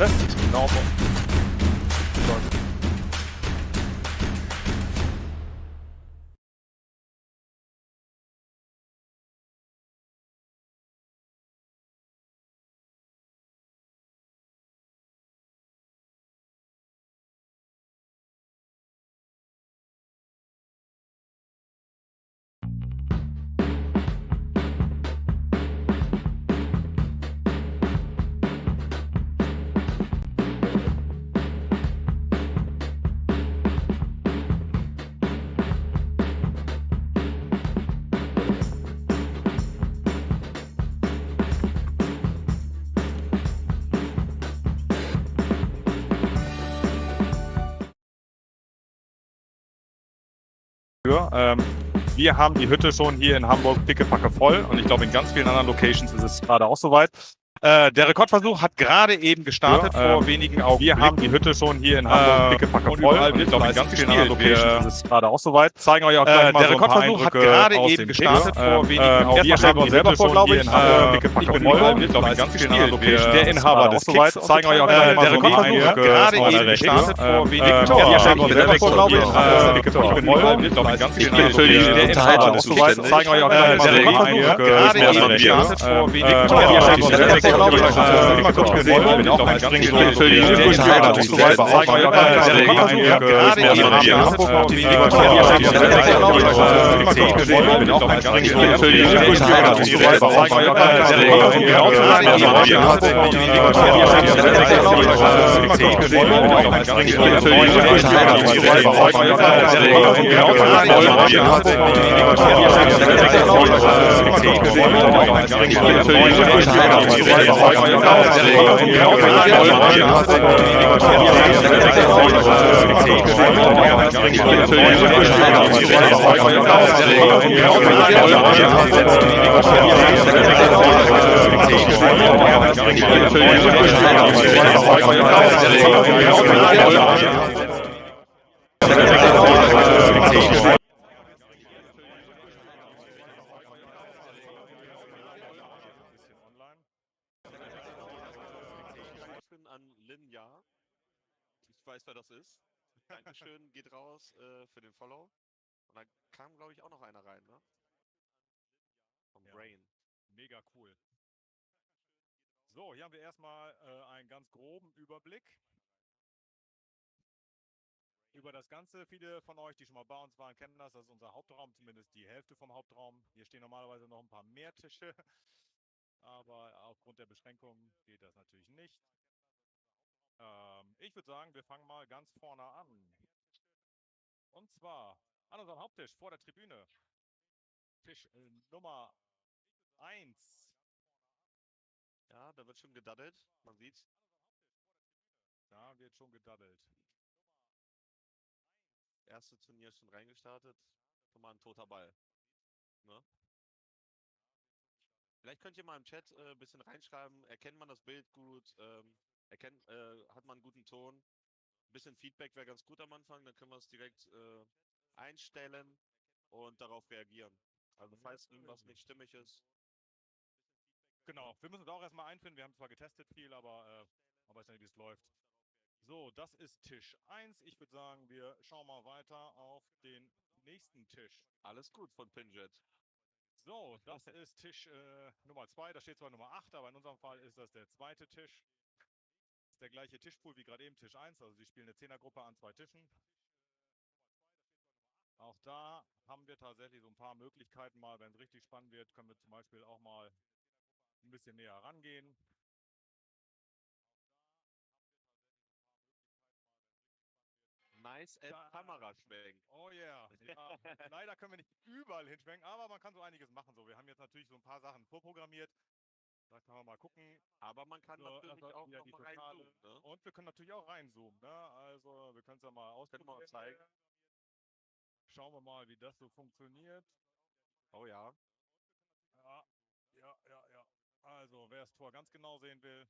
fest. Genau. Wir haben die Hütte schon hier in Hamburg pickepacke voll und ich glaube in ganz vielen anderen Locations ist es gerade auch soweit. Der Rekordversuch hat gerade eben gestartet vor wenigen Augenblicken. Wir haben die Hütte schon hier in Hamburg pickepacke voll und ich glaube in ganz vielen anderen Locations ist es gerade auch soweit. Zeigen euch auch gleich mal so ein paar Eindrücke. Der Rekordversuch hat gerade eben gestartet vor wenigen Augenblicken. Wir stellen uns selber vor, glaube ich. Pickepacke voll. Ich glaube in ganz vielen anderen Locations. Der Inhaber des Kicks zeigen euch auch gleich mal so ein paar Eindrücke. Der Rekordversuch hat gerade eben gestartet vor wenigen Augenblicken. Wir stellen uns selber vor, glaube ich. Pickepacke voll. Ich glaube in ganz vielen anderen Locations. Der Inhaber des Kicks zeigen euch auch gleich mal so ein paar Eindrücke. Der Rekordversuch hat gerade eben gestartet vor wenigen Augenblicken. Wir stellen uns selber vor, glaube ich. Immer kurz gesehen, ich bin auch ganz dringend für die Insider natürlich selber zeigen euch auch gerade eben gestartet vor wenigen immer kurz gesehen, ich bin auch ganz dringend für die Insider natürlich selber zeigen euch auch gerade genau zu sein, immer kurz gesehen, ich bin auch ganz dringend für die Insider natürlich selber zeigen euch auch gerade genau zu sein, Ich weiß, wer das ist. Dankeschön, geht raus für den Follow. Und dann kam, glaube ich, auch noch einer rein, ne? Vom Brain. Mega cool. So, hier haben wir erstmal einen ganz groben Überblick über das Ganze. Viele von euch, die schon mal bei uns waren, kennen das. Das ist unser Hauptraum, zumindest die Hälfte vom Hauptraum. Hier stehen normalerweise noch ein paar mehr Tische, aber aufgrund der Beschränkungen geht das natürlich nicht. Ich würde sagen, wir fangen mal ganz vorne an. Und zwar an unserem Haupttisch vor der Tribüne. Tisch Nummer 1. Ja, da wird schon gedaddelt. Man sieht's. Da wird schon gedaddelt. Erste Turnier ist schon reingestartet. Schon mal ein toter Ball. Ne? Vielleicht könnt ihr mal im Chat ein bisschen reinschreiben. Erkennt man das Bild gut? Hat man einen guten Ton? Ein bisschen Feedback wäre ganz gut am Anfang. Dann können wir es direkt einstellen und darauf reagieren. Also falls irgendwas nicht stimmig ist. Genau, wir müssen uns auch erstmal einfinden. Wir haben zwar getestet viel, aber man weiß ja nicht, wie es läuft. So, das ist Tisch 1. Ich würde sagen, wir schauen mal weiter auf den nächsten Tisch. Alles gut von Pinjet. So, das ist Tisch Nummer 2. Da steht zwar Nummer 8, aber in unserem Fall ist das der zweite Tisch. Das ist der gleiche Tischpool wie gerade eben Tisch 1. Also sie spielen eine 10er-Gruppe an 2 Tischen. Auch da haben wir tatsächlich so ein paar Möglichkeiten mal. Wenn es richtig spannend wird, können wir zum Beispiel auch mal ein bisschen näher rangehen. Nice Kameraschwenk. Oh yeah. Ja, leider können wir nicht überall hinschwenken, aber man kann so einiges machen. So, wir haben jetzt natürlich so ein paar Sachen vorprogrammiert. Da kann man mal gucken. Aber man kann so, natürlich auch noch mal reinzoomen. Ne? Und wir können natürlich auch reinzoomen. Ne? Also wir können es ja mal ausprobieren. Können wir zeigen. Schauen wir mal, wie das so funktioniert. Oh ja. Ja. Also, wer das Tor ganz genau sehen will.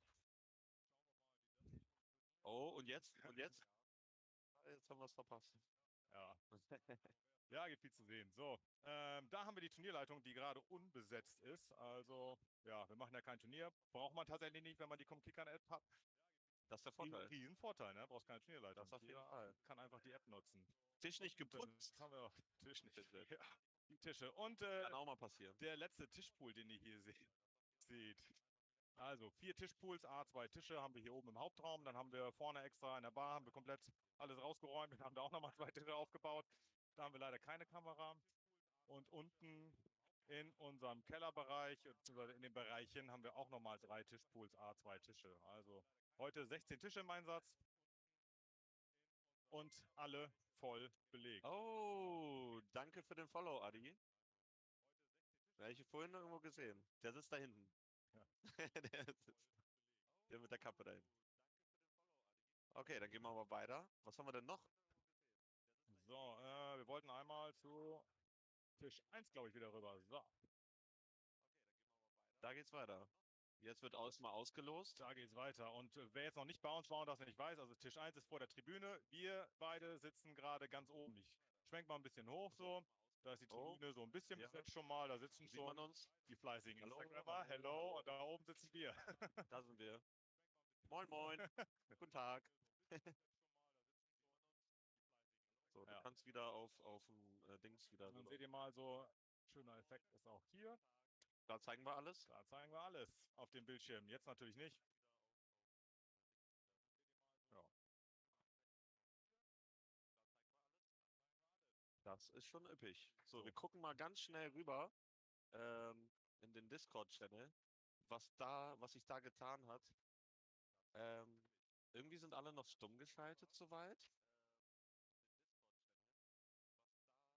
Oh, und jetzt? Und jetzt? Jetzt haben wir es verpasst. Ja. Ja, gibt viel zu sehen. So, da haben wir die Turnierleitung, die gerade unbesetzt ist. Also, ja, wir machen ja kein Turnier. Braucht man tatsächlich nicht, wenn man die Kommkickern-App hat. Das ist der Vorteil. Riesen Vorteil, ne? Brauchst keine Turnierleitung. Das auf jeden Jeder Fall. kann einfach die App nutzen. Tisch nicht Und dann geputzt. haben wir auch Tisch nicht. Ja, die Tische. Und Kann auch mal passieren. der letzte Tischpool, den ihr hier seht. Also 4 Tischpools, A2 Tische haben wir hier oben im Hauptraum. Dann haben wir vorne extra in der Bar haben wir komplett alles rausgeräumt. Wir haben da auch nochmal 2 Tische aufgebaut. Da haben wir leider keine Kamera. Und unten in unserem Kellerbereich, beziehungsweise in den Bereichen, haben wir auch nochmal 3 Tischpools, A2 Tische. Also heute 16 Tische im Einsatz und alle voll belegt. Oh, danke für den Follow, Adi. Ja, ich vorhin noch irgendwo gesehen. Der sitzt da hinten. Ja. Der mit der Kappe da hinten. Okay, dann gehen wir mal weiter. Was haben wir denn noch? So, wir wollten einmal zu Tisch 1, glaube ich, wieder rüber. So. Da geht's weiter. Jetzt wird mal ausgelost. Da geht's weiter. Und wer jetzt noch nicht bei uns war und das nicht weiß, also Tisch 1 ist vor der Tribüne. Wir beide sitzen gerade ganz oben. Ich schwenk mal ein bisschen hoch so. Da ist die Tribüne so ein bisschen ja. besetzt schon mal. Da sitzen Sieht man schon uns? die fleißigen Hallo. Instagrammer. Hello. Und da oben sitzen wir. Da sind wir. Moin, moin. Guten Tag. So, du kannst wieder auf dem Dings wieder. Dann seht ihr mal so, schöner Effekt ist auch hier. Da zeigen wir alles. Da zeigen wir alles auf dem Bildschirm. Jetzt natürlich nicht. Ja. Das ist schon üppig. So, wir gucken mal ganz schnell rüber in den Discord-Channel, was sich da getan hat. Irgendwie sind alle noch stumm geschaltet soweit.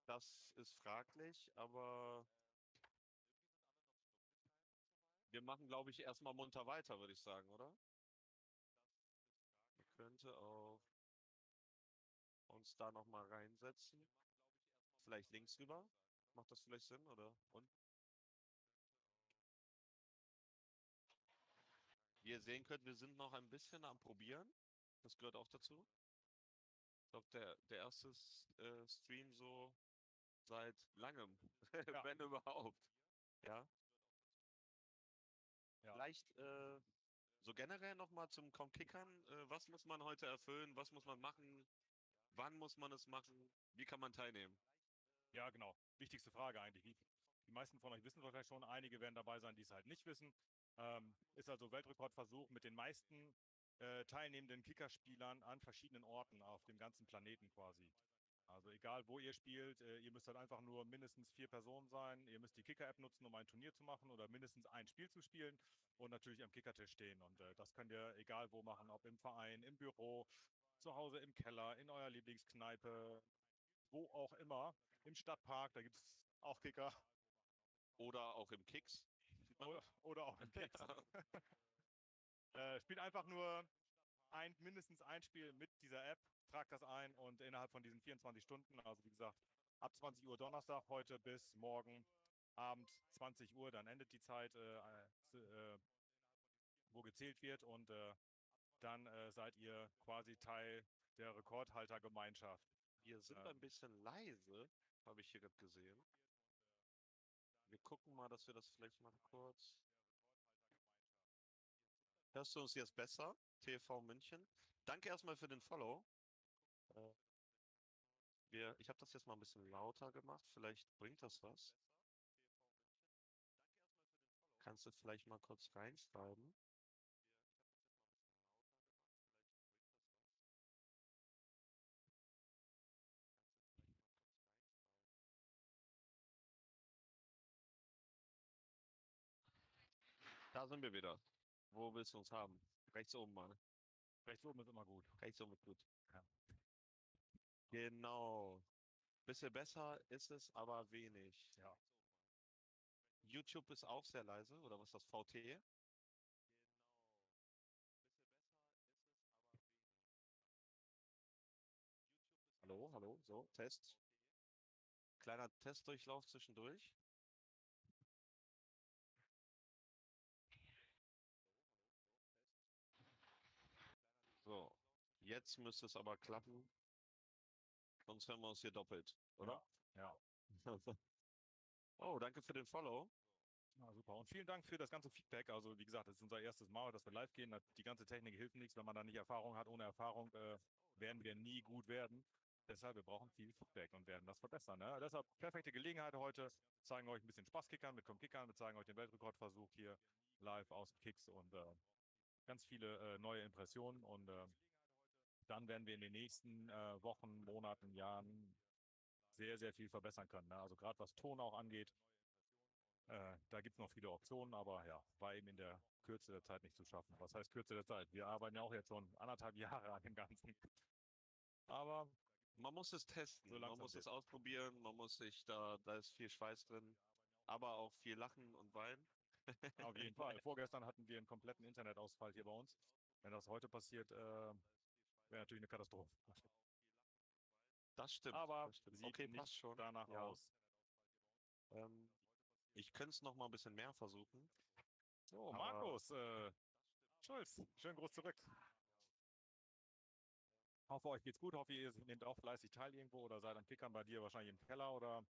Das ist fraglich, aber wir machen, glaube ich, erstmal munter weiter, würde ich sagen, oder? Man könnte auch uns da nochmal reinsetzen. Vielleicht links rüber. Macht das vielleicht Sinn, oder? Und? Wie ihr sehen könnt, wir sind noch ein bisschen am Probieren. Das gehört auch dazu. Ich glaube, der erste Stream so seit langem, Ja. wenn überhaupt. Ja. Ja. Vielleicht so generell nochmal zum Kommkickern. Was muss man heute erfüllen? Was muss man machen? Wann muss man es machen? Wie kann man teilnehmen? Ja, genau. Wichtigste Frage eigentlich. Die meisten von euch wissen es wahrscheinlich schon. Einige werden dabei sein, die es halt nicht wissen. Ist also Weltrekordversuch mit den meisten teilnehmenden Kickerspielern an verschiedenen Orten auf dem ganzen Planeten quasi. Also egal, wo ihr spielt, ihr müsst halt einfach nur mindestens 4 Personen sein. Ihr müsst die Kicker-App nutzen, um ein Turnier zu machen oder mindestens ein Spiel zu spielen und natürlich am Kickertisch stehen. Und das könnt ihr egal wo machen, ob im Verein, im Büro, zu Hause im Keller, in eurer Lieblingskneipe, wo auch immer. Im Stadtpark, da gibt es auch Kicker. Oder auch im Kicks. Oder auch im Kicks. Spielt einfach nur mindestens ein Spiel mit dieser App, tragt das ein und innerhalb von diesen 24 Stunden, also wie gesagt, ab 20 Uhr Donnerstag heute bis morgen Abend 20 Uhr, dann endet die Zeit, wo gezählt wird und dann seid ihr quasi Teil der Rekordhaltergemeinschaft. Wir sind ein bisschen leise, habe ich hier gerade gesehen. Wir gucken mal, dass wir das vielleicht mal kurz. Hörst du uns jetzt besser? TV München. Danke erstmal für den Follow. Ich habe das jetzt mal ein bisschen lauter gemacht. Vielleicht bringt das was. Kannst du vielleicht mal kurz reinschreiben? Da sind wir wieder. Wo willst du uns haben? Rechts oben mal. Rechts oben ist immer gut. Rechts oben ist gut. Ja. Genau. Bisschen besser ist es, aber wenig. Ja. YouTube ist auch sehr leise, oder was ist das? VT? Hallo, hallo, so, Test. Kleiner Testdurchlauf zwischendurch. So, jetzt müsste es aber klappen. Sonst hören wir uns hier doppelt, oder? Ja. Oh, danke für den Follow. Ja, super. Und vielen Dank für das ganze Feedback. Also wie gesagt, es ist unser erstes Mal, dass wir live gehen. Die ganze Technik hilft nichts, wenn man da nicht Erfahrung hat. Ohne Erfahrung werden wir nie gut werden. Deshalb, wir brauchen viel Feedback und werden das verbessern. Ne? Deshalb perfekte Gelegenheit heute. Zeigen euch ein bisschen Spaßkickern mit Kommkickern. Wir zeigen euch den Weltrekordversuch hier live aus dem Kicks und ganz viele neue Impressionen. Und dann werden wir in den nächsten Wochen, Monaten, Jahren sehr, sehr viel verbessern können. Ne? Also gerade was Ton auch angeht. Da gibt es noch viele Optionen, aber ja, war eben in der Kürze der Zeit nicht zu schaffen. Was heißt Kürze der Zeit? Wir arbeiten ja auch jetzt schon 1,5 Jahre an dem Ganzen. Aber Man muss es testen, so man langsam muss es wird. ausprobieren, man muss sich da ist viel Schweiß drin, aber auch viel Lachen und Weinen. Auf jeden Fall. Vorgestern hatten wir einen kompletten Internetausfall hier bei uns. Wenn das heute passiert, wäre natürlich eine Katastrophe. Das stimmt, Aber das stimmt. sieht Okay, nicht passt schon. danach Ja. aus. Ich könnte es noch mal ein bisschen mehr versuchen. So, Aber Markus Schulz, schön groß zurück. Hoffe, euch geht's gut. Hoffe, ihr nehmt auch fleißig teil irgendwo oder seid am Kickern bei dir wahrscheinlich im Keller oder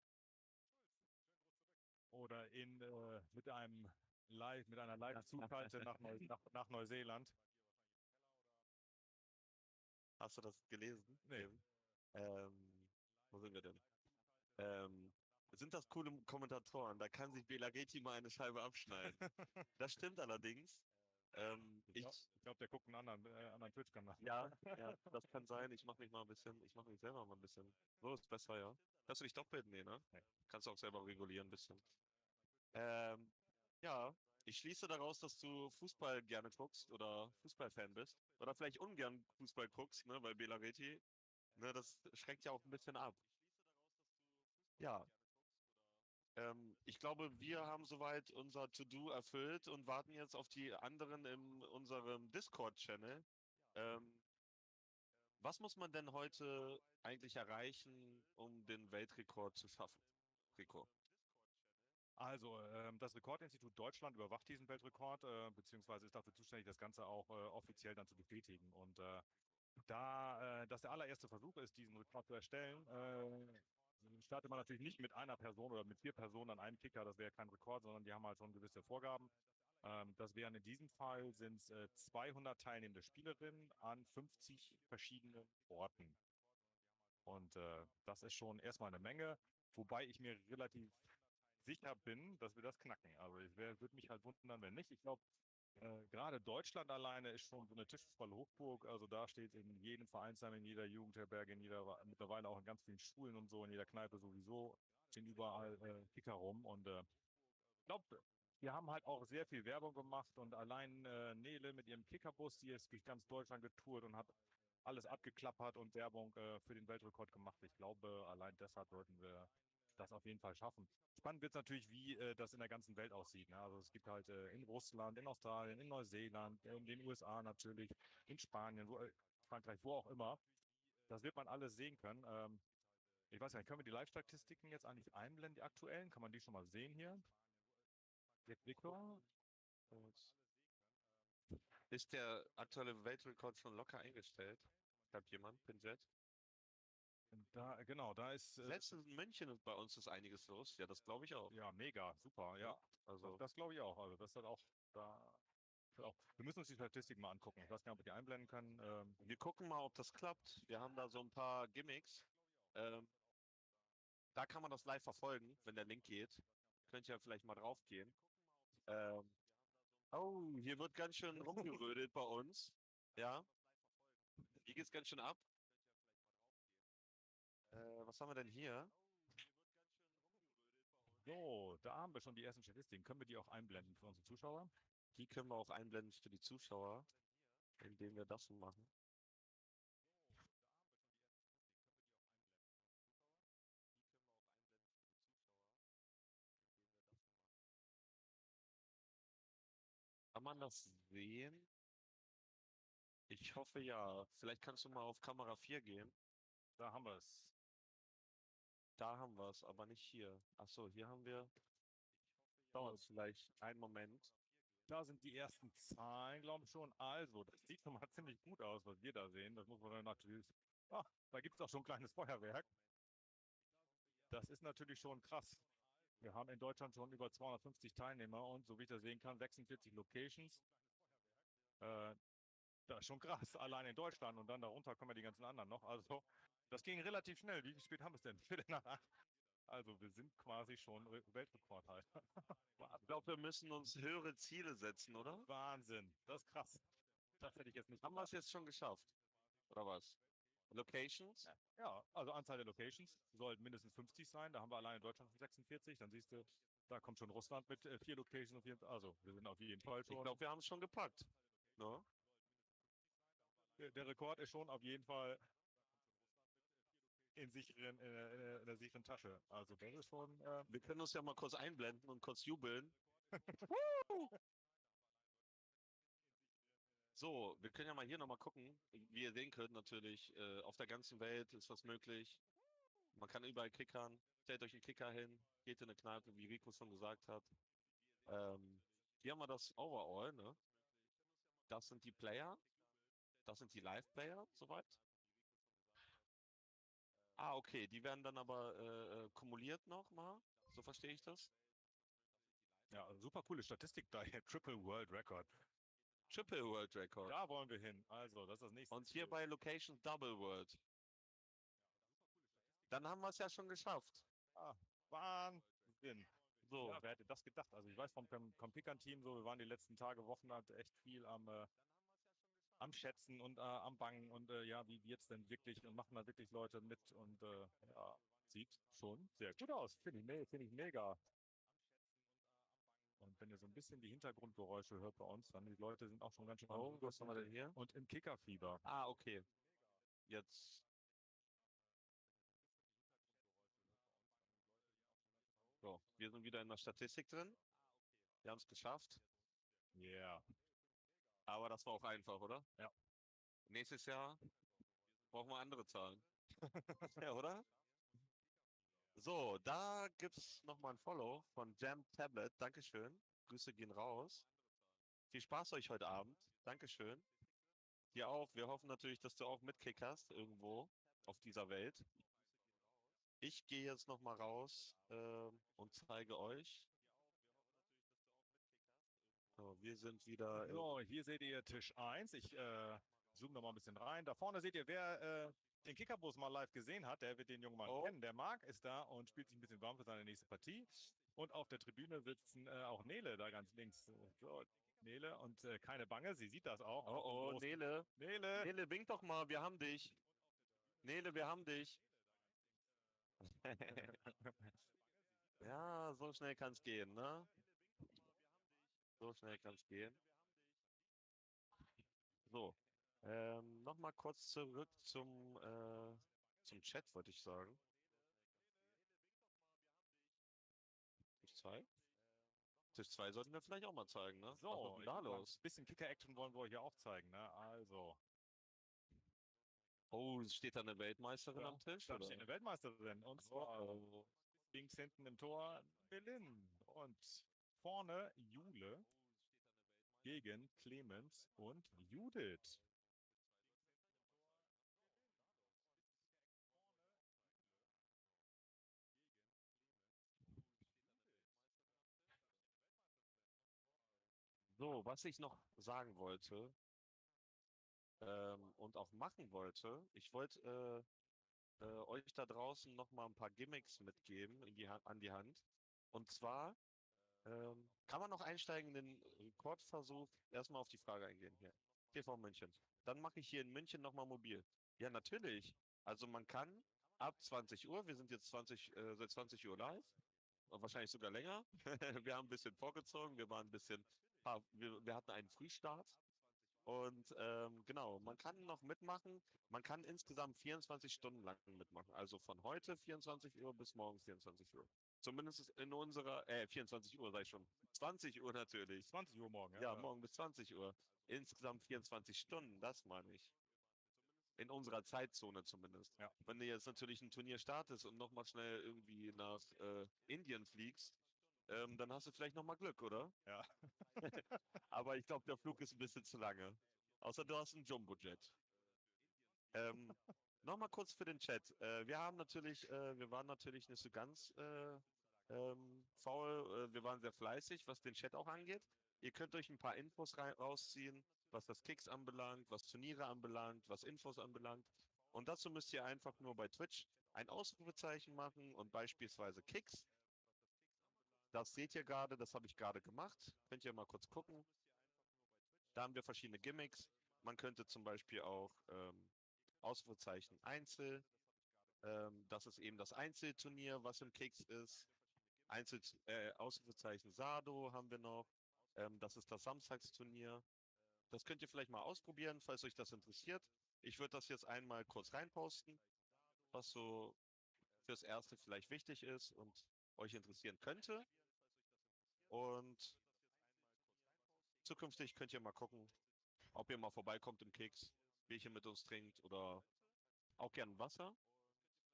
mit einer Live-Zuschaltung nach Neuseeland. hast du das gelesen? Nee. Eben? Wo sind wir denn? Ähm, Sind das coole Kommentatoren? Da kann sich Bela Reti mal eine Scheibe abschneiden. Das stimmt allerdings. Ich glaube, der guckt einen anderen Twitch-Kanal. Ja, ja, das kann sein. Ich mache mich selber mal ein bisschen. So ist besser, ja. Kannst du dich doppelt? Nee, ne? Nee. Kannst du auch selber regulieren ein bisschen. Ähm, ja, ich schließe daraus, dass du Fußball gerne guckst oder Fußballfan bist. Oder vielleicht ungern Fußball guckst, ne, weil Bela Reti, ne, das schreckt ja auch ein bisschen ab. Ja, ich glaube, wir haben soweit unser To-Do erfüllt und warten jetzt auf die anderen in unserem Discord-Channel. Ähm, Was muss man denn heute eigentlich erreichen, um den Weltrekord zu schaffen? Rico. Also, das Rekordinstitut Deutschland überwacht diesen Weltrekord, beziehungsweise ist dafür zuständig, das Ganze auch offiziell dann zu bestätigen. Und da das der allererste Versuch ist, diesen Rekord zu erstellen, startet man natürlich nicht mit einer Person oder mit 4 Personen an einem Kicker. Das wäre kein Rekord, sondern die haben halt schon gewisse Vorgaben. Das wären in diesem Fall sind es 200 teilnehmende Spielerinnen an 50 verschiedenen Orten. Und das ist schon erstmal eine Menge, wobei ich mir relativ sicher bin, dass wir das knacken. Also ich würde mich halt wundern, wenn nicht. Ich glaube, gerade Deutschland alleine ist schon so eine Tischfußball-Hochburg. Also da steht in jedem Vereinsheim, in jeder Jugendherberge, mittlerweile auch in ganz vielen Schulen und so, in jeder Kneipe sowieso, stehen überall Kicker rum. Und ich glaube, wir haben halt auch sehr viel Werbung gemacht und allein Nele mit ihrem Kickerbus, die ist durch ganz Deutschland getourt und hat alles abgeklappert und Werbung für den Weltrekord gemacht. Ich glaube, allein deshalb sollten wir das auf jeden Fall schaffen. Spannend wird es natürlich, wie das in der ganzen Welt aussieht. Ne? Also es gibt halt in Russland, in Australien, in Neuseeland, in den USA natürlich, in Spanien, Frankreich, wo auch immer. Das wird man alles sehen können. Ich weiß nicht, können wir die Live-Statistiken jetzt eigentlich einblenden, die aktuellen? Kann man die schon mal sehen hier? Jetzt Victor? Ist der aktuelle Weltrekord schon locker eingestellt? Hat jemand, Pinjet? Da, genau, da ist. Selbst in München und bei uns ist einiges los. Ja, das glaube ich auch. Ja, mega, super, ja. Also, Das glaube ich auch. Also, das hat auch da. Auch. Wir müssen uns die Statistik mal angucken. Ich weiß gar nicht, ob wir die einblenden können. wir gucken mal, ob das klappt. Wir haben da so ein paar Gimmicks. Ähm, Da kann man das live verfolgen, wenn der Link geht. Könnt ihr ja vielleicht mal drauf gehen. Ähm, oh, hier wird ganz schön rumgerödelt bei uns. Ja, hier geht's ganz schön ab. Was haben wir denn hier? So, da haben wir schon die ersten Statistiken. Können wir die auch einblenden für unsere Zuschauer? Die können wir auch einblenden für die Zuschauer, indem wir das so machen. Kann man das sehen? Ich hoffe ja. Vielleicht kannst du mal auf Kamera 4 gehen. Da haben wir es. Da haben wir es, aber nicht hier. Achso, hier haben wir. Dauert vielleicht einen Moment. Da sind die ersten Zahlen, glaube ich schon. Also, das sieht schon mal ziemlich gut aus, was wir da sehen. Das muss man dann natürlich. Da gibt es auch schon ein kleines Feuerwerk. Das ist natürlich schon krass. Wir haben in Deutschland schon über 250 Teilnehmer und so wie ich das sehen kann, 46 Locations. Das ist schon krass, allein in Deutschland und dann darunter kommen ja die ganzen anderen noch. Also das ging relativ schnell. Wie spät haben wir es denn? Viertel nach 8. Also wir sind quasi schon Weltrekordhalter. Ich glaube, wir müssen uns höhere Ziele setzen, oder? Wahnsinn, das ist krass. Das hätte ich jetzt nicht Haben wir es jetzt schon geschafft? Oder was? Locations? Ja, also Anzahl der Locations sollten mindestens 50 sein. Da haben wir allein in Deutschland 46. Dann siehst du, da kommt schon Russland mit 4 Locations. Und 4, also wir sind auf jeden Fall schon. Ich glaube, wir haben es schon gepackt. No? Der Rekord ist schon auf jeden Fall in der sicheren Tasche. Also das ist schon. Wir können uns ja mal kurz einblenden und kurz jubeln. So, wir können ja mal hier nochmal gucken. Wie ihr sehen könnt, natürlich, auf der ganzen Welt ist was möglich. Man kann überall kickern. Stellt euch einen Kicker hin, geht in eine Kneipe, wie Rico schon gesagt hat. Hier haben wir das Overall, ne? Das sind die Player. Das sind die Live-Player, soweit. Ah, okay, die werden dann aber kumuliert nochmal. So verstehe ich das. Ja, also super coole Statistik da hier. Triple World Record. Triple World Record. Da wollen wir hin. Also, das ist das nächste. Und hier bei Location Double World. Dann haben wir es ja schon geschafft. Ah, Wahnsinn. So. Ja, wer hätte das gedacht? Also ich weiß vom Kommkickern-Team so, wir waren die letzten Tage, Wochen halt echt viel am Schätzen und am Bangen und ja, wie wird's denn wirklich und machen da wirklich Leute mit und ja, sieht schon sehr gut aus. Finde ich mega. Und wenn ihr so ein bisschen die Hintergrundgeräusche hört bei uns, dann die Leute sind auch schon ganz schön was haben wir denn hier? und im Kickerfieber. Ah, okay. Jetzt. So, wir sind wieder in der Statistik drin. Wir haben es geschafft. Yeah. Aber das war auch einfach, oder? Ja. Nächstes Jahr brauchen wir andere Zahlen. Ja, oder? So, da gibt es nochmal ein Follow von Jam Tablet. Dankeschön. Grüße gehen raus. Viel Spaß euch heute Abend. Dankeschön. Dir auch. Wir hoffen natürlich, dass du auch mitkickerst irgendwo auf dieser Welt. Ich gehe jetzt nochmal raus und zeige euch. So, wir sind wieder. So, hier seht ihr Tisch 1. Ich zoome noch mal ein bisschen rein. Da vorne seht ihr, wer den Kickerbus mal live gesehen hat, der wird den jungen Mann kennen. Der Marc ist da und spielt sich ein bisschen warm für seine nächste Partie. Und auf der Tribüne sitzen auch Nele da ganz links. So, Nele und keine Bange, sie sieht das auch. Oh, Nele. Nele. Nele, wink doch mal, wir haben dich. Nele, wir haben dich. Ja, so schnell kann es gehen, ne? So schnell kann es gehen. So, nochmal kurz zurück zum Chat, wollte ich sagen. Tisch 2? Tisch 2 sollten wir vielleicht auch mal zeigen, ne? So, was ist denn da los? Ein bisschen Kicker-Action wollen wir euch ja auch zeigen, ne? Also. Oh, steht da eine Weltmeisterin am Tisch? Da oder? steht eine Weltmeisterin. Und zwar links hinten im Tor Berlin. Und vorne Jule gegen Clemens und Judith. So, was ich noch sagen wollte und auch machen wollte, ich wollte euch da draußen noch mal ein paar Gimmicks mitgeben an die Hand. Und zwar kann man noch einsteigen in den Rekordversuch, erstmal auf die Frage eingehen hier. TV München. Dann mache ich hier in München nochmal mobil. Ja, natürlich. Also man kann ab 20 Uhr, wir sind jetzt seit 20 Uhr live, wahrscheinlich sogar länger. Wir haben ein bisschen vorgezogen, wir waren ein bisschen, wir hatten einen Frühstart. Und genau, man kann noch mitmachen. Man kann insgesamt 24 Stunden lang mitmachen. Also von heute 24 Uhr bis morgen 24 Uhr. Zumindest in unserer, 24 Uhr sei ich schon. 20 Uhr natürlich. 20 Uhr morgen, Ja, morgen bis 20 Uhr. Insgesamt 24 Stunden, das meine ich. In unserer Zeitzone zumindest. Ja. Wenn du jetzt natürlich ein Turnier startest und nochmal schnell irgendwie nach Indien fliegst, dann hast du vielleicht nochmal Glück, oder? Ja. Aber ich glaube, der Flug ist ein bisschen zu lange. Außer du hast ein Jumbo-Jet. Nochmal kurz für den Chat. Wir waren natürlich nicht so ganz faul. Wir waren sehr fleißig, was den Chat auch angeht. Ihr könnt euch ein paar Infos rausziehen, was das Kicks anbelangt, was Turniere anbelangt, was Infos anbelangt. Und dazu müsst ihr einfach nur bei Twitch ein Ausrufezeichen machen und beispielsweise Kicks. Das seht ihr gerade, das habe ich gerade gemacht. Könnt ihr mal kurz gucken. Da haben wir verschiedene Gimmicks. Man könnte zum Beispiel auch Ausrufezeichen Einzel. Das ist eben das Einzelturnier, was im Kicks ist. Ausrufezeichen Sado haben wir noch. Das ist das Samstagsturnier. Das könnt ihr vielleicht mal ausprobieren, falls euch das interessiert. Ich würde das jetzt einmal kurz reinposten, was so fürs Erste vielleicht wichtig ist und euch interessieren könnte. Und zukünftig könnt ihr mal gucken, ob ihr mal vorbeikommt im Keks, Bierchen mit uns trinkt oder auch gern Wasser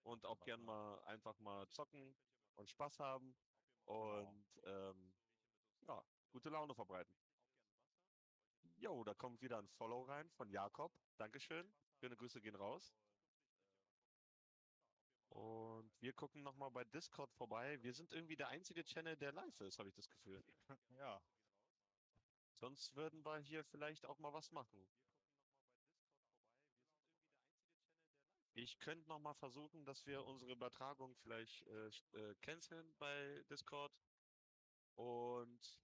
und auch gern mal einfach mal zocken und Spaß haben und ja, gute Laune verbreiten. Jo, da kommt wieder ein Follow rein von Jakob. Dankeschön. Schöne Grüße gehen raus. Und wir gucken nochmal bei Discord vorbei. Wir sind irgendwie der einzige Channel, der live ist, habe ich das Gefühl. Ja. Sonst würden wir hier vielleicht auch mal was machen. Ich könnte nochmal versuchen, dass wir unsere Übertragung vielleicht canceln bei Discord und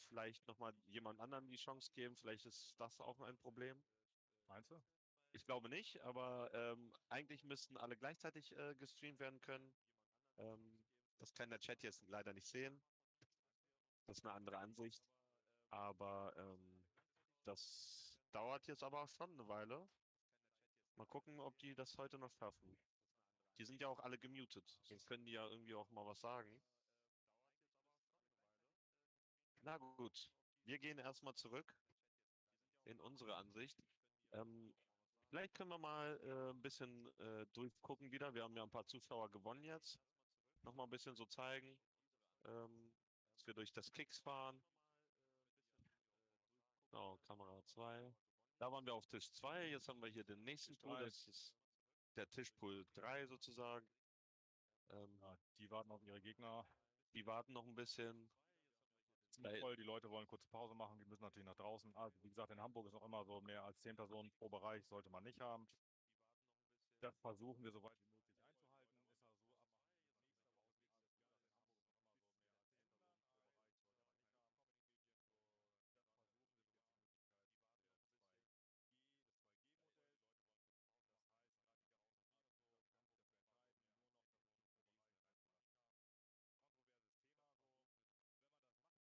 vielleicht nochmal jemand anderem die Chance geben. Vielleicht ist das auch ein Problem. Meinst du? Ich glaube nicht, aber eigentlich müssten alle gleichzeitig gestreamt werden können. Das kann der Chat jetzt leider nicht sehen. Das ist eine andere Ansicht. Aber das dauert jetzt aber auch schon eine Weile. Mal gucken, ob die das heute noch schaffen. Die sind ja auch alle gemutet. Sonst können die ja irgendwie auch mal was sagen. Na gut, wir gehen erstmal zurück in unsere Ansicht. Ähm, Vielleicht können wir mal ein bisschen durchgucken wieder. Wir haben ja ein paar Zuschauer gewonnen jetzt. Nochmal ein bisschen so zeigen, dass wir durch das Kicks fahren. Genau, Kamera 2. Da waren wir auf Tisch 2. Jetzt haben wir hier den nächsten Tisch Pool. 3. Das ist der Tischpool 3 sozusagen. Ja, die warten auf ihre Gegner. Die warten noch ein bisschen. Ziemlich voll. Die Leute wollen kurze Pause machen. Die müssen natürlich nach draußen. Also, wie gesagt, in Hamburg ist auch immer so, mehr als 10 Personen pro Bereich sollte man nicht haben. Das versuchen wir so weit wie möglich einzuhalten. Ist ja so ab nächster Woche, wie gesagt, in Hamburg ist auch immer so, mehr als 10 Personen pro Bereich sollte man nicht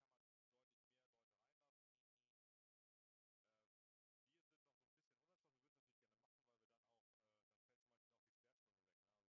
haben. Wir sind noch so ein bisschen unerfahren. Wir würden es natürlich gerne machen, weil wir dann auch, dann fällt zum Beispiel auch die Sperrstunde weg. Ne?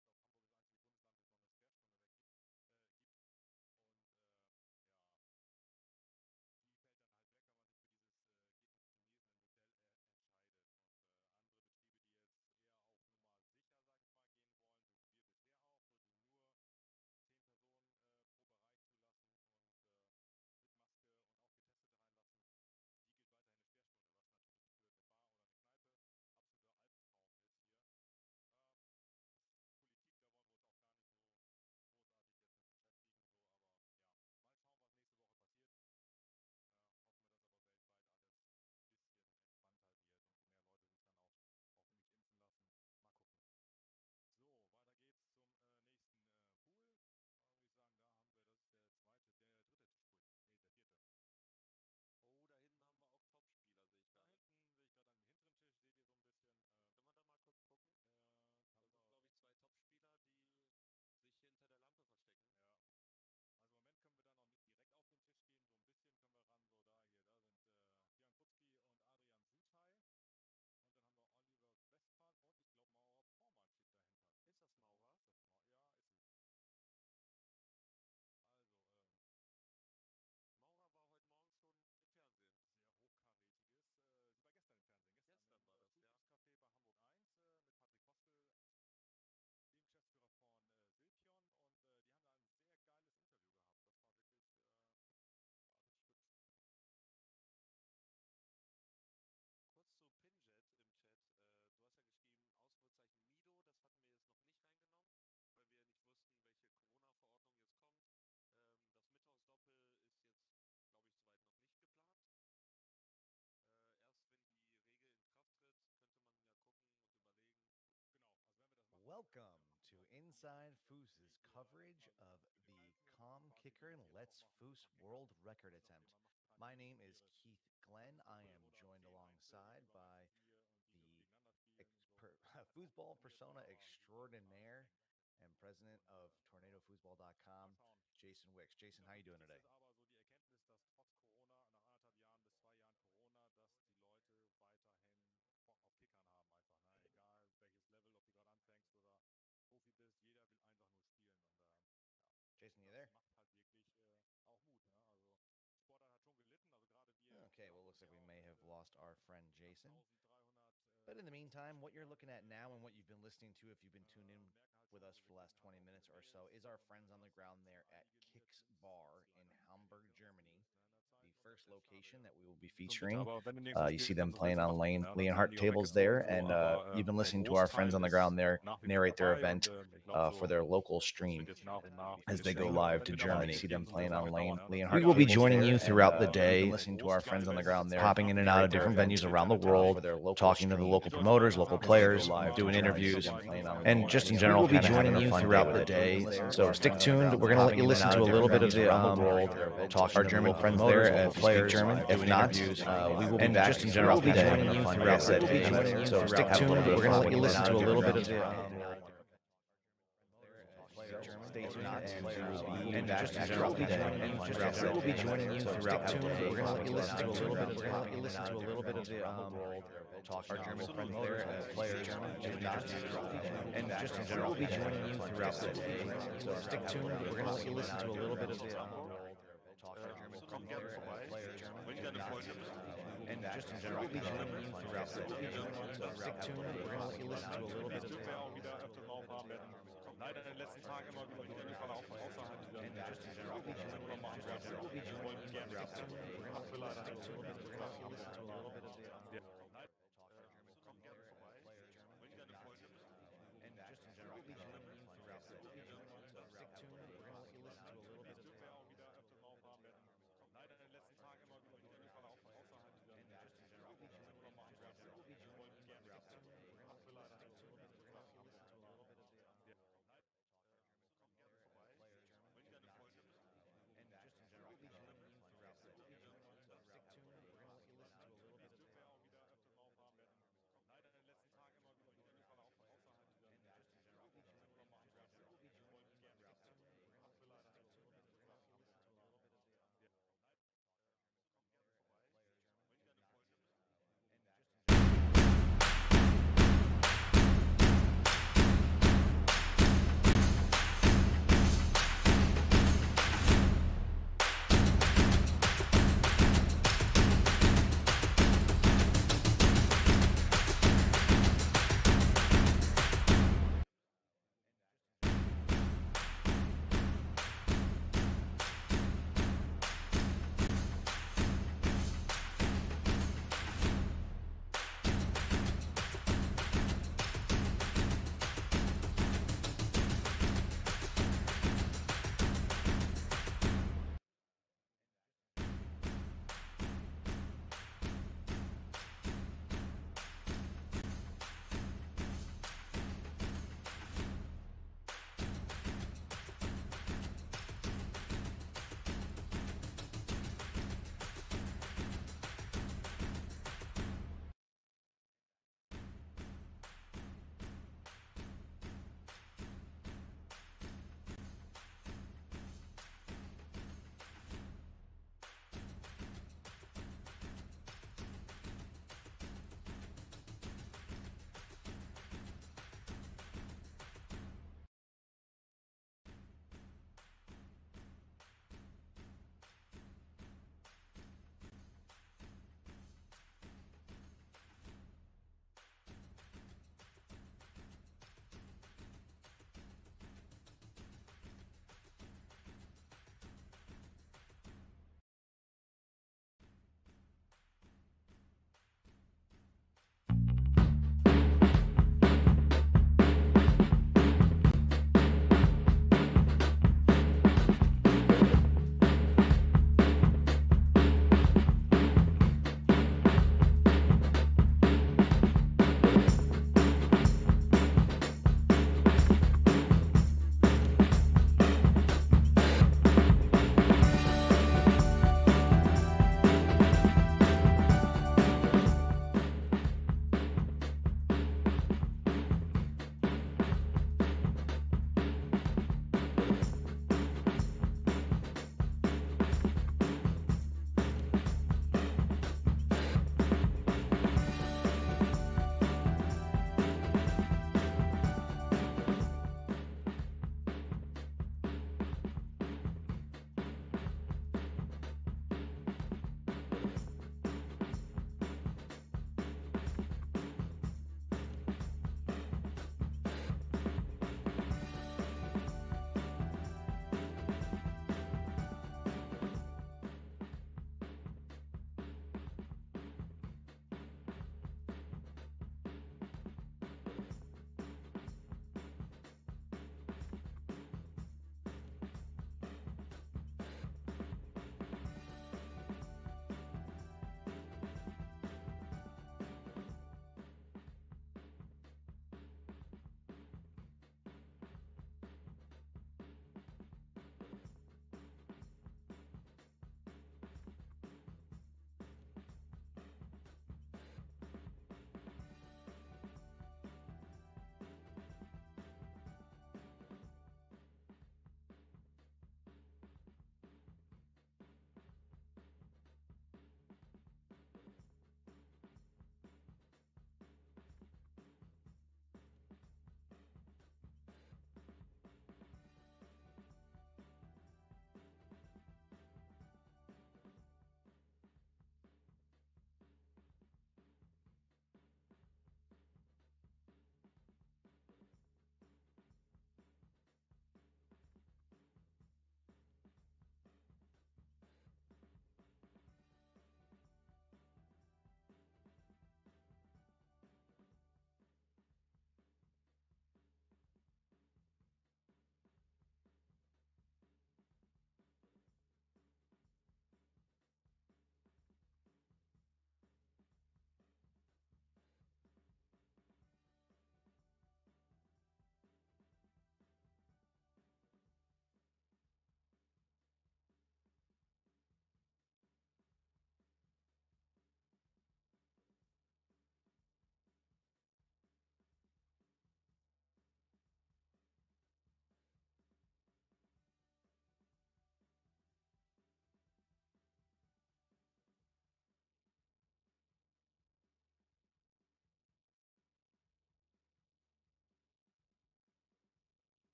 Welcome to InsideFoos' coverage of the Kommkickern Let's Foos World Record attempt. My name is Keith Glenn. I am joined alongside by the foosball persona extraordinaire and president of TornadoFoosball.com, Jason Wicks. Jason, how you doing today? Jason, you there? Okay, well, looks like we may have lost our friend Jason. But in the meantime, what you're looking at now and what you've been listening to, if you've been tuned in with us for the last 20 minutes or so, is our friends on the ground there at Kick's Bar in Hamburg, Germany. The first location that we will be featuring. You see them playing on Leonhardt tables there, and you've been listening to our friends on the ground there narrate their event for their local stream as they go live to Germany. See them playing on Leonhardt. We will be joining you throughout the day, listening to our friends on the ground there, popping in and out of different venues around the world, talking to the local promoters, local players, doing interviews, and just in general, we'll be joining you throughout the day. So stick tuned. We're going to let you listen to a little bit of the world, talk our German friends there if you speak German. If not, we will be back. Just in general, we'll be joining you throughout the day. So stick tuned. We're going to let you listen to a little bit of the stay tuned, and just in general, we'll be joining you throughout the day. We're going to let you listen to a little bit of the world, talk our German friends there, players, if not, and just in general, we'll be joining you throughout the day. So stick tuned. We're going to let you listen to a little bit of the world, talk our German friends there, players, if not, and just in general, we'll be joining you throughout the day. So stick tuned. We're going to let you listen to a little bit of the leider in den letzten Tagen immer wieder die Unfälle auch von außerhalb dieser oder machen wollen gerne Komm gerne vorbei. Bring deine Freunde mit. and just in general, we'll be joining you throughout the day. So stick tuned. We're going to let you listen to a little bit of the auch wieder öfter drauf haben werden. Leider in den letzten Tagen immer wieder die Unfälle auch von außerhalb dieser and just in general, we'll be joining you throughout the day. wollen gerne We're going to let you listen to a little bit of the Komm gerne vorbei. Bring deine Freunde mit. and just in general, we'll be joining you throughout the day. So stick tuned. We're going to let you listen to a little bit of the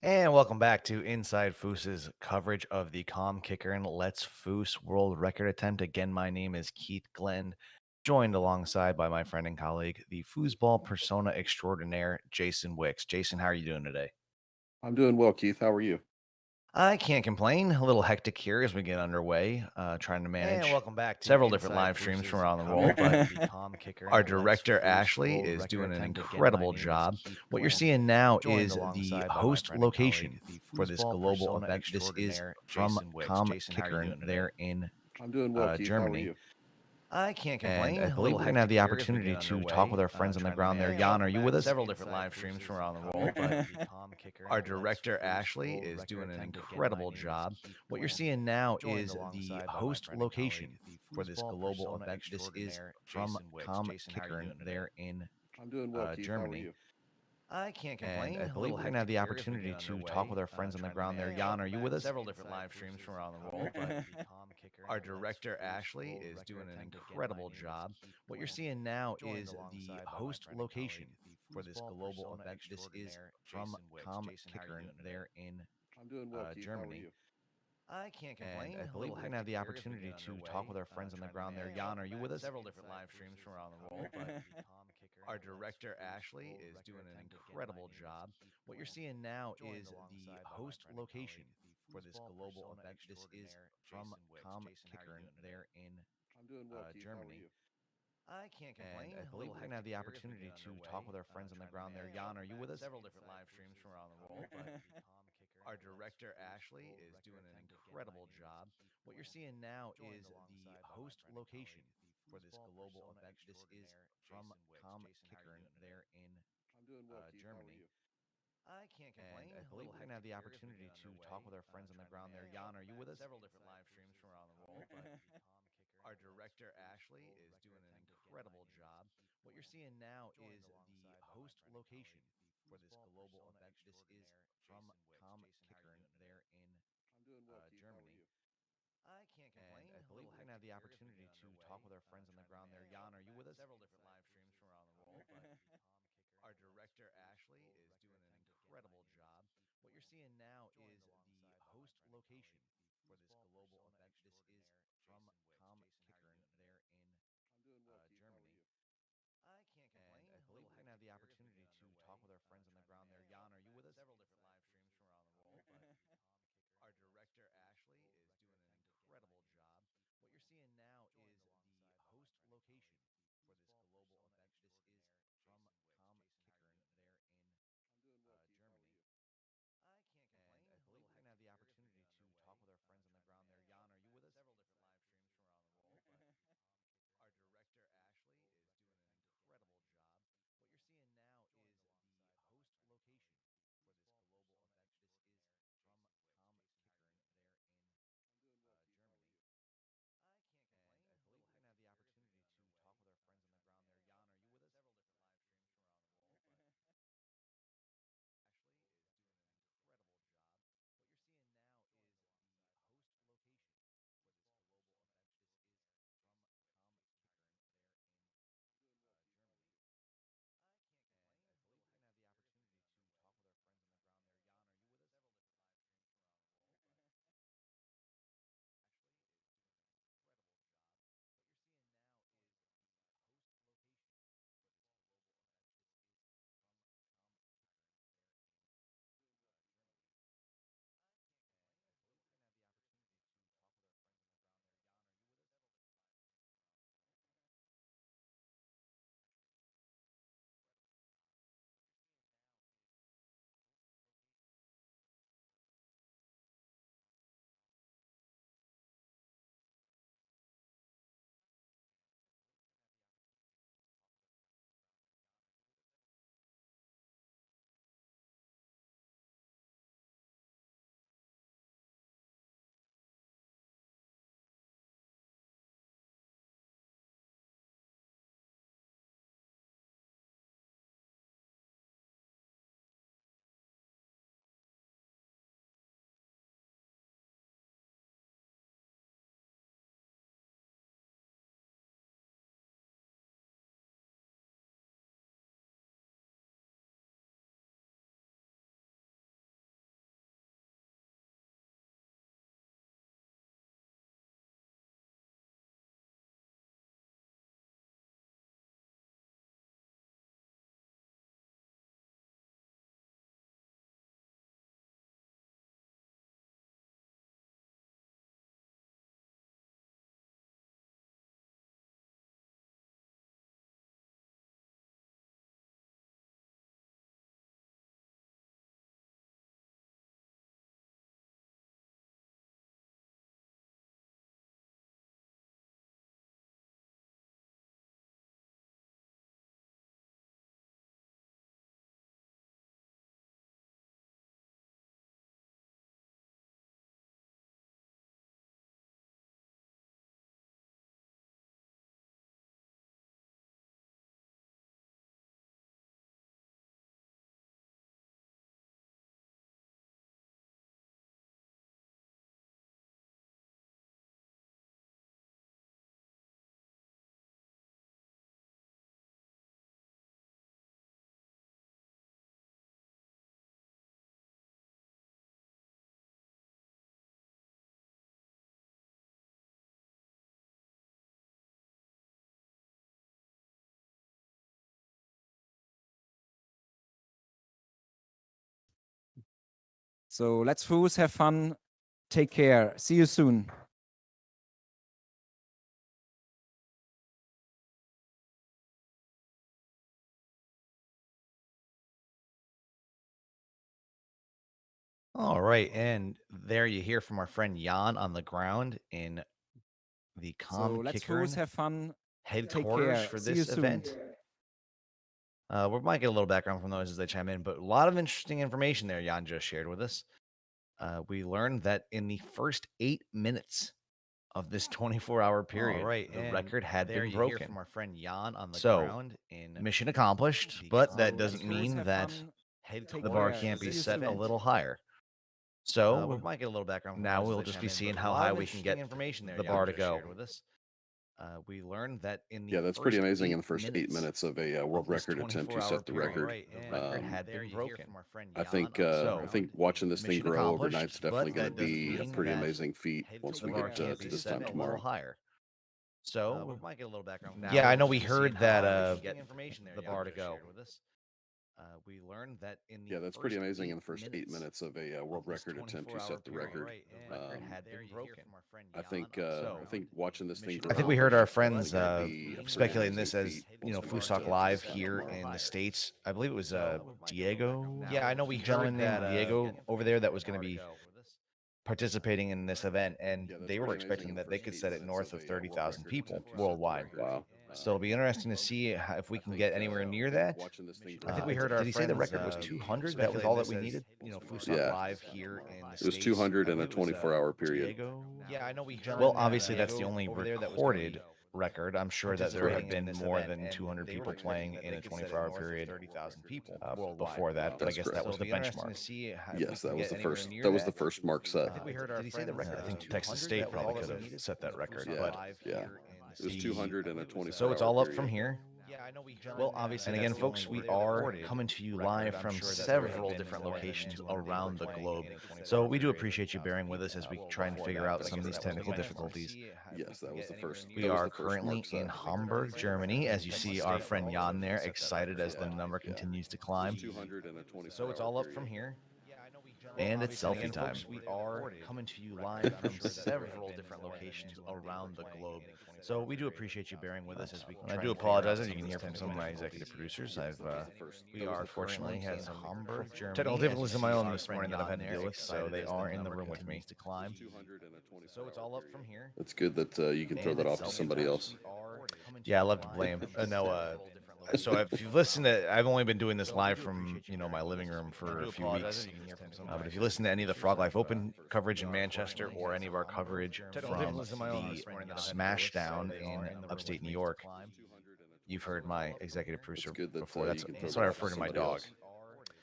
And welcome back to Inside Foos's coverage of the Kommkickern Let's Foos World Record attempt. Again, my name is Keith Glenn, joined alongside by my friend and colleague, the foosball persona extraordinaire, Jason Wicks. Jason, how are you doing today? I'm doing well, Keith. How are you? I can't complain. A little hectic here as we get underway, trying to manage And welcome back to several different Inside live streams from Foos's around the coverage world, of but the Kommkickern our Let's director Foos Ashley World is Record doing an attempt. Again, my incredible name is job. Keith What you're Glenn, seeing now joined is the alongside by my host friend and location colleague, the for this foosball global persona event. This is extraordinaire, from Jason Wicks. Jason, how are you doing Kommkickern today? there in I'm doing well, Keith. How are Germany. you? I can't complain. And I I believe believe we're we're going to have the here as we opportunity get to talk underway, with our friends on the trying to ground there. manage Jan, are you with us? several different live streams from around the world, but the Kommkickern Our Let's director Foos Ashley World is Record doing an attempt. Again, my incredible name is job. Keith What you're Glenn, seeing now joined is the alongside by my host friend and colleague, location the for this foosball global persona event. This is extraordinaire, from Jason Wicks. Jason, how are you Kommkickern doing today? there in I'm doing well, Keith. How are Germany. you? I can't And complain. I I believe believe we're we're going going to have the here as we opportunity get to underway, talk with our friends on the trying to ground there. manage Jan, are you with us? several different live streams from around the world, but the Kommkickern Our Let's director Foos Ashley World is Record doing an attempt. Again, my incredible name is job. Keith What you're Glenn, seeing now joined is the alongside by my host friend and location colleague, the for this foosball global persona event. This is extraordinaire, from Jason Wicks. Jason, how are you Kommkickern doing today? there in I'm doing well, Keith. How are Germany. you? I can't complain. And I I believe believe we're we're going going to have the here as we opportunity get to underway, talk with our friends on the trying to ground there. manage Jan, are you with us? several different live streams from around the world, but the Kommkickern Our Let's director Foos Ashley World is Record doing an attempt. Again, my incredible name is job. Keith What you're Glenn, seeing now joined is the alongside by my host friend and location colleague, the for this foosball global persona event. This is extraordinaire, from Jason Wicks. Jason, how are you Kommkickern doing today? there in I'm doing well, Keith. How are Germany. you? I can't complain. And I I believe believe we're we're going to have the here as we opportunity get to underway, talk with our friends on the trying to ground there. manage Jan, are you with us? several different live streams from around the world, but the Kommkickern Our Let's director Foos Ashley World is Record doing an attempt. Again, my incredible name is job. Keith What you're Glenn, seeing now joined is the alongside by my host friend and location colleague, the for this foosball global persona event. This is extraordinaire, from Jason Wicks. Jason, how are you Kommkickern doing today? there in I'm doing well, Keith. How are Germany. you? I can't And complain. I A believe little we're going to have the here as we opportunity get to underway, talk with our friends on the trying to ground there. manage Jan, are you with us? several different live streams from around the world, but the Kommkickern Our Let's director Foos Ashley World is Record doing an attempt. Again, my incredible name is job. Keith What you're Glenn, seeing now joined is the alongside by my host friend and location colleague, the for this foosball global persona event. This is extraordinaire, from Jason Wicks. Jason, how are you Kommkickern doing today? there in I'm doing well, Keith. How are Germany. you? I can't And complain. I A believe little we're going to have the here as we opportunity get to underway, talk with our friends on the trying to ground there. manage Jan, are you with us? several different live streams from around the world, but the Kommkickern Our Let's director Foos Ashley World is Record doing an attempt. Again, my incredible name is job. Keith What you're Glenn, seeing now joined is the alongside by my host friend and location colleague, the for this foosball global persona event. This is extraordinaire, from Jason Wicks. Jason, how are you Kommkickern doing today? there in I'm doing well, Keith. How are Germany. you? I can't And complain. I A believe little we're going to have the here as we opportunity get to underway, talk with our friends on the trying to ground there. manage Jan, are you with us? several different live streams from around the world, but the Kommkickern Our director Let's Foos Ashley World is Record doing an attempt. Again, my incredible name is job. Keith What you're Glenn, seeing now is joined the alongside by my host friend and location colleague, the for this foosball global persona event. This is extraordinaire, from Jason Wicks. Jason, how are you Kommkickern doing today? there in I'm doing well, Keith. How are Germany. you? I can't And complain. I A believe little we're going to have the here as we opportunity get to underway, talk with our friends on the trying to ground there. manage Jan, are you with us? several different live streams from around the world, but the Kommkickern Our director Let's Foos Ashley World is Record doing an attempt. Again, my incredible name is job. Keith Glenn, What you're seeing now is joined the alongside by my host friend and location colleague, the for this foosball global persona event. This is extraordinaire, from Jason Wicks. Jason, how are you Kommkickern doing today? there in I'm doing well, Keith. How are Germany. you? I can't And complain. I A believe little we're going to have the here as we opportunity get to underway, talk with So let's Foos, have fun, take care, see you soon. All right, and there you hear from our friend Jan on the ground in the So let's Foos, Kommkickern have fun, take headquarters care, for see you this soon. event. We might get a little background from those as they chime in, but a lot of interesting information there Jan just shared with us. We learned that in the first 8 minutes of this 24-hour period, the record had been broken. From our friend Jan on the ground in mission accomplished, but that doesn't mean that the bar can't be set a little higher. So we might get a little background. Now we'll just be seeing how high we can get the bar to go. We learned that in the That's pretty amazing. In the 8 first 8 minutes of a world this record attempt to 24-hour set the record. period, the record had been broken. I think watching this thing mission grow overnight is accomplished, definitely but going to that doesn't be a mean pretty that amazing feat once the we bar get can't to be this set time a little tomorrow. higher. So we might get a little background. Now Yeah, I we'll know we just be seeing heard how that high we can get get information there the bar to go. We learned that in the That's pretty first amazing. 8 In the first 8 minutes of a world this record attempt to 24-hour set the period, record. the record had been broken. I think watching this thing grow. I think we heard our overnight is friends definitely gonna be a pretty speculating this amazing as, feat you know, once we Foos get Talk to Live this time here tomorrow. in the States. I believe it was Diego. Yeah, I know we gentleman named Diego over there that was going to be participating in this event, and they were expecting that they could set it north of 30,000 people worldwide. Wow. So it'll be interesting to see if we can get anywhere near that. Watching this thing I think grow. we heard our Did he say the record was 200? That was all that we needed? You know, Foos Talk Yeah. Live here in the It was States. 200 I in a believe it was, 24-hour period. Diego. Yeah, I know we. Well, obviously that's the only recorded record. I'm sure that there have been more than 200 people playing in a 24-hour period. 30,000 people before that, but I That's guess correct. that was the benchmark. Yes, that was the first. That was the first mark set. I think we heard our. Did he say the record? I think Texas State probably could have set that record, Yeah, but yeah. It was 200 in a 24-hour. so it's all up from period. here. Well, obviously, and again, folks, we are coming to you live from several different locations around the globe. So we do appreciate you bearing with us as we try and figure out some of these technical difficulties. Yes, that was the first. We that was are the first currently mark set. in Hamburg, Germany. As you see our friend Jan there, excited as the number continues to climb. 200 in a 24-hour. So it's all up from here. And it's selfie time. We are coming to you live from several different locations around the globe. So we do appreciate you bearing with us as we. I do apologize, as you can hear from some of my executive producers. We are fortunately had some Hamburg, Germany. Technical difficulties of my own this morning that I've had to deal with, so they are in the room with me to climb. 200 in a 24-hour. So it's all up from here. It's good that you can throw that off to somebody else. Yeah, I love to blame. So if you've listened to, I've only been doing this live from my living room for a few weeks. But if you listen to any of the Frog Life Open coverage in Manchester or any of our coverage from the Smashdown in upstate New York, you've heard my executive producer good that, before. you That's can throw what that I off to refer to my somebody dog. else.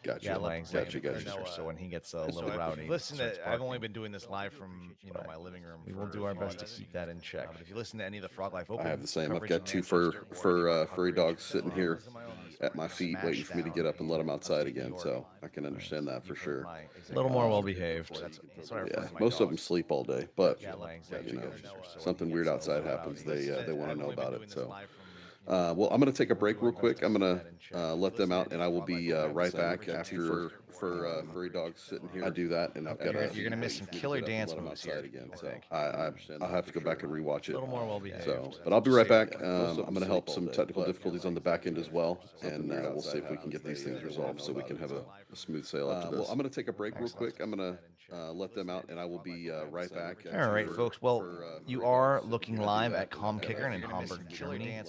Gotcha. Yeah, my executive Gotcha. producer. So when he gets a little rowdy, if you listen to, I've only been doing this live from my living room. We will do our best to keep that in check. But if you listen to any of the Frog Life Open, I have the same. I've coverage got in two Manchester, furry dogs sitting from here at my feet, waiting for me to get up and let them outside again. So I can understand that for sure. A little more well behaved. That's what I refer Yeah, to my most of dogs. them sleep all day, but Yeah, my executive you know, producer. So something when he weird gets a outside little happens, rowdy, they want to I've know only been about doing it. this So. live from, Well, I'm going to take a break real quick. I'm going to let them Listen out, to and I will be right back Listen after for furry dogs sitting here. I do that, and I've got You're gonna miss some killer dance moves here, again. I So think. I'll have to go back and rewatch A it. little more well behaved. So, but I'll be right back. I'm going to help some technical difficulties on the back end as well, and we'll see if we can get these things resolved so we can have a smooth sail after this. Well, I'm going to take a break real quick. I'm going to let them out, and I will be right back. All right, folks. Well, you are looking live at Kommkickern in Hamburg, Germany.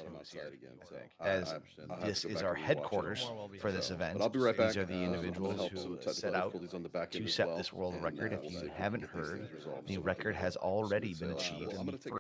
As this is our headquarters for this event. But I'll be right back. These are the I'm gonna individuals help some who technical set out difficulties on the back end to as set well, this world and, record. we'll If see you we can haven't get these heard, things resolved the so we record can have has a already smooth been sail. achieved. Well, I'm going to take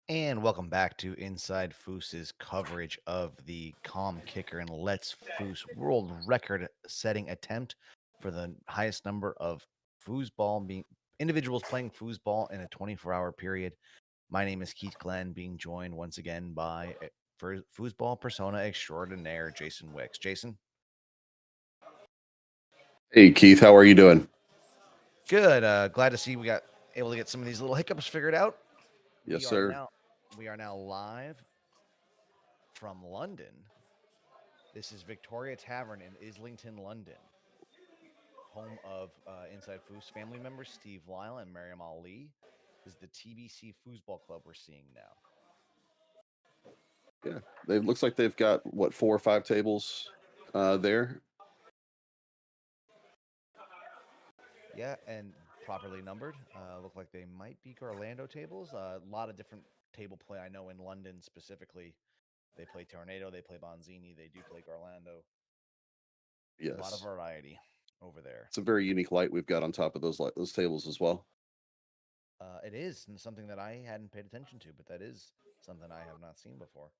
And welcome back to Inside Foos's coverage of the Kommkickern Let's Foos world record setting attempt for the highest number of foosball individuals playing foosball in a 24-hour period. My name is Keith Glenn, being joined once again by foosball persona extraordinaire Jason Wicks. Jason? Hey, Keith, how are you doing? Good. Glad to see we got able to get some of these little hiccups figured out. Yes, sir. We are now live from London. This is Victoria Tavern in Islington, London, home of Inside Foos family members Steve Lyle and Mariam Ali. This is the TBC Foosball Club we're seeing now. Yeah, it looks like they've got, what, 4 or 5 tables there? Yeah, and properly numbered. Look like they might be Orlando tables. A lot of different table play. I know in London specifically, they play Tornado, they play Bonzini, they do play Orlando. Yes. A lot of variety over there. It's a very unique light we've got on top of those tables as well. It is something that I hadn't paid attention to, but that is something I have not seen before.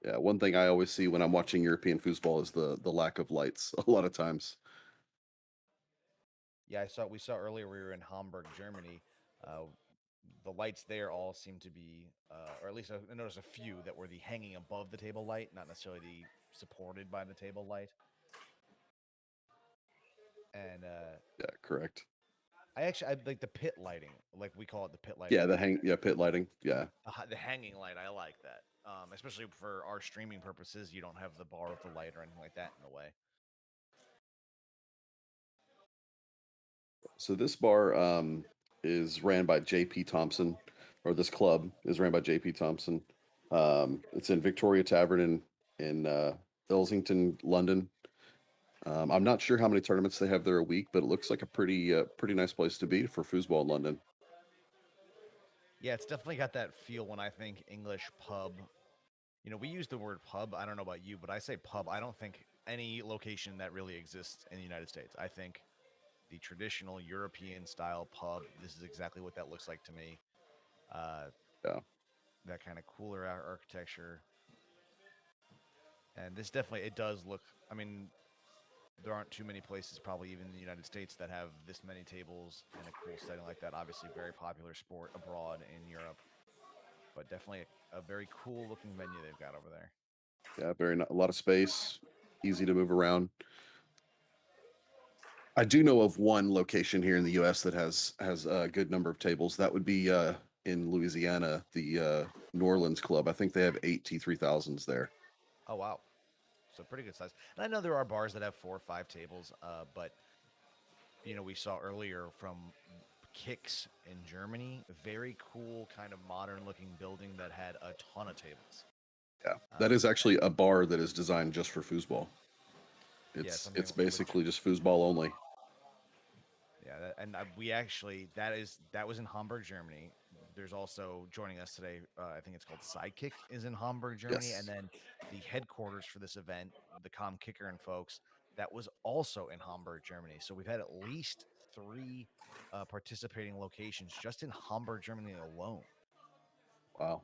Yeah, one thing I always see when I'm watching European foosball is the lack of lights a lot of times. Yeah, we saw earlier we were in Hamburg, Germany. The lights there all seem to be, or at least I noticed a few that were the hanging above the table light, not necessarily the supported by the table light. And Yeah, correct. I like the pit lighting, like we call it the pit lighting. Yeah, pit lighting. Yeah. The hanging light, I like that. Especially for our streaming purposes, you don't have the bar of the light or anything like that in the way. So this bar is ran by J.P. Thompson, or this club is ran by J.P. Thompson. It's in Victoria Tavern in Islington, London. I'm not sure how many tournaments they have there a week, but it looks like a pretty nice place to be for foosball in London. Yeah, it's definitely got that feel when I think English pub. You know, we use the word pub. I don't know about you, but I say pub. I don't think any location that really exists in the United States. I think the traditional European style pub, this is exactly what that looks like to me. Yeah. That kind of cooler architecture. And this definitely, it does look, I mean, there aren't too many places, probably even in the United States, that have this many tables in a cool setting like that. Obviously, very popular sport abroad in Europe, but definitely a very cool looking venue they've got over there. Yeah, a lot of space, easy to move around. I do know of one location here in the U.S. that has a good number of tables. That would be in Louisiana, the New Orleans Club. I think they have 8 T3000s there. Oh, wow. So pretty good size. And I know there are bars that have 4 or 5 tables, but, you know, we saw earlier from Kicks in Germany, a very cool kind of modern looking building that had a ton of tables. Yeah, that is actually a bar that is designed just for foosball. It's basically just foosball only. Yeah, and we actually that was in Hamburg, Germany. There's also joining us today. I think it's called Sidekick is in Hamburg, Germany, Yes. and then the headquarters for this event, the Kommkickern folks, that was also in Hamburg, Germany. So we've had at least 3 participating locations just in Hamburg, Germany alone. Wow.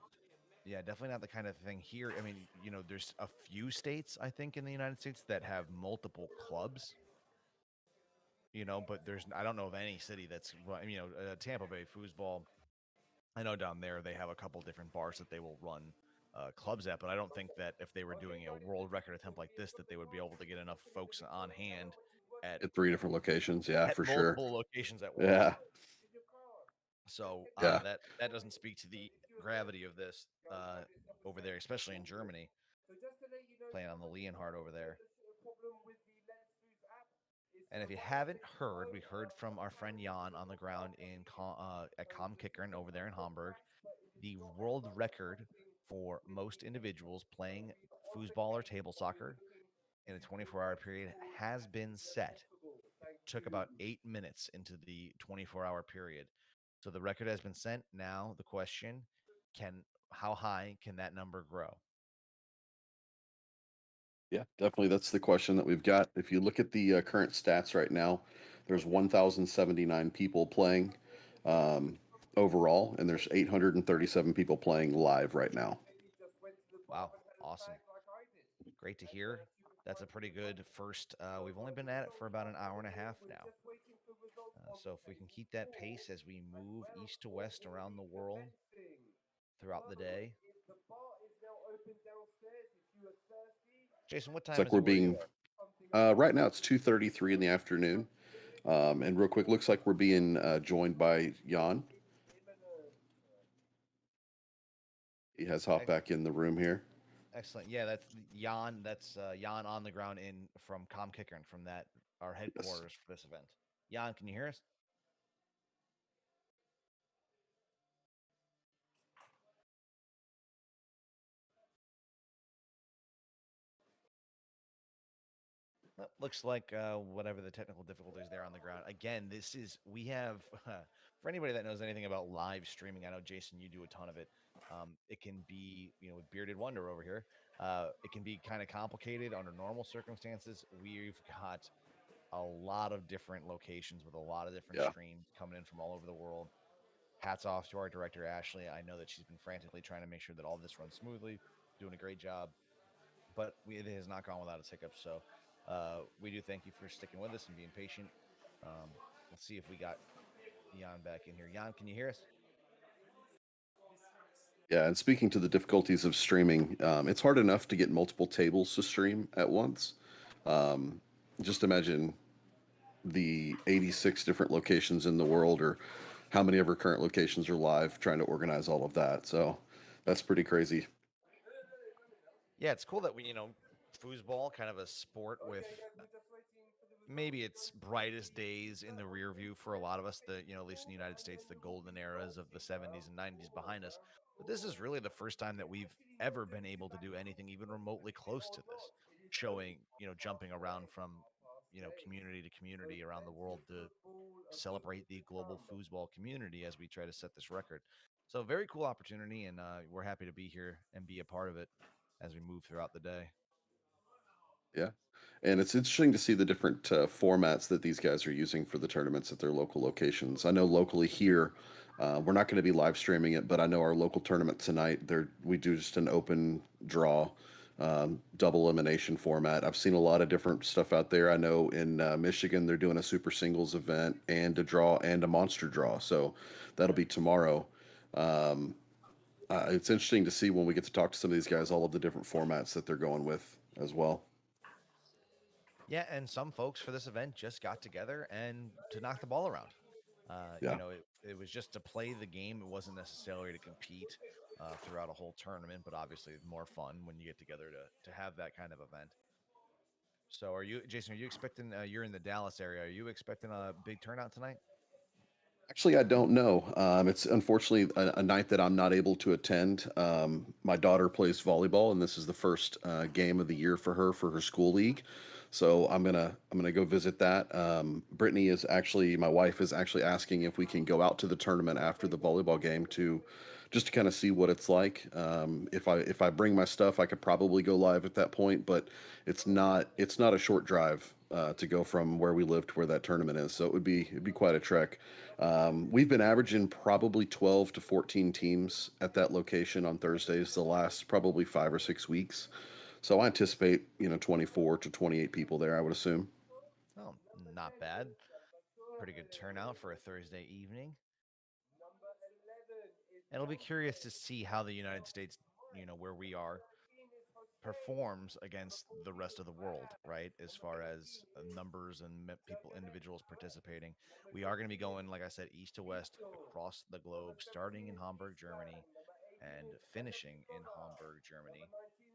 Yeah, definitely not the kind of thing here. I mean, you know, there's a few states, I think, in the United States that have multiple clubs. You know, but I don't know of any city that's, you know, Tampa Bay foosball. I know down there they have a couple different bars that they will run clubs at, but I don't think that if they were doing a world record attempt like this, that they would be able to get enough folks on hand at 3 different locations. Yeah, at for sure. multiple locations at once. Yeah. So Yeah. that doesn't speak to the gravity of this over there, especially in Germany. Playing on the Leonhard over there. And if you haven't heard, we heard from our friend Jan on the ground at Kommkickern over there in Hamburg. The world record for most individuals playing foosball or table soccer in a 24-hour period has been set. It took about 8 minutes into the 24-hour period. So the record has been set. Now the question, how high can that number grow? Yeah, definitely. That's the question that we've got. If you look at the current stats right now, there's 1,079 people playing. overall, and there's 837 people playing live right now. Wow, awesome. Great to hear. That's a pretty good first. We've only been at it for about an hour and a half now. So if we can keep that pace as we move east to west around the world throughout the day. Jason, what It's time like is we're it where you being right now. It's 2:33 in the afternoon, and real quick, looks like we're being joined by Jan. He has hopped back in the room here. Excellent. Yeah, that's Jan. That's Jan on the ground in from Kommkickern, from that our headquarters for this event. Jan, can you hear us? Looks like whatever the technical difficulties there on the ground. Again, we have for anybody that knows anything about live streaming. I know Jason, you do a ton of it. It can be, with Bearded Wonder over here. It can be kind of complicated under normal circumstances. We've got a lot of different locations with a lot of different streams coming in from all over the world. Hats off to our director Ashley. I know that she's been frantically trying to make sure that all this runs smoothly, doing a great job. But it has not gone without its hiccups. So we do thank you for sticking with us and being patient. Let's see if we got Jan back in here. Jan, can you hear us? Yeah, and speaking to the difficulties of streaming, it's hard enough to get multiple tables to stream at once. Just imagine the 86 different locations in the world, or how many of our current locations are live, trying to organize all of that. So that's pretty crazy. Yeah, it's cool that foosball, kind of a sport with maybe its brightest days in the rear view for a lot of us, at least in the United States, the golden eras of the 70s and 90s behind us. But this is really the first time that we've ever been able to do anything even remotely close to this, showing, jumping around from, community to community around the world to celebrate the global foosball community as we try to set this record. So very cool opportunity, and we're happy to be here and be a part of it as we move throughout the day. Yeah. And it's interesting to see the different formats that these guys are using for the tournaments at their local locations. I know locally here, we're not going to be live streaming it, but I know our local tournament tonight, we do just an open draw, double elimination format. I've seen a lot of different stuff out there. I know in Michigan, they're doing a super singles event and a draw and a monster draw. So that'll be tomorrow. It's interesting to see when we get to talk to some of these guys, all of the different formats that they're going with as well. Yeah, and some folks for this event just got together and to knock the ball around. Yeah. It was just to play the game. It wasn't necessarily to compete throughout a whole tournament, but obviously more fun when you get together to have that kind of event. So Jason, are you expecting, you're in the Dallas area, are you expecting a big turnout tonight? Actually, I don't know. It's unfortunately a night that I'm not able to attend. My daughter plays volleyball, and this is the first game of the year for her school league. So I'm gonna go visit that. Brittany is actually my wife is actually asking if we can go out to the tournament after the volleyball game to just to kind of see what it's like. If I bring my stuff, I could probably go live at that point, but it's not a short drive to go from where we live to where that tournament is. So it'd be quite a trek. We've been averaging probably 12 to 14 teams at that location on Thursdays the last probably 5 or 6 weeks. So I anticipate 24 to 28 people there, I would assume. Oh, not bad. Pretty good turnout for a Thursday evening. And I'll be curious to see how the United States, where we are, performs against the rest of the world, right? As far as numbers and individuals participating. We are going to be going, like I said, east to west across the globe, starting in Hamburg, Germany, and finishing in Hamburg, Germany.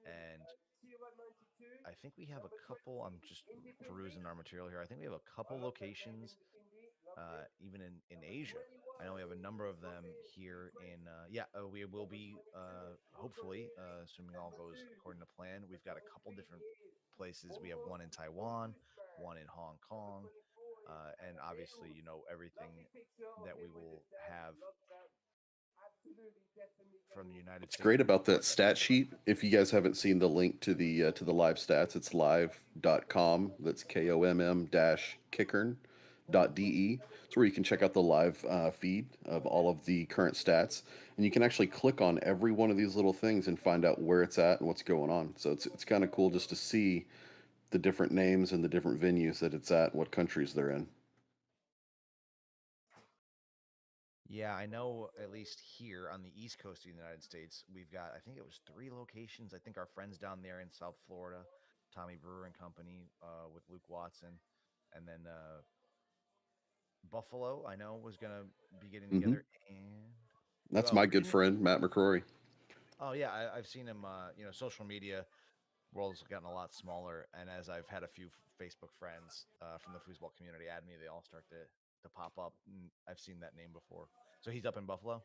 And I think we have a couple, I'm just perusing our material here. I think we have a couple locations, even in Asia. I know we have a number of them here we will be, hopefully, assuming all goes according to plan. We've got a couple different places. We have one in Taiwan, one in Hong Kong, and obviously, everything that we will have from the United What's States. great about that stat sheet, if you guys haven't seen the link to the live stats, it's live.com. That's KOMM dash Kickern. foosball.de. It's where you can check out the live feed of all of the current stats, and you can actually click on every one of these little things and find out where it's at and what's going on. So it's kind of cool just to see the different names and the different venues that it's at, and what countries they're in. Yeah, I know at least here on the East Coast of the United States, we've got, I think it was 3 locations. I think our friends down there in South Florida, Tommy Brewer and Company, with Luke Watson, and then Buffalo, I know was going to be getting Mm-hmm. together. And That's my good Virginia. friend, Matt McCrory. Oh yeah, I've seen him. Social media world's gotten a lot smaller, and as I've had a few Facebook friends from the foosball community add me, they all start to pop up. And I've seen that name before. So he's up in Buffalo.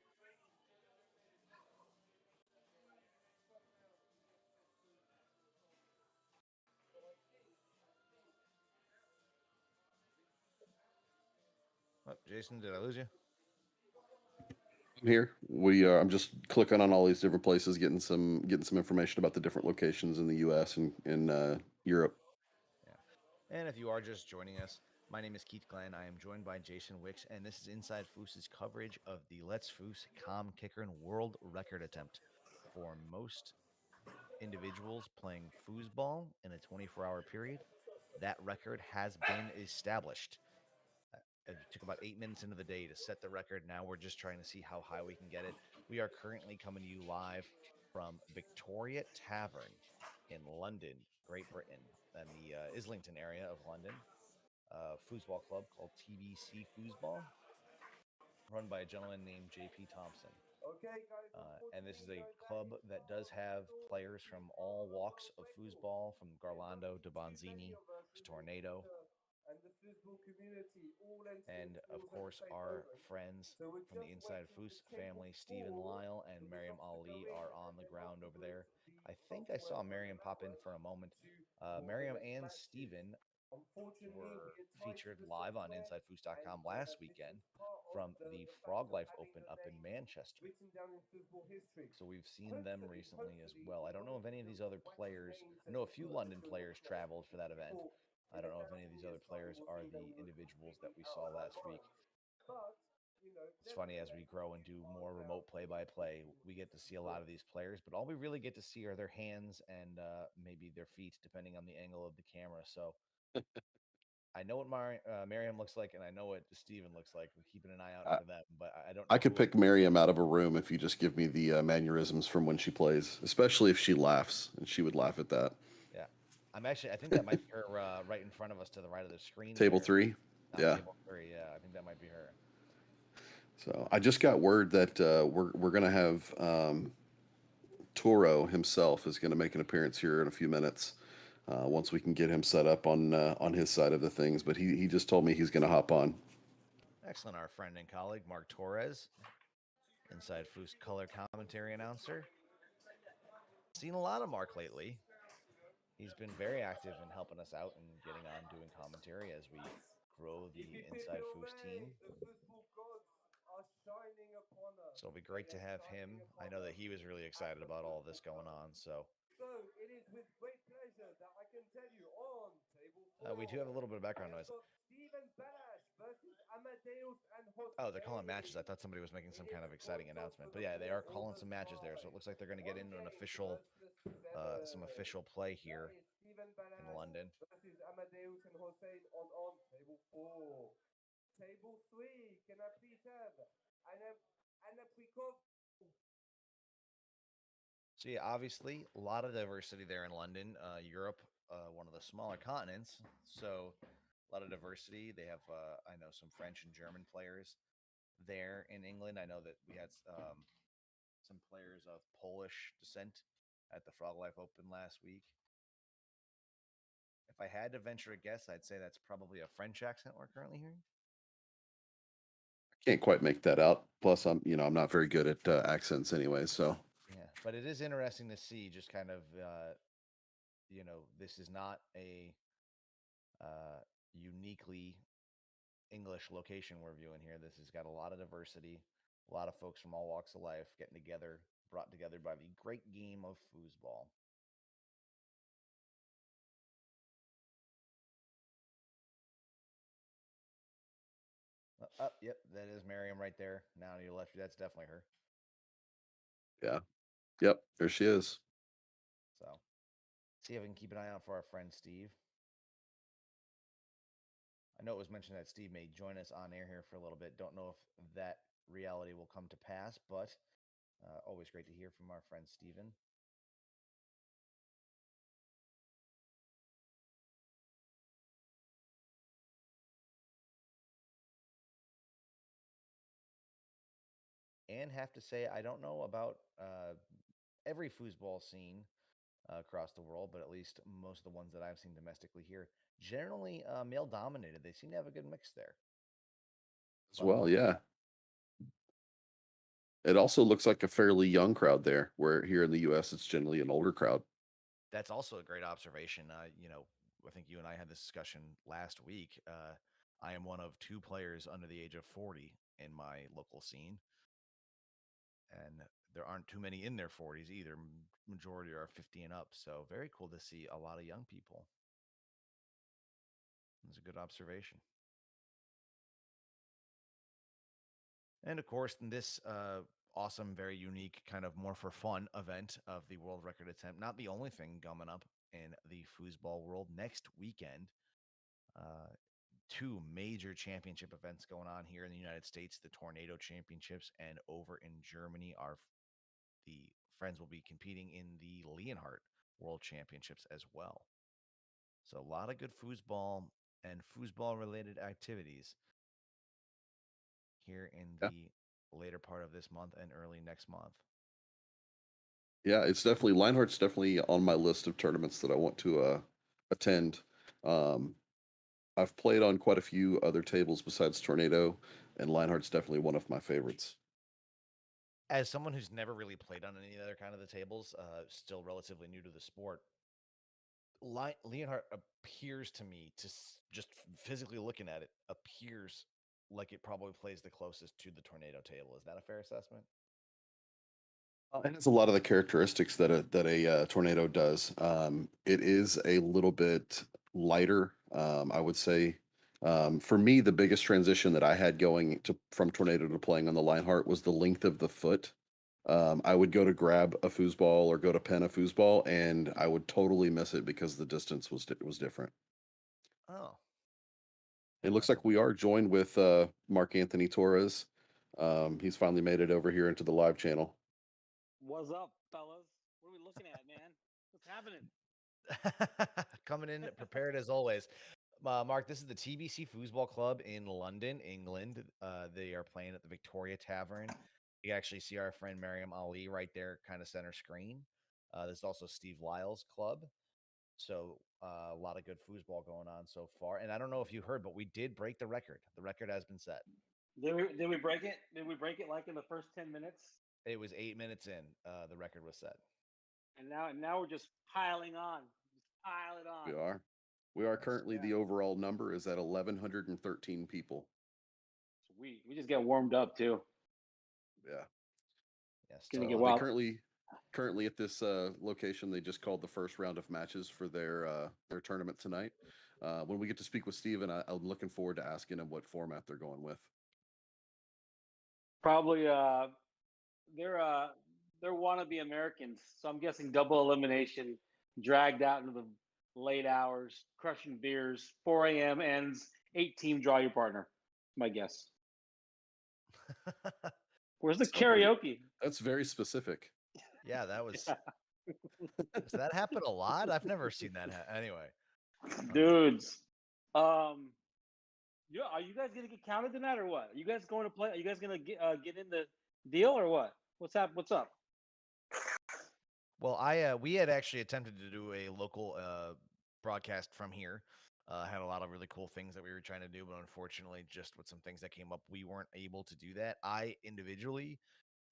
Oh, Jason, did I lose you? I'm here. I'm just clicking on all these different places, getting some information about the different locations in the U.S. and in Europe. Yeah. And if you are just joining us, my name is Keith Glenn. I am joined by Jason Wicks, and this is Inside Foos's coverage of the Let's Foos Kommkickern world record attempt for most individuals playing foosball in a 24-hour period. That record has been established. It took about 8 minutes into the day to set the record. Now we're just trying to see how high we can get it. We are currently coming to you live from Victoria Tavern in London, Great Britain, and the Islington area of London. Foosball club called TBC Foosball, run by a gentleman named JP Thompson. And this is a club that does have players from all walks of foosball, from Garlando to Bonzini to Tornado. And of course, our friends from the Inside Foos family, Stephen Lyle and Miriam Ali, are on the ground over there. I think I saw Miriam pop in for a moment. Miriam and Stephen were featured live on InsideFoos.com last weekend from the Frog Life Open up in Manchester. So we've seen them recently as well. I don't know if any of these other players, I know a few London players traveled for that event. I don't know if any of these other players are the individuals that we saw last week. It's funny, as we grow and do more remote play-by-play, we get to see a lot of these players, but all we really get to see are their hands and maybe their feet, depending on the angle of the camera. So I know what Miriam looks like, and I know what Steven looks like. We're keeping an eye out for them, but I don't know. I could pick Miriam out of a room if you just give me the mannerisms from when she plays, especially if she laughs, and she would laugh at that. Yeah. I think that might be her right in front of us to the right of the screen. Table there. 3. Yeah. Table 3. Yeah, I think that might be her. So I just got word that we're gonna have Toro himself is gonna make an appearance here in a few minutes. Once we can get him set up on his side of the things, but he just told me he's gonna hop on. Excellent. Our friend and colleague Mark Torres, Inside Foos color commentary announcer. Seen a lot of Mark lately. He's been very active in helping us out and getting on doing commentary as we grow the Inside Foos team. So it'll be great to have him. I know that he was really excited about all of this going on. So it is with great pleasure that I can tell you on table 4. We do have a little bit of background noise. Oh, they're calling matches. I thought somebody was making some kind of exciting announcement. But yeah, they are calling some matches there. So it looks like they're going to get into an official, some official play here in London. Versus Amadeus and Hossein on table 4. Table 3, can I please have Anna Prikov? So yeah, obviously a lot of diversity there in London. Europe, one of the smaller continents, so a lot of diversity. They have, I know, some French and German players there in England. I know that we had some players of Polish descent at the Frog Life Open last week. If I had to venture a guess, I'd say that's probably a French accent we're currently hearing. Can't quite make that out. Plus, I'm not very good at accents anyway. So yeah, but it is interesting to see just kind of this is not a uniquely English location we're viewing here. This has got a lot of diversity, a lot of folks from all walks of life getting together, brought together by the great game of foosball. Yep, that is Miriam right there. Now to your left, that's definitely her. Yeah. Yep. There she is. So, see if I can keep an eye out for our friend Steve. I know it was mentioned that Steve may join us on air here for a little bit. Don't know if that reality will come to pass, but always great to hear from our friend Steven. And have to say, I don't know about every foosball scene across the world, but at least most of the ones that I've seen domestically here, generally male dominated. They seem to have a good mix there. As well, yeah. It also looks like a fairly young crowd there, where here in the US it's generally an older crowd. That's also a great observation. I think you and I had this discussion last week. I am one of 2 players under the age of 40 in my local scene, and there aren't too many in their 40s either. Majority are 50 and up. So very cool to see a lot of young people. It's a good observation. And of course, in this awesome, very unique, kind of more for fun event of the world record attempt, not the only thing coming up in the foosball world next weekend. 2 major championship events going on here in the United States, the Tornado Championships, and over in Germany, the friends will be competing in the Leonhardt World Championships as well. So a lot of good foosball and foosball related activities here in the later part of this month and early next month. Yeah, it's definitely Lionheart's definitely on my list of tournaments that I want to attend. I've played on quite a few other tables besides Tornado, and Lionheart's definitely one of my favorites. As someone who's never really played on any other kind of the tables, still relatively new to the sport, Leonhardt appears to me just physically looking at it appears like it probably plays the closest to the Tornado table. Is that a fair assessment? It has a lot of the characteristics that a tornado does. It is a little bit lighter, I would say. For me, the biggest transition that I had going to from tornado to playing on the Lionheart was the length of the foot. I would go to grab a foosball or go to pen a foosball, and I would totally miss it because the distance was different. Oh, It looks like we are joined with Mark Anthony Torres. He's finally made it over here into the live channel. What's up, fellas? What are we looking at, man? What's happening? coming in prepared as always. Mark, this is the TBC Foosball Club in London, England. They are playing at the Victoria Tavern. You actually see our friend Mariam Ali right there, kind of center screen. There's also Steve Lyle's club. So a lot of good foosball going on so far. And I don't know if you heard, but we did break the record. The record has been set. Did we break it? Did we break it like in the first 10 minutes? It was 8 minutes in. The record was set. And now we're just piling on. Just pile it on. We are. We are Yes, currently yeah. the overall number is at 1,113 people. Sweet. We just get warmed up too. Yeah. Yes. Gonna So get They wild. currently at this location, they just called the first round of matches for their tournament tonight. When we get to speak with Steven, I'm looking forward to asking him what format they're going with. Probably they're wannabe Americans, so I'm guessing double elimination, dragged out into the late hours, crushing beers, 4 a.m. ends, 8-team draw your partner. My guess. Where's the karaoke? That's very specific. yeah, that was. Does that happen a lot? I've never seen that. Anyway, Dudes. Yeah, are you guys gonna get counted tonight or what? Are you guys going to play? Are you guys gonna get in the deal or what? What's up? What's up? well, we had actually attempted to do a local broadcast from here. Had a lot of really cool things that we were trying to do, but unfortunately, just with some things that came up, we weren't able to do that. I individually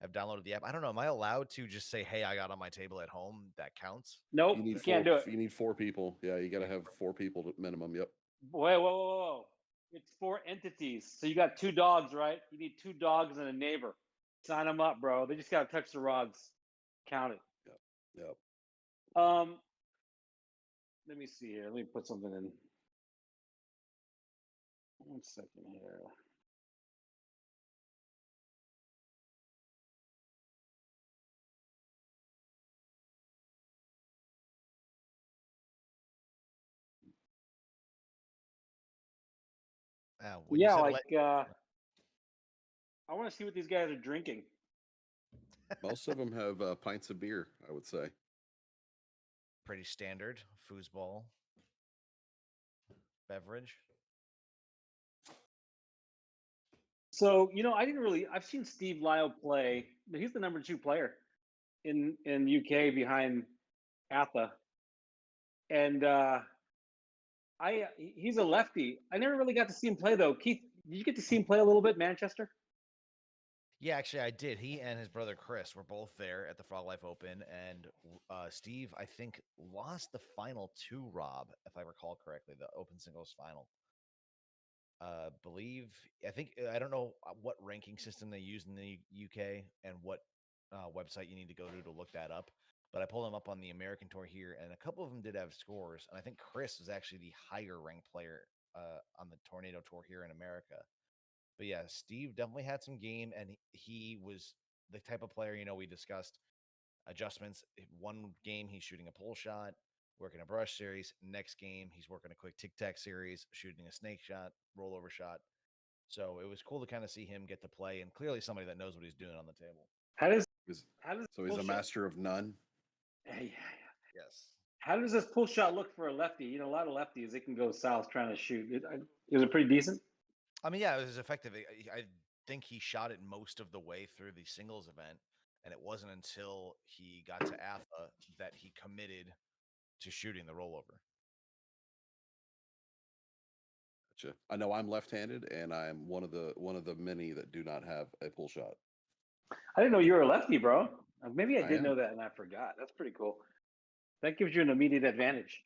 have downloaded the app. I don't know. Am I allowed to just say, "Hey, I got on my table at home"? That counts. Nope, You you, need can't do it. You need 4 people. Yeah, you got to have 4 people minimum. Yep. Wait, whoa. It's 4 entities. So you got 2 dogs, right? You need 2 dogs and a neighbor. Sign them up, bro. They just gotta touch the rods. Count it. Yep. Let me see here. Let me put something in. 1 second here. When you Yeah, said like I want to see what these guys are drinking. Most of them have pints of beer, I would say. pretty standard foosball beverage. So I didn't really. I've seen Steve Lyle play. He's the number 2 player in UK behind Atha, and he's a lefty. I never really got to see him play though. Keith, did you get to see him play a little bit, Manchester? Yeah, actually, I did. He and his brother Chris were both there at the Frog Life Open, and Steve, I think, lost the final to Rob, if I recall correctly, the Open Singles final. I don't know what ranking system they use in the UK and what website you need to go to look that up. But I pulled them up on the American tour here, and a couple of them did have scores. And I think Chris was actually the higher ranked player on the Tornado Tour here in America. But yeah, Steve definitely had some game, and he was the type of player, we discussed adjustments. One game, he's shooting a pull shot, working a brush series. Next game, he's working a quick tic-tac series, shooting a snake shot, rollover shot. So it was cool to kind of see him get to play, and clearly somebody that knows what he's doing on the table. How does So he's a master of none. Yeah. Yes. How does this pull shot look for a lefty? A lot of lefties, they can go south trying to shoot. Is it pretty decent? I mean, yeah, it was effective. I think he shot it most of the way through the singles event, and it wasn't until he got to AFA that he committed to shooting the rollover. Gotcha. I know I'm left-handed, and I'm one of the many that do not have a pull shot. I didn't know you were a lefty, bro. Maybe I did am. know that and I forgot. That's pretty cool. That gives you an immediate advantage.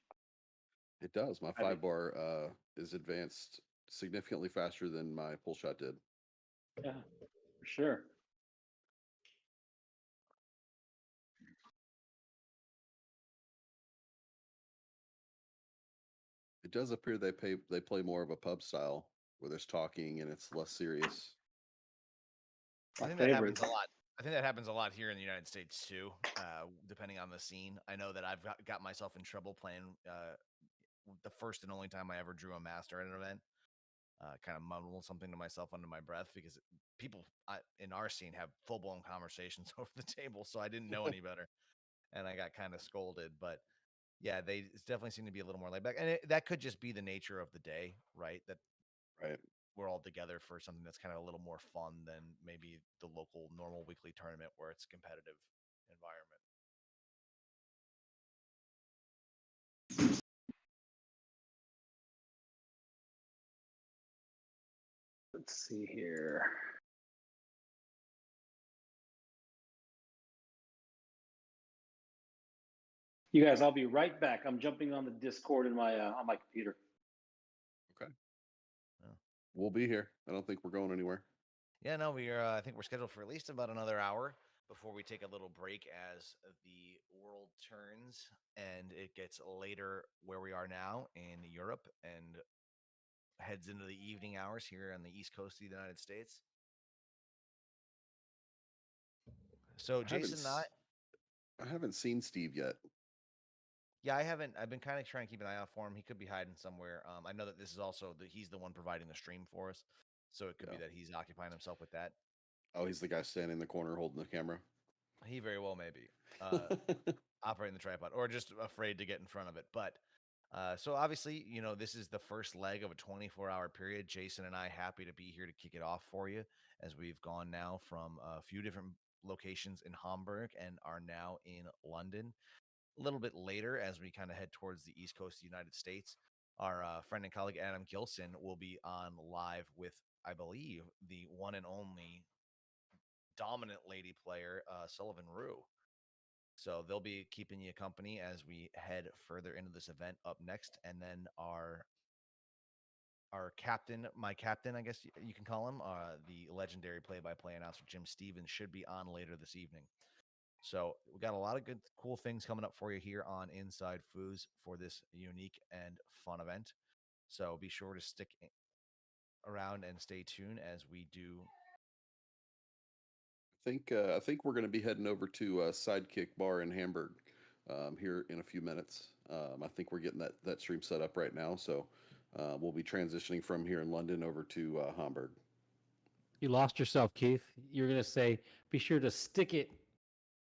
It does. My 5-bar is advanced significantly faster than my pull shot did. Yeah, for sure. It does appear they play more of a pub style where there's talking and it's less serious. I think that happens a lot. I think that happens a lot here in the United States too, depending on the scene. I know that I've got myself in trouble playing the first and only time I ever drew a master at an event. Kind of mumble something to myself under my breath because people in our scene have full-blown conversations over the table, so I didn't know any better, and I got kind of scolded. But yeah, they definitely seem to be a little more laid back, and that could just be the nature of the day, right? That Right. we're all together for something that's kind of a little more fun than maybe the local normal weekly tournament where it's a competitive environment. Let's see here. You guys, I'll be right back. I'm jumping on the Discord on my computer. Okay. Yeah. We'll be here. I don't think we're going anywhere. Yeah, no, I think we're scheduled for at least about another hour before we take a little break as the world turns and it gets later where we are now in Europe and heads into the evening hours here on the East Coast of the United States. So Jason and I haven't seen Steve yet. Yeah, I haven't. I've been kind of trying to keep an eye out for him. He could be hiding somewhere. I know that this is also he's the one providing the stream for us, so it could be that he's occupying himself with that. Oh, he's the guy standing in the corner holding the camera. He very well may be operating the tripod or just afraid to get in front of it. But so obviously, this is the first leg of a 24-hour period. Jason and I happy to be here to kick it off for you as we've gone now from a few different locations in Hamburg and are now in London. A little bit later, as we kind of head towards the East Coast of the United States, our friend and colleague Adam Gilson will be on live with, I believe, the one and only dominant lady player, Sullivan Rue. So they'll be keeping you company as we head further into this event up next. And then our captain, my captain, I guess you can call him, the legendary play-by-play announcer, Jim Stevens, should be on later this evening. So we got a lot of good, cool things coming up for you here on InsideFoos for this unique and fun event. So be sure to stick around and stay tuned as we do. I think we're going to be heading over to Sidekick Bar in Hamburg here in a few minutes. I think we're getting that stream set up right now. So we'll be transitioning from here in London over to Hamburg. You lost yourself, Keith. You're going to say, be sure to stick it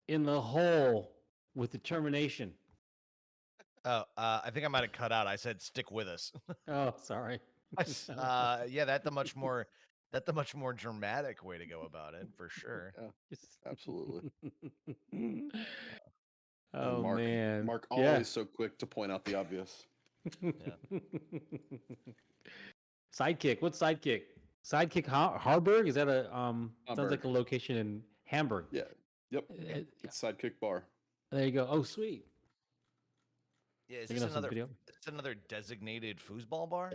in the hole with determination. Oh, I think I might have cut out. I said stick with us. Oh, sorry. Yeah, that's the much more dramatic way to go about it, for sure. Yeah, absolutely. Oh, Mark, man. Mark always so quick to point out the obvious. Sidekick. What's Sidekick? Sidekick Harburg? Is that a sounds like a location in Hamburg? Yeah. Yep. It's Sidekick Bar. There you go. Oh, sweet. Yeah, is this another designated foosball bar?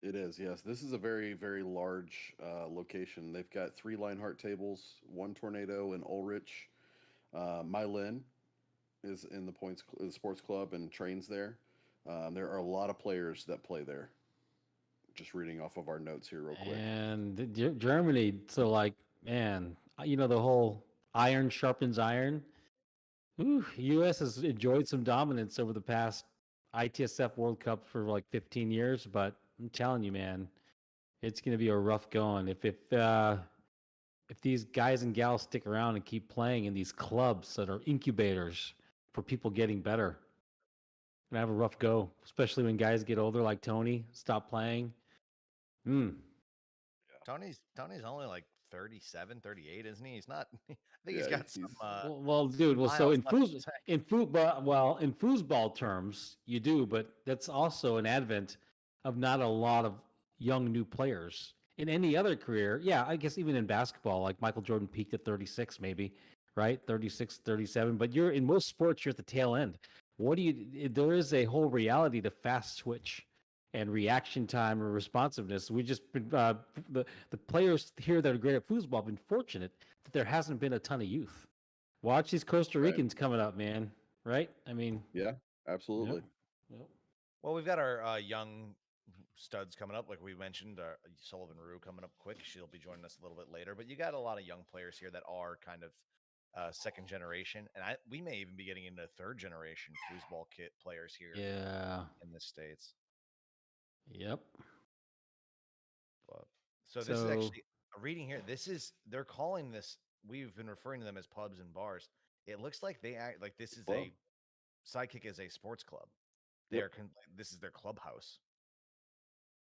It is, yes. This is a very, very large location. They've got 3 Lionheart tables, 1 Tornado in Ulrich. Mylin is in the sports club and trains there. There are a lot of players that play there. Just reading off of our notes here real quick. And Germany, so like, man, the whole iron sharpens iron. Ooh, U.S. has enjoyed some dominance over the past ITSF World Cup for like 15 years, but I'm telling you, man, it's going to be a rough going. If these guys and gals stick around and keep playing in these clubs that are incubators for people getting better, gonna have a rough go, especially when guys get older like Tony, stop playing. Tony's only like 37, 38, isn't he? He's not. I think he's got some. Well, dude. Well, so in foosball terms, you do, but that's also an advent of not a lot of young new players. In any other career, yeah, I guess even in basketball, like Michael Jordan peaked at 36, maybe, right? 36, 37. But you're in most sports, you're at the tail end. There is a whole reality to fast switch and reaction time or responsiveness. We just the players here that are great at foosball have been fortunate that there hasn't been a ton of youth. Watch these Costa Ricans coming up, man. Right? I mean, yeah, absolutely. Yep. Well, we've got our young studs coming up, like we mentioned. Sullivan Rue coming up quick. She'll be joining us a little bit later. But you got a lot of young players here that are kind of second generation, and we may even be getting into third generation foosball kit players here. Yeah. In the States. Yep. So this is actually a reading here. They're calling this. We've been referring to them as pubs and bars. It looks like they act like this is a Sidekick is a sports club. This is their clubhouse.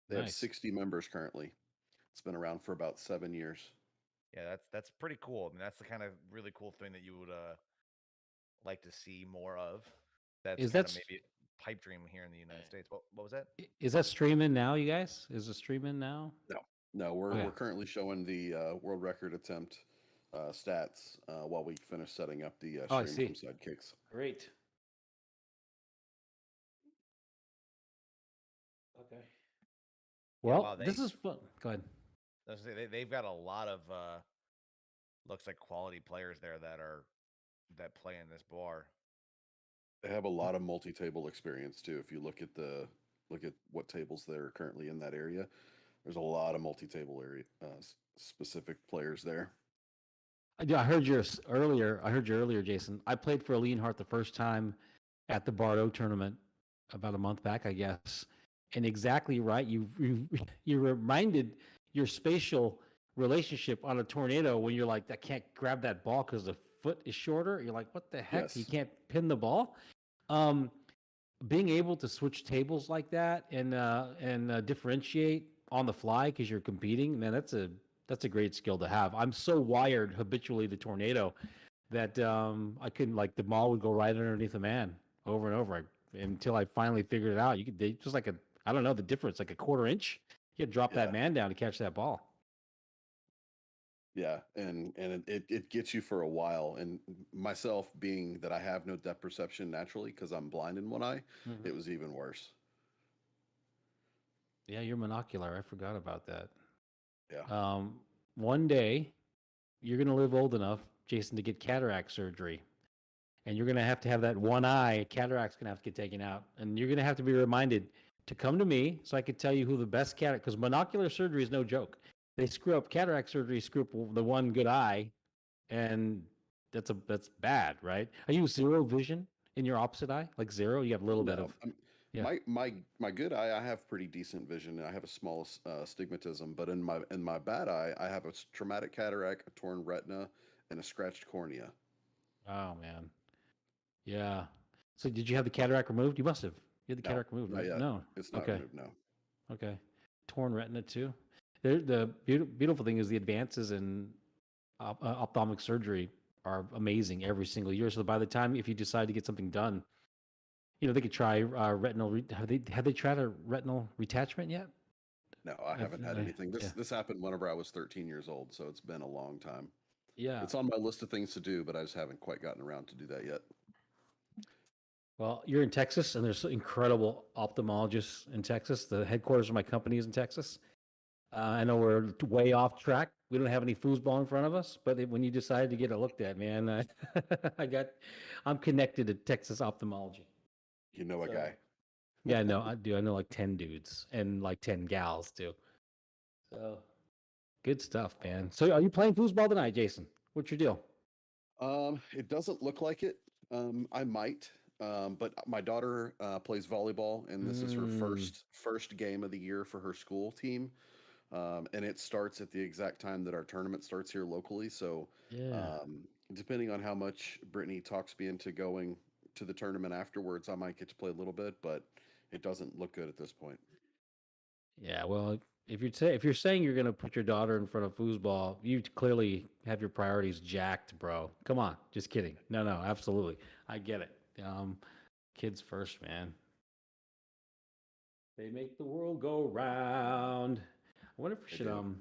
They have 60 members currently. It's been around for about 7 years. Yeah, that's pretty cool. I mean, that's the kind of really cool thing that you would like to see more of. That's kind of maybe a pipe dream here in the United States. What was that? Is that streaming now, you guys? Is it streaming now? No, we're currently showing the world record attempt stats while we finish setting up the stream from Sidekicks. Great. Okay. Well, this is fun. Go ahead. They've got a lot of looks like quality players there that play in this bar. They have a lot of multi-table experience too. If you look at what tables that are currently in that area, there's a lot of multi-table area specific players there. Yeah, I heard you earlier, Jason. I played for Leonhardt the first time at the Bardo tournament about a month back, I guess. And exactly right. You reminded your spatial relationship on a tornado when you're like, I can't grab that ball because the foot is shorter. You're like, what the heck? Yes. You can't pin the ball. Being able to switch tables like that and differentiate on the fly because you're competing, man, that's a great skill to have. I'm so wired habitually to tornado that I couldn't, like, the ball would go right underneath a man over and over until I finally figured it out. You could just like I don't know the difference, like a quarter inch. You drop that man down to catch that ball. Yeah, and it gets you for a while. And myself, being that I have no depth perception naturally because I'm blind in one eye, it was even worse. Yeah, you're monocular. I forgot about that. Yeah. One day, you're going to live old enough, Jason, to get cataract surgery. And you're going to have that one eye, cataract's going to have to get taken out. And you're going to have to be reminded to come to me so I could tell you who the best cataract, because monocular surgery is no joke. They screw up cataract surgery, screw up the one good eye, and that's bad, right? Are you zero vision in your opposite eye? Like zero? You have a little bit of... Yeah. My good eye, I have pretty decent vision. I have a small astigmatism, but in my bad eye, I have a traumatic cataract, a torn retina, and a scratched cornea. Oh man. Yeah. So did you have the cataract removed? You must have. You had the No, cataract removed, not right? yet. No. It's not Okay. removed. No. Okay. Torn retina too. The beautiful thing is the advances in ophthalmic surgery are amazing every single year. So by the time, if you decide to get something done, they could try retinal. Have they tried a retinal retachment yet? No, I haven't had anything. Yeah. This happened whenever I was 13 years old, so it's been a long time. Yeah. It's on my list of things to do, but I just haven't quite gotten around to do that yet. Well, you're in Texas, and there's incredible ophthalmologists in Texas. The headquarters of my company is in Texas. I know we're way off track. We don't have any foosball in front of us, but when you decide to get it looked at, man, I'm connected to Texas ophthalmology. You know a guy. Yeah, I know. I do. I know like 10 dudes and like 10 gals too. So good stuff, man. So are you playing foosball tonight, Jason? What's your deal? It doesn't look like it. I might. But my daughter plays volleyball, and this is her first game of the year for her school team. And it starts at the exact time that our tournament starts here locally. So, Yeah. depending on how much Brittany talks me into going to the tournament afterwards, I might get to play a little bit, but it doesn't look good at this point. Yeah, well, if you're saying you're gonna put your daughter in front of foosball, you clearly have your priorities jacked, bro. Come on, just kidding. No, absolutely, I get it. Kids first, man. They make the world go round. I wonder if we They should do.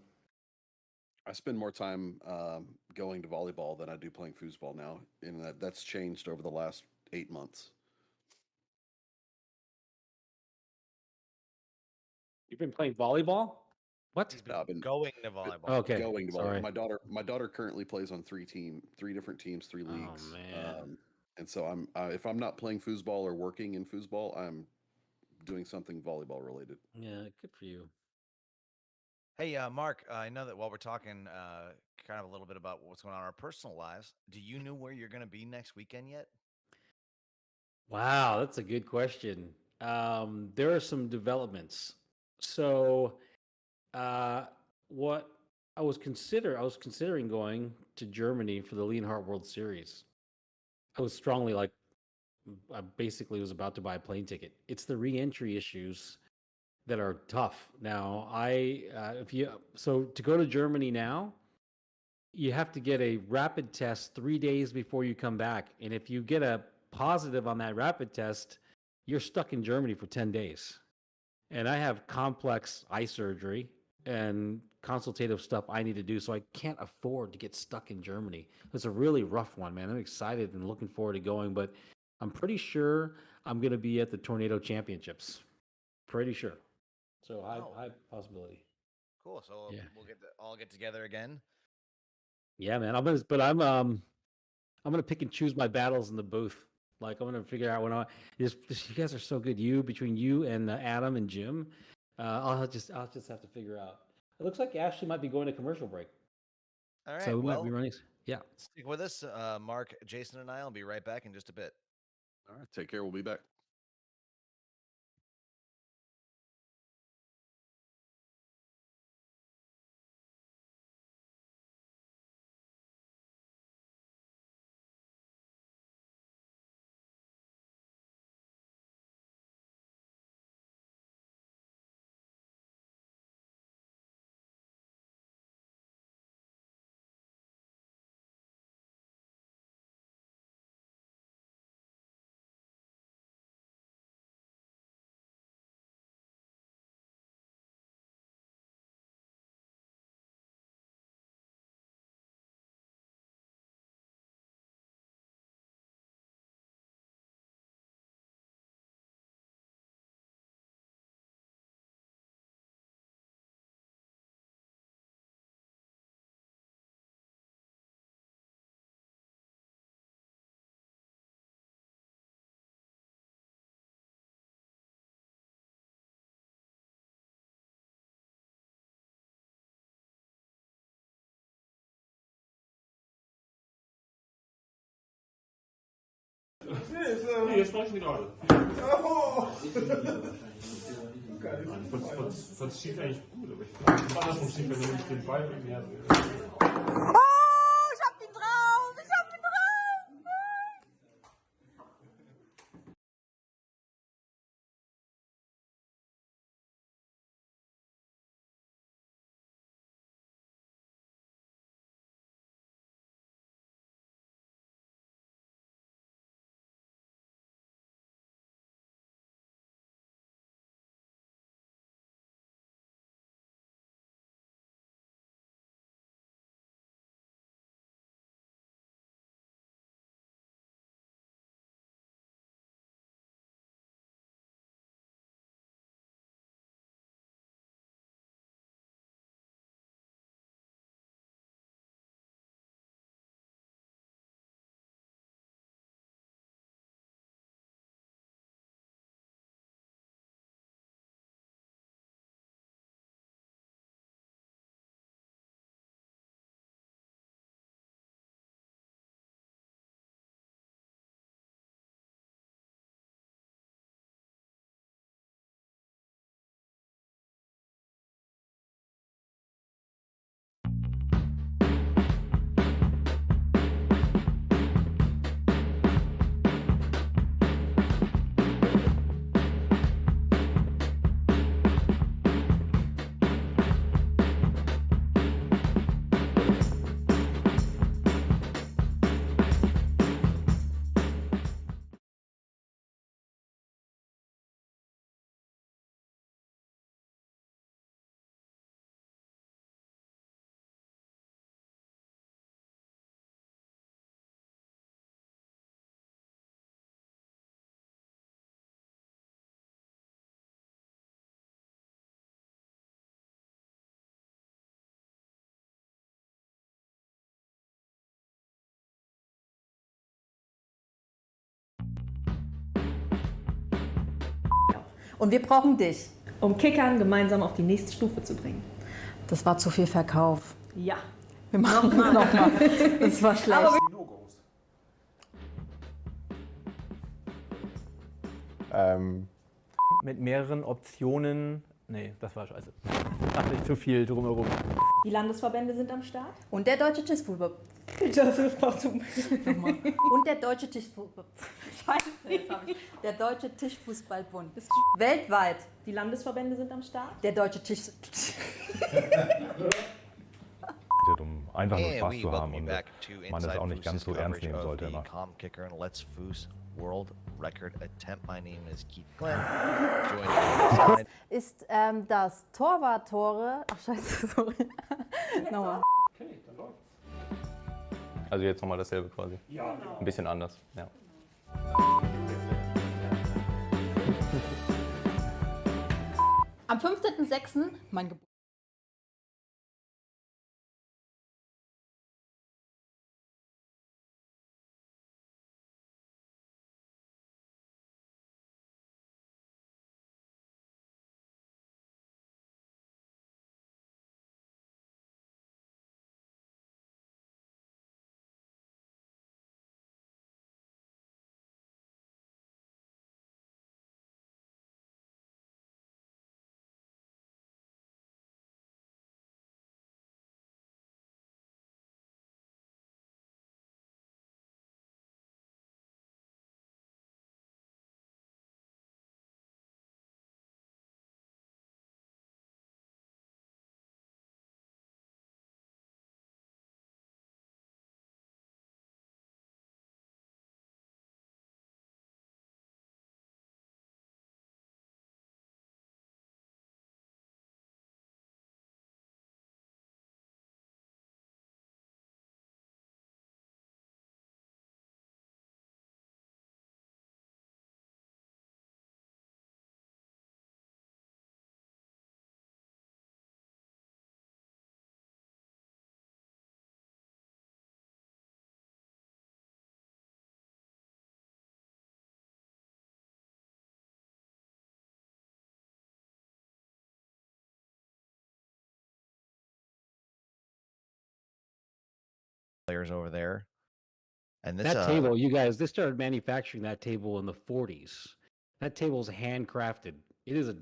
I spend more time going to volleyball than I do playing foosball now, and that's changed over the last 8 months. You've been playing volleyball? What? He's been No, I've been going to volleyball. Okay, going to volleyball. sorry. My daughter currently plays on three different teams, three Oh leagues. man. And so if I'm not playing foosball or working in foosball, I'm doing something volleyball related. Yeah, good for you. Hey, Mark, I know that while we're talking kind of a little bit about what's going on in our personal lives, do you know where you're going to be next weekend yet? Wow, that's a good question. There are some developments. So, what I was considering going to Germany for the Leonhardt World Series. I was strongly like, I basically was about to buy a plane ticket. It's the re-entry issues that are tough. Now, to go to Germany now, you have to get a rapid test 3 days before you come back, and if you get a positive on that rapid test, you're stuck in Germany for 10 days. And I have complex eye surgery and consultative stuff I need to do, so I can't afford to get stuck in Germany. It's a really rough one, man. I'm excited and looking forward to going, but I'm pretty sure I'm going to be at the Tornado Championships. Pretty sure. So high possibility. Cool. So Yeah. we'll all get together again. Yeah, man. I'm gonna pick and choose my battles in the booth. Like I'm gonna figure out when you guys are so good. Between you and Adam and Jim, I'll just have to figure out. It looks like Ashley might be going to commercial break, All right. so we well, might be running. Yeah. stick with us, Mark, Jason, and I'll be right back in just a bit. All right, take care. We'll be back. Nee, jetzt mache ich ihn gerade. Ich fand Schief eigentlich gut, aber ich fand andersrum Schief, wenn du nicht den Ball irgendwie hast. Ich hab ihn drauf! Ich hab ihn drauf! Und wir brauchen dich. Um Kickern gemeinsam auf die nächste Stufe zu bringen. Das war zu viel Verkauf. Ja. Wir machen es nochmal. Das war schlecht. Die Logos. Mit mehreren Optionen. Nee, das war scheiße. Dachte ich zu viel drumherum. Die Landesverbände sind am Start. Und der deutsche Tischfußball. Das ist doch zum Und der deutsche Tischfußball. Scheiße, jetzt hab ich. Der deutsche Tischfußballbund. Weltweit. Die Landesverbände sind am Start. Der deutsche Tisch. Um einfach nur And Spaß we zu welcome haben you und back to man das auch nicht ganz so ernst nehmen sollte. the Immer. Kommkickern Let's Foos World Record Attempt. My name is Keith Glenn. Joining me Ist das Torwart-Tore. Ach, scheiße, sorry. Nochmal. Okay, dann läuft's. Also jetzt nochmal dasselbe quasi. Ja. Ein bisschen anders. Ja. Am 15.06. mein Geburtstag. players over there. And this that table, you guys, they started manufacturing that table in the 40s. That table's handcrafted. It is a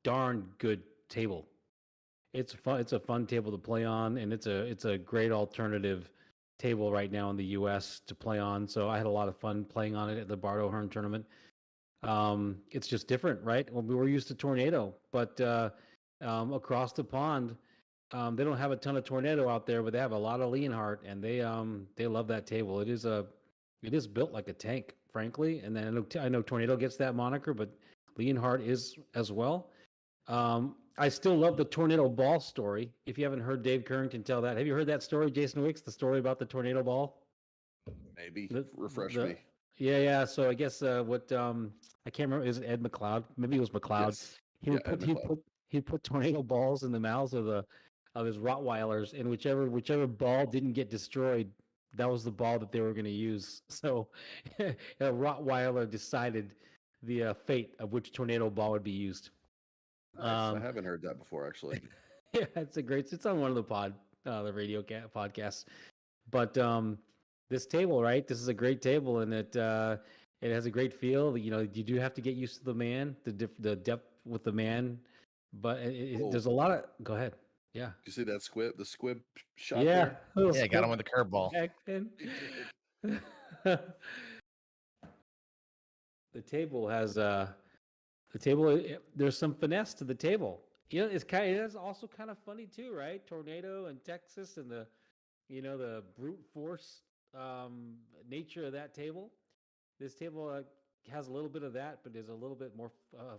darn good table. It's fun. It's a fun table to play on, and it's a great alternative table right now in the U.S. to play on. So I had a lot of fun playing on it at the Bart O'Hearn tournament. It's just different, right? Well, we were used to Tornado, but across the pond, they don't have a ton of Tornado out there, but they have a lot of Leonhardt, and they love that table. It is built like a tank, frankly. And then I know Tornado gets that moniker, but Leonhardt is as well. I still love the tornado ball story. If you haven't heard Dave Currington tell that, have you heard that story, Jason Wicks, the story about the tornado ball? Maybe. Refresh me. Yeah. So I guess what I can't remember, is it Ed McLeod? Maybe it was McLeod. Yes. He'd put tornado balls in the mouths of his Rottweilers, and whichever ball didn't get destroyed, that was the ball that they were going to use. So a Rottweiler decided the fate of which tornado ball would be used. Nice. I haven't heard that before, actually. Yeah, it's on one of the radio podcasts. But this table, right? This is a great table, and it has a great feel. You do have to get used to the man, the depth with the man. But there's a lot of. Go ahead. Yeah. Did you see that squib? The squib shot. Yeah. Yeah, got him with the curveball. The table has there's some finesse to the table. It is also kind of funny too, right? Tornado and Texas, and the brute force nature of that table. This table has a little bit of that, but is a little bit more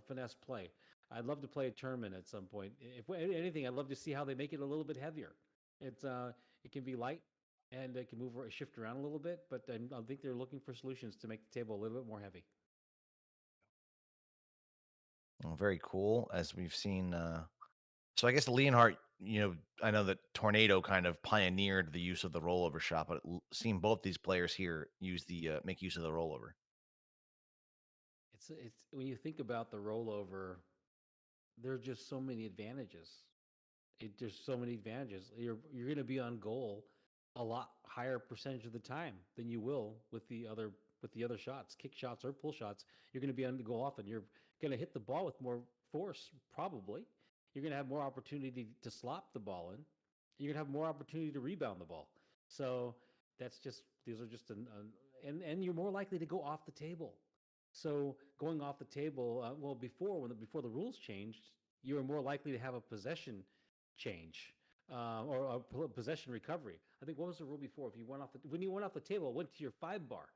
finesse play. I'd love to play a tournament at some point. If anything, I'd love to see how they make it a little bit heavier. It can be light, and it can shift around a little bit, but I think they're looking for solutions to make the table a little bit more heavy. Well, very cool, as we've seen. So I guess Leonhardt, I know that Tornado kind of pioneered the use of the rollover shot, but seeing both these players here make use of the rollover. It's when you think about the rollover, there are just so many advantages. There's so many advantages. You're going to be on goal a lot higher percentage of the time than you will with the other shots, kick shots or pull shots. You're going to be on the goal often. You're going to hit the ball with more force, probably. You're going to have more opportunity to slop the ball in. You're going to have more opportunity to rebound the ball. So these are just and you're more likely to go off the table. So going off the table, before the rules changed, you were more likely to have a possession change or a possession recovery. I think, what was the rule before? When you went off the table, it went to your 5 bar.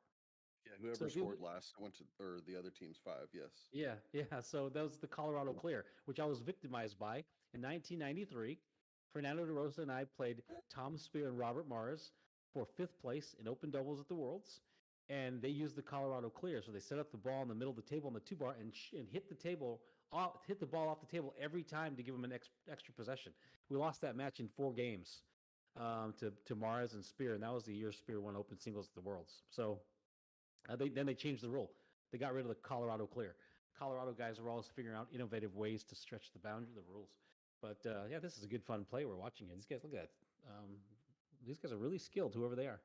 Yeah, whoever scored last went to, or the other team's 5. Yes. Yeah. So that was the Colorado Clear, which I was victimized by in 1993. Fernando De Rosa and I played Tom Spear and Robert Mars for 5th place in open doubles at the Worlds, and they used the Colorado Clear. So they set up the ball in the middle of the table on the 2 bar and hit the ball off the table every time to give them an extra possession. We lost that match in 4 games to Mars and Spear, and that was the year Spear won open singles at the Worlds. So then they changed the rule. They got rid of the Colorado Clear. Colorado guys were always figuring out innovative ways to stretch the boundary of the rules. But yeah, this is a good fun play we're watching here. These guys, look at that. These guys are really skilled, whoever they are.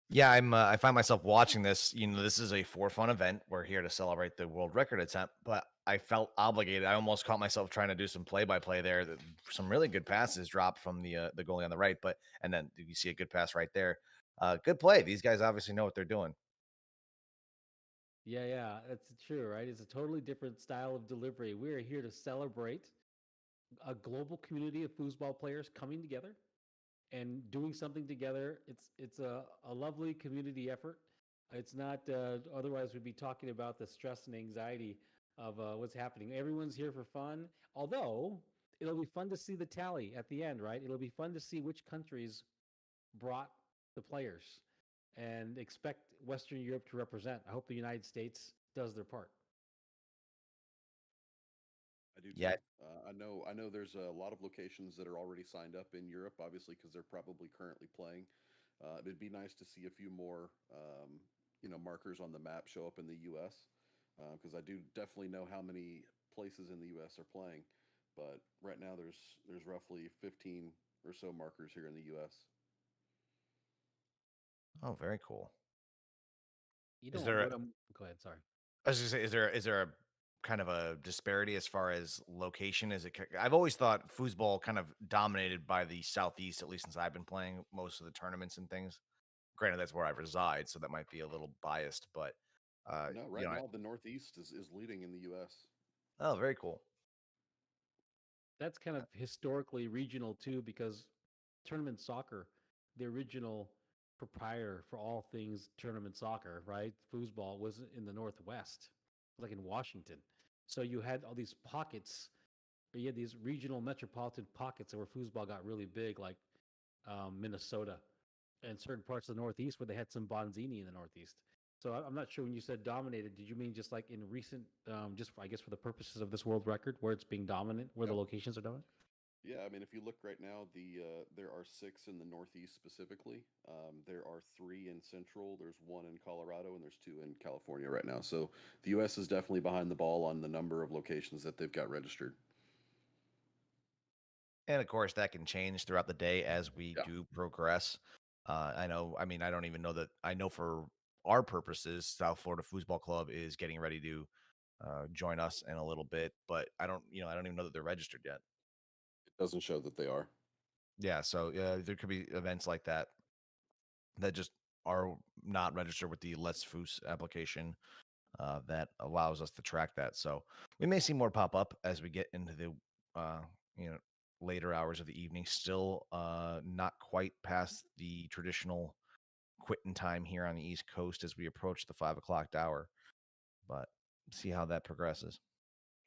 Yeah, I find myself watching this. This is a for fun event. We're here to celebrate the world record attempt, but I felt obligated. I almost caught myself trying to do some play-by-play there. Some really good passes dropped from the goalie on the right, and then you see a good pass right there. Good play. These guys obviously know what they're doing. Yeah, that's true, right? It's a totally different style of delivery. We are here to celebrate a global community of foosball players coming together and doing something together. It's a lovely community effort. It's not otherwise we'd be talking about the stress and anxiety of what's happening. Everyone's here for fun, although it'll be fun to see the tally at the end, right? It'll be fun to see which countries brought the players, and expect Western Europe to represent. I hope the United States does their part. I do. Yeah. I know there's a lot of locations that are already signed up in Europe, obviously, because they're probably currently playing. It'd be nice to see a few more, markers on the map show up in the U.S. Because I do definitely know how many places in the U.S. are playing, but right now there's roughly 15 or so markers here in the U.S. Oh, very cool. You Is know there? what go ahead. Sorry. I was gonna say, is there a kind of a disparity as far as location? I've always thought foosball kind of dominated by the southeast, at least since I've been playing most of the tournaments and things. Granted, that's where I reside, so that might be a little biased, but No, you right know, now the Northeast is leading in the U.S. oh, very cool. That's kind of historically regional too, because tournament soccer, the original proprietor for all things tournament soccer, right? Foosball was in the Northwest, like in Washington. So you had all these pockets, or you had these regional metropolitan pockets where foosball got really big, like Minnesota and certain parts of the Northeast where they had some Bonzini in the Northeast. So I'm not sure when you said dominated, did you mean just like in recent, just I guess for the purposes of this world record, where it's being dominant, where the locations are dominant? Yeah, I mean, if you look right now, there are 6 in the Northeast specifically. There are 3 in Central. There's 1 in Colorado, and there's 2 in California right now. So the U.S. is definitely behind the ball on the number of locations that they've got registered. And of course, that can change throughout the day as we do progress. I know. I mean, I don't even know that. I know for our purposes, South Florida Foosball Club is getting ready to join us in a little bit, but I don't. I don't even know that they're registered yet. It doesn't show that they are. Yeah, so there could be events like that that just are not registered with the Let's Foos application that allows us to track that. So we may see more pop up as we get into the you know later hours of the evening. Still not quite past the traditional quitting time here on the East Coast as we approach the 5 o'clock hour, but see how that progresses.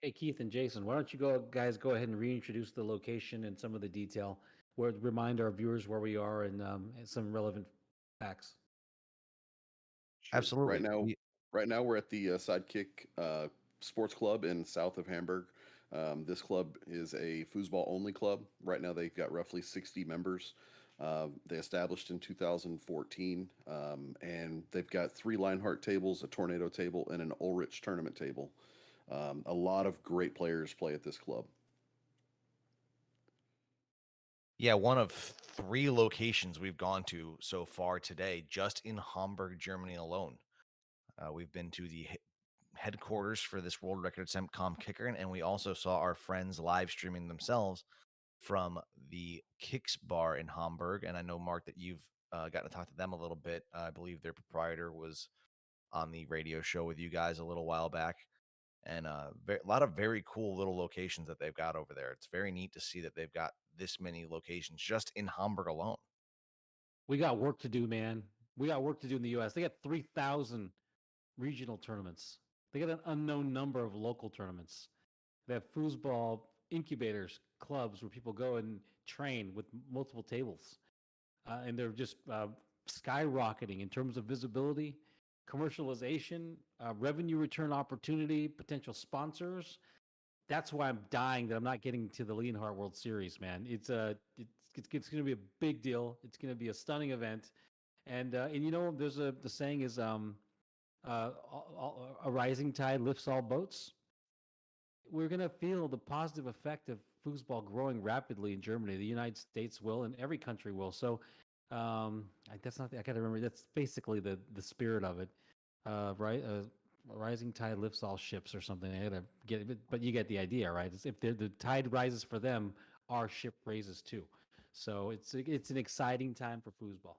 Hey, Keith and Jason, why don't you guys go ahead and reintroduce the location and some of the detail, where remind our viewers where we are and some relevant facts. Sure. Absolutely. Right now we're at the Sidekick Sports Club in south of Hamburg. This club is a foosball only club. Right now they've got roughly 60 members. They established in 2014, and they've got 3 Lionheart tables, a Tornado table, and an Ulrich tournament table. A lot of great players play at this club. Yeah, one of 3 locations we've gone to so far today, just in Hamburg, Germany alone. We've been to the headquarters for this world record attempt, Kommkickern, and we also saw our friends live streaming themselves from the Kicks bar in Hamburg. And I know, Mark, that you've gotten to talk to them a little bit. I believe their proprietor was on the radio show with you guys a little while back. And a lot of very cool little locations that they've got over there. It's very neat to see that they've got this many locations just in Hamburg alone. We got work to do, man. We got work to do in the U.S. They got 3,000 regional tournaments. They got an unknown number of local tournaments. They have foosball incubators, clubs where people go and train with multiple tables. And they're just skyrocketing in terms of visibility, commercialization, revenue return opportunity, potential sponsors. That's why I'm dying that I'm not getting to the Leonhardt World Series, man. It's going to be a big deal. It's going to be a stunning event, and there's the saying is a rising tide lifts all boats. We're going to feel the positive effect of foosball growing rapidly in Germany. The United States will, and every country will. So that's not. I got to remember. That's basically the spirit of it, right? A rising tide lifts all ships, or something. I gotta get it, but you get the idea, right? It's if the tide rises for them, our ship raises too. So it's an exciting time for foosball.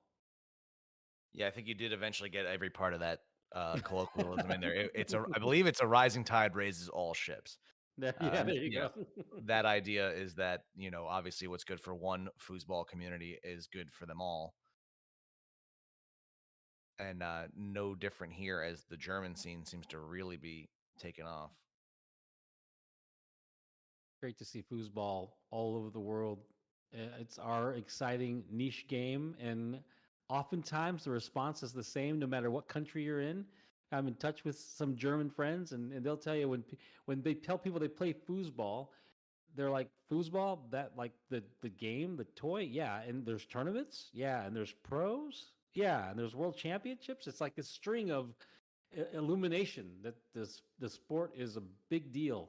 Yeah, I think you did eventually get every part of that colloquialism in there. I believe it's a rising tide raises all ships. There you go. That idea is that obviously what's good for one foosball community is good for them all. And no different here, as the German scene seems to really be taking off. Great to see foosball all over the world. It's our exciting niche game, and oftentimes the response is the same no matter what country you're in. I'm in touch with some German friends, and they'll tell you when they tell people they play foosball, they're like, foosball, that like the game, the toy, yeah, and there's tournaments, yeah, and there's pros, yeah, and there's world championships. It's like this string of illumination that the sport is a big deal.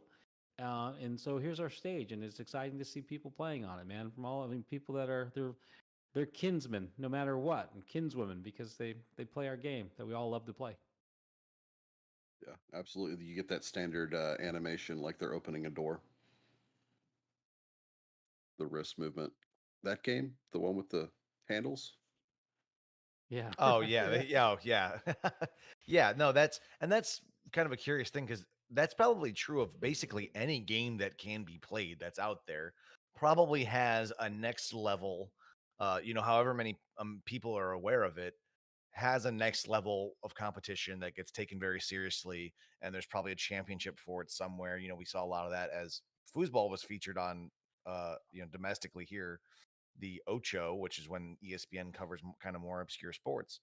And so here's our stage, and it's exciting to see people playing on it, man. From all, people that are they're kinsmen no matter what, and kinswomen because they play our game that we all love to play. Yeah, absolutely. You get that standard animation like they're opening a door. The wrist movement. That game, the one with the handles. Yeah. Oh yeah, yeah. Yeah, no, that's kind of a curious thing because that's probably true of basically any game that can be played that's out there. Probably has a next level, however many people are aware of it, has a next level of competition that gets taken very seriously, and there's probably a championship for it somewhere. We saw a lot of that as foosball was featured on, domestically here, the Ocho, which is when ESPN covers kind of more obscure sports.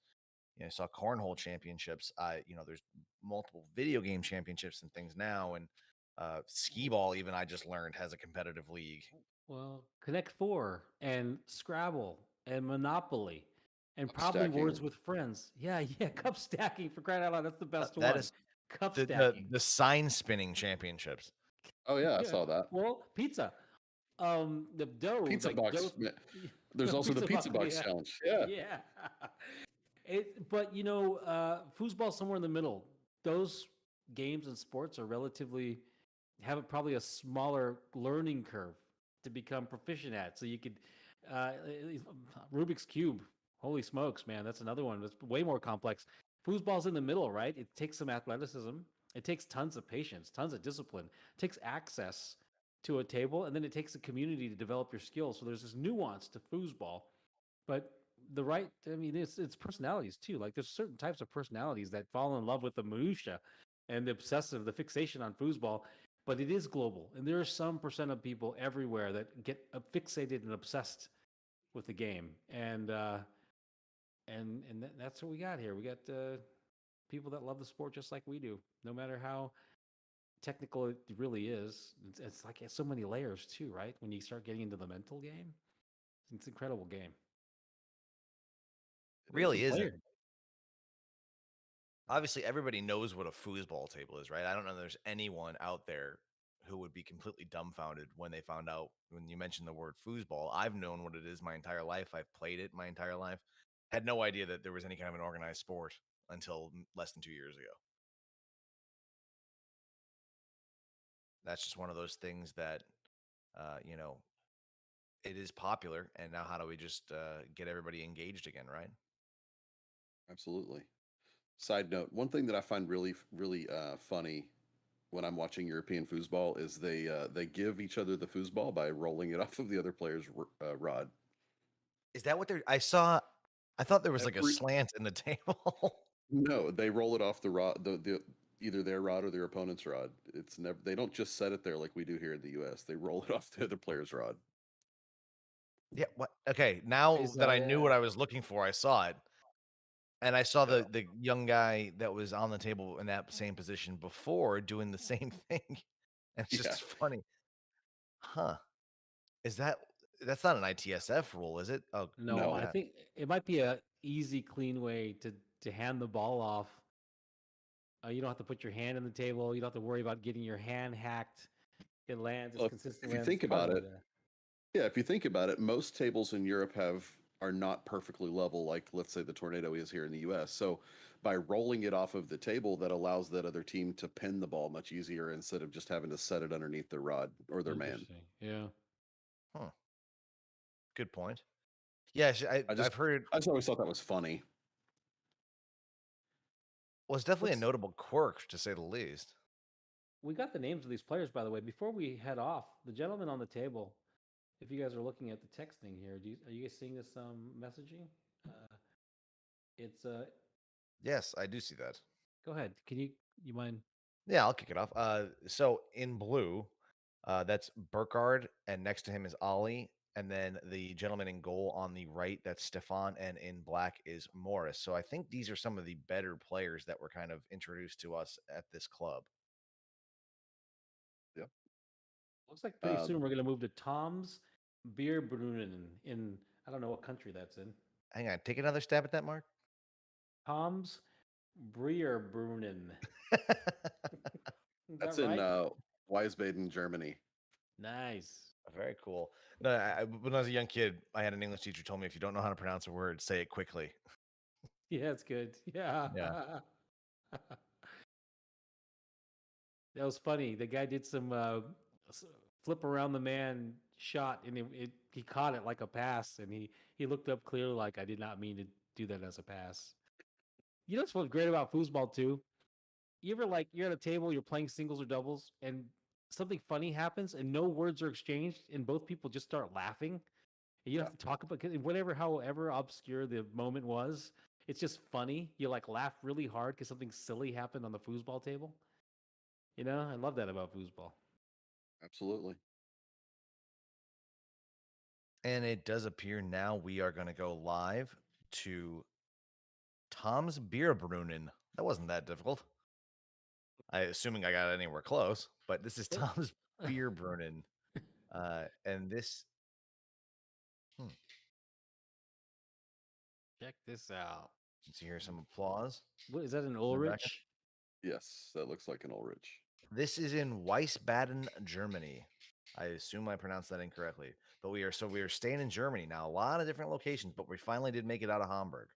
I saw cornhole championships. There's multiple video game championships and things now, and skee ball even I just learned has a competitive league. Well, Connect Four and Scrabble and Monopoly and Cup probably stacking. Words with Friends. Yeah, cup stacking for crying out loud. That's the best That one. is Cup the stacking. the sign spinning championships. Oh yeah, I saw that. Well, pizza. The dough. Pizza like box. dough- There's also the pizza box yeah. challenge. Yeah. Yeah. But foosball somewhere in the middle. Those games and sports are relatively have probably a smaller learning curve to become proficient at. So you could Rubik's Cube. Holy smokes, man. That's another one that's way more complex. Foosball's in the middle, right? It takes some athleticism. It takes tons of patience, tons of discipline. It takes access to a table, and then it takes a community to develop your skills. So there's this nuance to foosball, but it's personalities too. Like there's certain types of personalities that fall in love with the minutia and the obsessive, the fixation on foosball. But it is global, and there are some percent of people everywhere that get fixated and obsessed with the game, and that's what we got here. We got people that love the sport just like we do, no matter how technical it really is. It's like it's so many layers too, right? When you start getting into the mental game, it's an incredible game. Really isn't. Obviously, everybody knows what a foosball table is, right? I don't know if there's anyone out there who would be completely dumbfounded when they found out when you mentioned the word foosball. I've known what it is my entire life. I've played it my entire life. Had no idea that there was any kind of an organized sport until less than 2 years ago. That's just one of those things that, it is popular. And now how do we just get everybody engaged again, right? Absolutely. Side note: one thing that I find really, really funny when I'm watching European foosball is they give each other the foosball by rolling it off of the other player's rod. Is that what they're? I thought there was like a slant in the table. No, they roll it off the rod, the either their rod or their opponent's rod. It's never. They don't just set it there like we do here in the U.S. They roll it off the other player's rod. Yeah. What? Okay. Now that I knew what I was looking for, I saw it, and I saw the young guy that was on the table in that same position before doing the same thing. It's just funny, huh? That's not an ITSF rule, is it? Oh no, I think it might be a easy, clean way to hand the ball off. You don't have to put your hand on the table. You don't have to worry about getting your hand hacked. It lands. It's consistent. If you think about it, if you think about it, most tables in Europe are not perfectly level, like let's say the Tornado is here in the U.S. So by rolling it off of the table, that allows that other team to pin the ball much easier instead of just having to set it underneath their rod or their man. Yeah. Huh. Good point. Yeah, I've heard. I just always thought that was funny. Well, it's definitely a notable quirk, to say the least. We got the names of these players, by the way. Before we head off, the gentleman on the table, if you guys are looking at the texting here, are you guys seeing this messaging? It's Yes, I do see that. Go ahead. Can you mind? Yeah, I'll kick it off. So in blue, that's Burkard, and next to him is Ollie, and then the gentleman in goal on the right, that's Stefan, and in black is Morris. So I think these are some of the better players that were kind of introduced to us at this club. Yep. Looks like pretty soon we're going to move to Tom's Beer Brunin in I don't know what country that's in. Hang on, take another stab at that, Mark. Tom's Beer Brunin. That's in Wiesbaden, Germany. Nice. Very cool. No, when I was a young kid, I had an English teacher who told me if you don't know how to pronounce a word, say it quickly. Yeah, it's good. Yeah. Yeah. That was funny. The guy did some flip around the man shot, and he caught it like a pass, and he looked up clearly like, I did not mean to do that as a pass. You know what's great about foosball too? You ever like you're at a table, you're playing singles or doubles, and something funny happens, and no words are exchanged, and both people just start laughing, and you don't have to talk about whatever, however obscure the moment was. It's just funny. You like laugh really hard because something silly happened on the foosball table. You know, I love that about foosball. Absolutely. And it does appear now we are going to go live to Tom's Beer Brunin. That wasn't that difficult. Assuming I got anywhere close, but this is Tom's Beer Brunin. And this. Check this out. Let's hear some applause. What is that, an Ulrich? Yes, that looks like an Ulrich. This is in Wiesbaden, Germany. I assume I pronounced that incorrectly, but we are staying in Germany now. A lot of different locations, but we finally did make it out of Hamburg.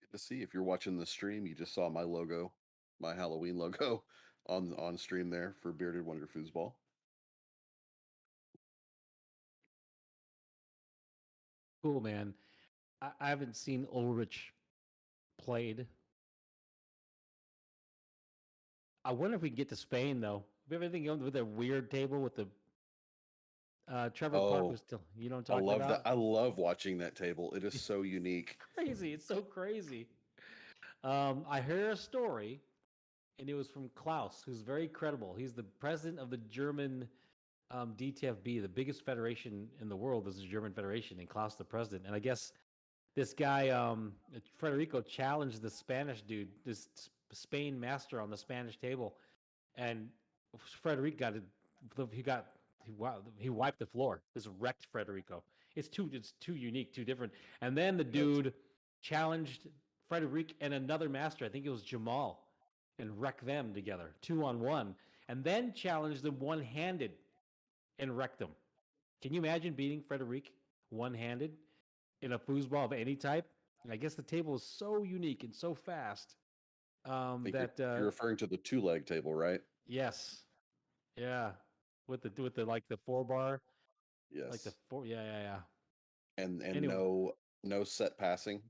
Good to see. If you're watching the stream, you just saw my logo, my Halloween logo on stream there for Bearded Wonder Foosball. Cool, man. I haven't seen Ulrich played. I wonder if we can get to Spain though. We have anything going with a weird table with the Trevor Park was still, you know what I'm talking about? That. I love watching that table. It is so unique. Crazy. It's so crazy. I heard a story, and it was from Klaus, who's very credible. He's the president of the German DTFB, the biggest federation in the world is the German Federation, and Klaus the president. And I guess this guy, Federico, challenged the Spanish dude, this Spain master on the Spanish table, and Federico got it. He wiped the floor. This wrecked Federico. It's too unique, too different. And then the dude challenged Frederic and another master, I think it was Jamal, and wrecked them together, 2-on-1, and then challenged them one-handed and wrecked them. Can you imagine beating Frederic one-handed in a foosball of any type? And I guess the table is so unique and so fast that you're referring to the 2-leg table, right? Yes. Yeah. With the like the 4-bar. Yes. Like the 4. Yeah. And Anyway. no set passing.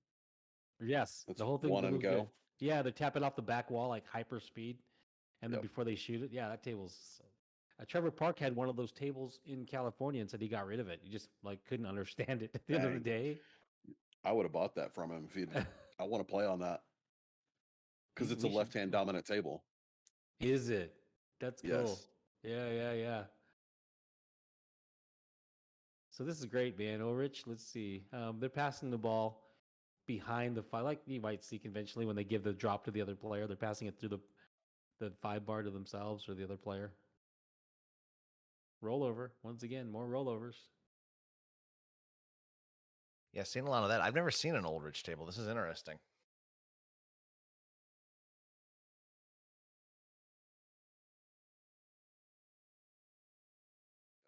Yes. It's the whole thing. one and go. Good. Yeah, they're tapping off the back wall like hyper speed, and then before they shoot it, yeah, that table's. Trevor Park had one of those tables in California and said he got rid of it. He just like couldn't understand it at the end of the day. I would have bought that from him if he. I want to play on that because it's a left-hand dominant table. Is it? That's cool. Yes. Yeah. So this is great, man. Ulrich, let's see. They're passing the ball behind the 5, like you might see conventionally when they give the drop to the other player. They're passing it through the 5-bar to themselves or the other player. Rollover. Once again, more rollovers. Yeah, seen a lot of that. I've never seen an Ulrich table. This is interesting.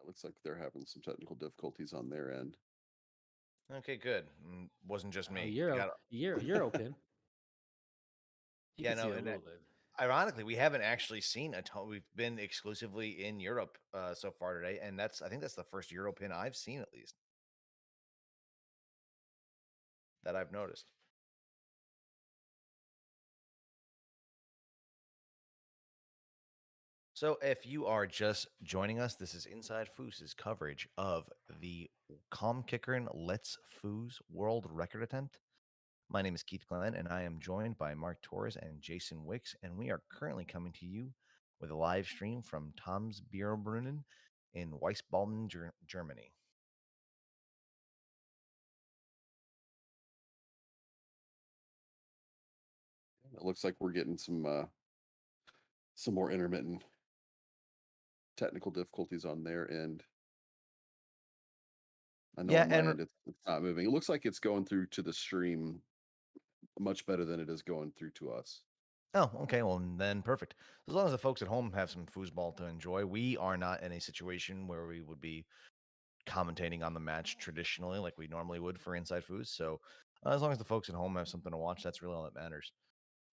It looks like they're having some technical difficulties on their end. Okay, good. Wasn't just me. European. Yeah, no. And ironically, we haven't actually seen a ton. We've been exclusively in Europe so far today, and I think that's the first Europin I've seen, at least, that I've noticed. So if you are just joining us, this is InsideFoos' coverage of the Kommkickern Let's Foos World Record Attempt. My name is Keith Glenn, and I am joined by Mark Torres and Jason Wicks, and we are currently coming to you with a live stream from Tom's Beer Brunin in Wiesbaden, Germany. It looks like we're getting some more intermittent technical difficulties on their end. I know on my end it's not moving. It looks like it's going through to the stream much better than it is going through to us. Oh, okay. Well, then perfect. As long as the folks at home have some foosball to enjoy, we are not in a situation where we would be commentating on the match traditionally like we normally would for Inside Foos. So as long as the folks at home have something to watch, that's really all that matters.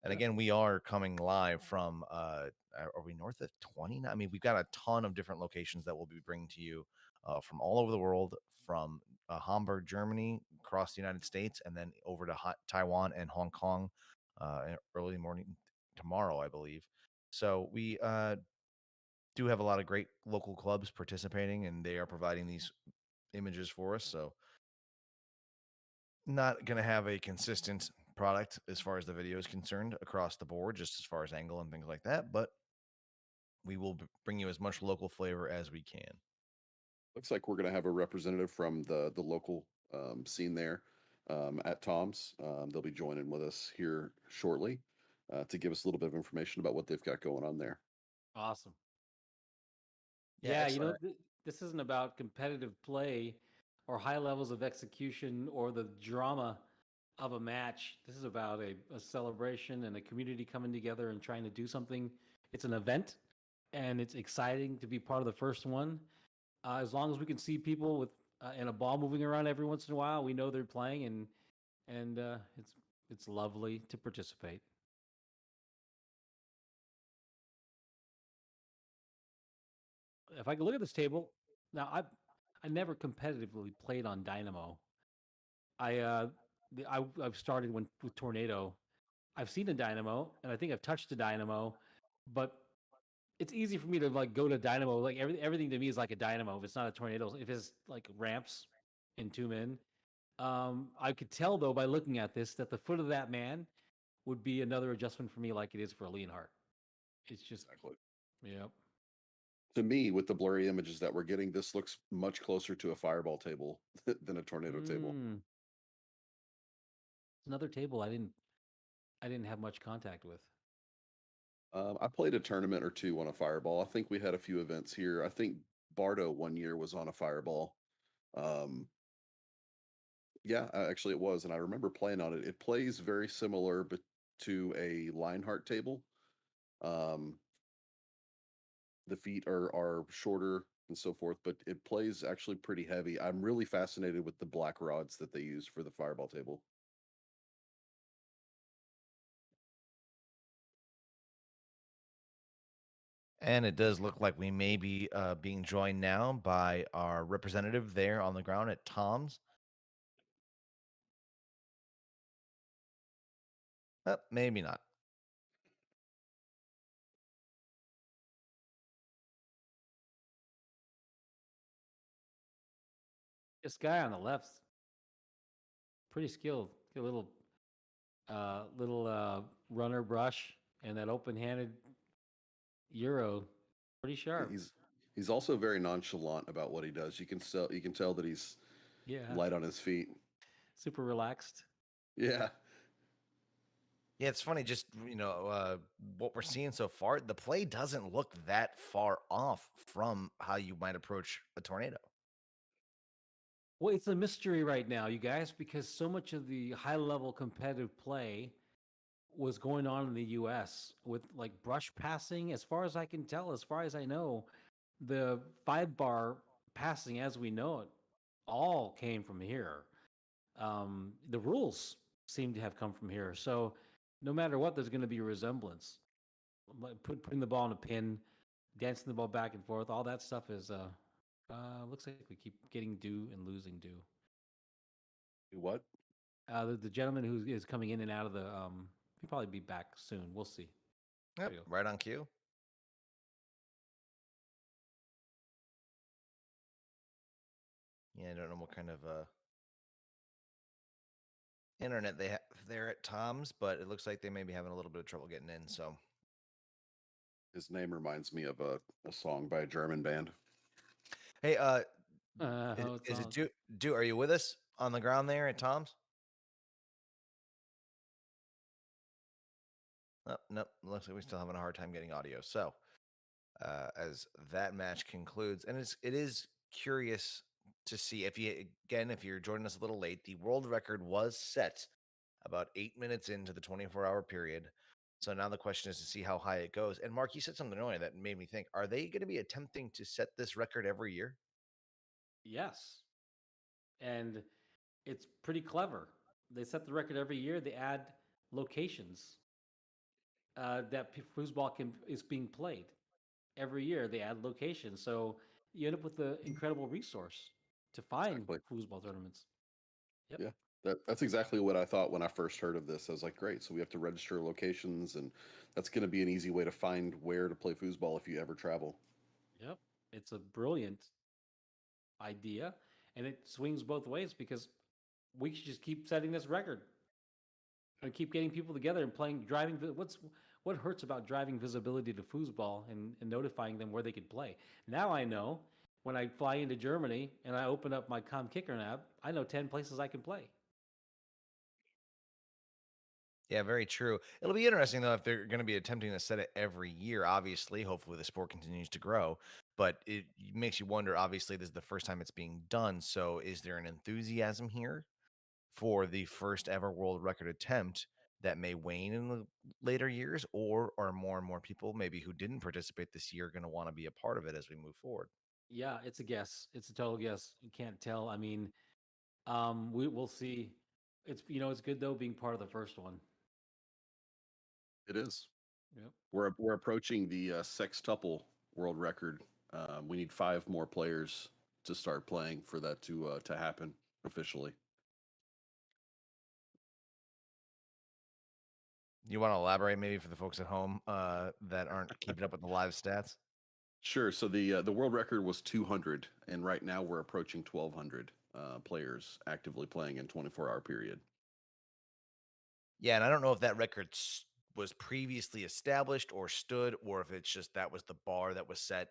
And again, we are coming live from are we north of 20? I mean, we've got a ton of different locations that we'll be bringing to you from all over the world, from Hamburg, Germany, across the United States, and then over to Taiwan and Hong Kong early morning tomorrow, I believe. So we do have a lot of great local clubs participating, and they are providing these images for us. So not going to have a consistent product as far as the video is concerned across the board, just as far as angle and things like that. But we will bring you as much local flavor as we can. Looks like we're going to have a representative from the local scene there at Tom's. They'll be joining with us here shortly to give us a little bit of information about what they've got going on there. Awesome. Yeah, you know, this isn't about competitive play or high levels of execution or the drama of a match. This is about a celebration and a community coming together and trying to do something. It's an event, and it's exciting to be part of the first one. As long as we can see people with and a ball moving around every once in a while, we know they're playing, and it's lovely to participate. If I could look at this table now, I never competitively played on Dynamo. I've started with Tornado. I've seen a Dynamo, and I think I've touched a Dynamo, but it's easy for me to like go to Dynamo. Like everything to me is like a Dynamo. If it's not a Tornado, if it's like ramps in 2 min, I could tell though by looking at this that the foot of that man would be another adjustment for me, like it is for a Leonhardt. It's just Exactly. Yep. To me, with the blurry images that we're getting, this looks much closer to a fireball table than a tornado table. Another table I didn't have much contact with. I played a tournament or two on a fireball. I think we had a few events here. I think Bardo one year was on a fireball. Yeah, actually it was, and I remember playing on it. It plays very similar to a Lionheart table. The feet are shorter and so forth, but it plays actually pretty heavy. I'm really fascinated with the black rods that they use for the fireball table. And it does look like we may be being joined now by our representative there on the ground at Tom's. Maybe not. This guy on the left's pretty skilled. Get a little runner brush and that open-handed Euro, pretty sharp. He's also very nonchalant about what he does. You can tell that he's light on his feet. Super relaxed. Yeah. Yeah, it's funny. Just what we're seeing so far, the play doesn't look that far off from how you might approach a tornado. Well, it's a mystery right now, you guys, because so much of the high-level competitive play was going on in the U.S. with like brush passing. As far as I can tell, as far as I know, the 5-bar passing as we know it all came from here. The rules seem to have come from here. So no matter what, there's going to be a resemblance. Putting the ball in a pin, dancing the ball back and forth, all that stuff is looks like we keep getting due and losing due. Do what? The gentleman who is coming in and out of the he'll probably be back soon. We'll see. Yep, right on cue. Yeah, I don't know what kind of internet they have there at Tom's, but it looks like they may be having a little bit of trouble getting in. So his name reminds me of a song by a German band. Hey, is it do? Are you with us on the ground there at Tom's? Oh, nope. Looks like we're still having a hard time getting audio. So, as that match concludes, and it is curious to see if you're joining us a little late, the world record was set about 8 minutes into the 24-hour period. So now the question is to see how high it goes. And Mark, you said something earlier that made me think: are they going to be attempting to set this record every year? Yes. And it's pretty clever. They set the record every year. They add locations that foosball is being played. Every year they add locations. So you end up with an incredible resource to find foosball tournaments. Yep. Yeah, that's exactly what I thought when I first heard of this. I was like, great, so we have to register locations, and that's going to be an easy way to find where to play foosball if you ever travel. Yep. It's a brilliant idea, and it swings both ways because we should just keep setting this record and keep getting people together and playing what hurts about driving visibility to foosball and notifying them where they could play. Now I know when I fly into Germany and I open up my Kommkickern app, I know 10 places I can play. Yeah, very true. It'll be interesting though if they're going to be attempting to set it every year. Obviously, hopefully the sport continues to grow, but it makes you wonder. Obviously, this is the first time it's being done. So, is there an enthusiasm here for the first ever world record attempt that may wane in the later years, or are more and more people maybe who didn't participate this year going to want to be a part of it as we move forward? Yeah, it's a guess. It's a total guess. You can't tell. I mean, we'll see. It's good though being part of the first one. It is. Yep. We're approaching the sextuple world record. We need 5 more players to start playing for that to happen officially. You want to elaborate maybe for the folks at home that aren't keeping up with the live stats? Sure. So the world record was 200, and right now we're approaching 1,200 players actively playing in 24-hour period. Yeah, and I don't know if that record was previously established or stood, or if it's just that was the bar that was set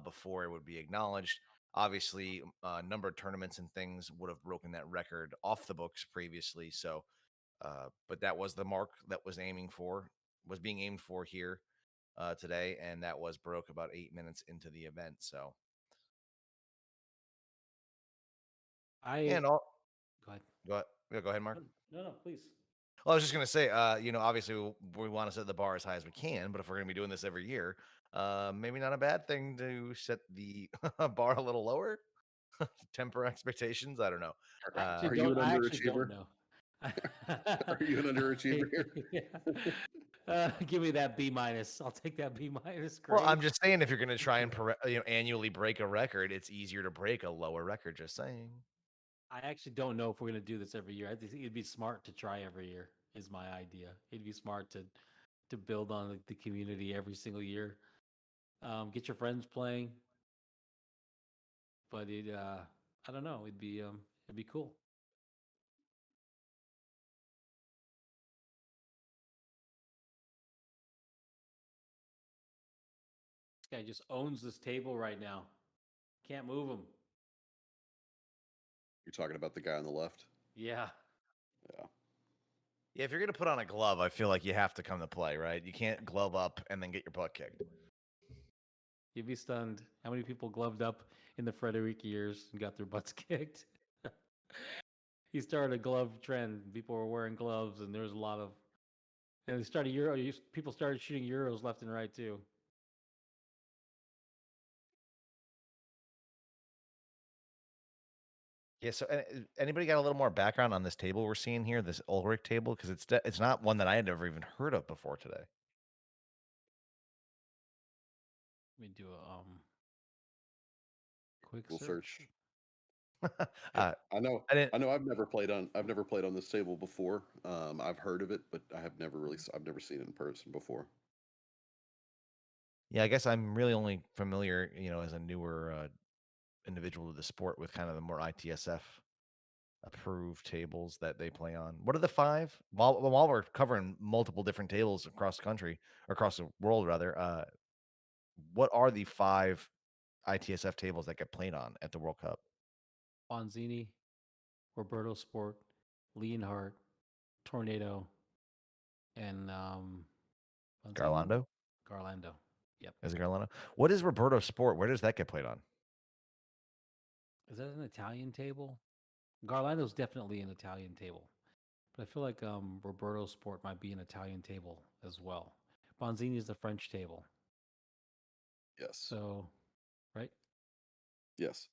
before it would be acknowledged. Obviously, a number of tournaments and things would have broken that record off the books previously. So, but that was the mark that was being aimed for here today, and that was broke about 8 minutes into the event. So, Go ahead. Go ahead, Mark. No, please. Well, I was just going to say, obviously we want to set the bar as high as we can, but if we're going to be doing this every year, maybe not a bad thing to set the bar a little lower, temper expectations. I don't know. Are you an underachiever? Are you an underachiever here? Give me that B minus. I'll take that B minus. Well, I'm just saying, if you're going to try and annually break a record, it's easier to break a lower record. Just saying. I actually don't know if we're going to do this every year. I think it'd be smart to try every year. Is my idea. It'd be smart to build on the community every single year. Get your friends playing. But I don't know. It'd be cool. This guy just owns this table right now. Can't move him. You're talking about the guy on the left? Yeah. Yeah, if you're going to put on a glove, I feel like you have to come to play, right? You can't glove up and then get your butt kicked. You'd be stunned how many people gloved up in the Frederick years and got their butts kicked. He started a glove trend. People were wearing gloves, and there was a lot of. And they started people started shooting euros left and right too. Yeah. So, anybody got a little more background on this table we're seeing here, this Ulrich table, because it's not one that I had never even heard of before today. Let me do a quick search. I know. I've never played on this table before. I've heard of it, but I've never seen it in person before. Yeah, I guess I'm really only familiar, as a newer individual to the sport with kind of the more ITSF approved tables that they play on. What are the 5? While we're covering multiple different tables across the country, or across the world rather, what are the 5 ITSF tables that get played on at the World Cup? Bonzini, Roberto Sport, Leonhardt, Tornado, and Garlando? Garlando. Yep. Is it Garlando? What is Roberto Sport? Where does that get played on? Is that an Italian table? Garlando's definitely an Italian table. But I feel like Roberto Sport might be an Italian table as well. Bonzini is the French table. Yes. So, right? Yes.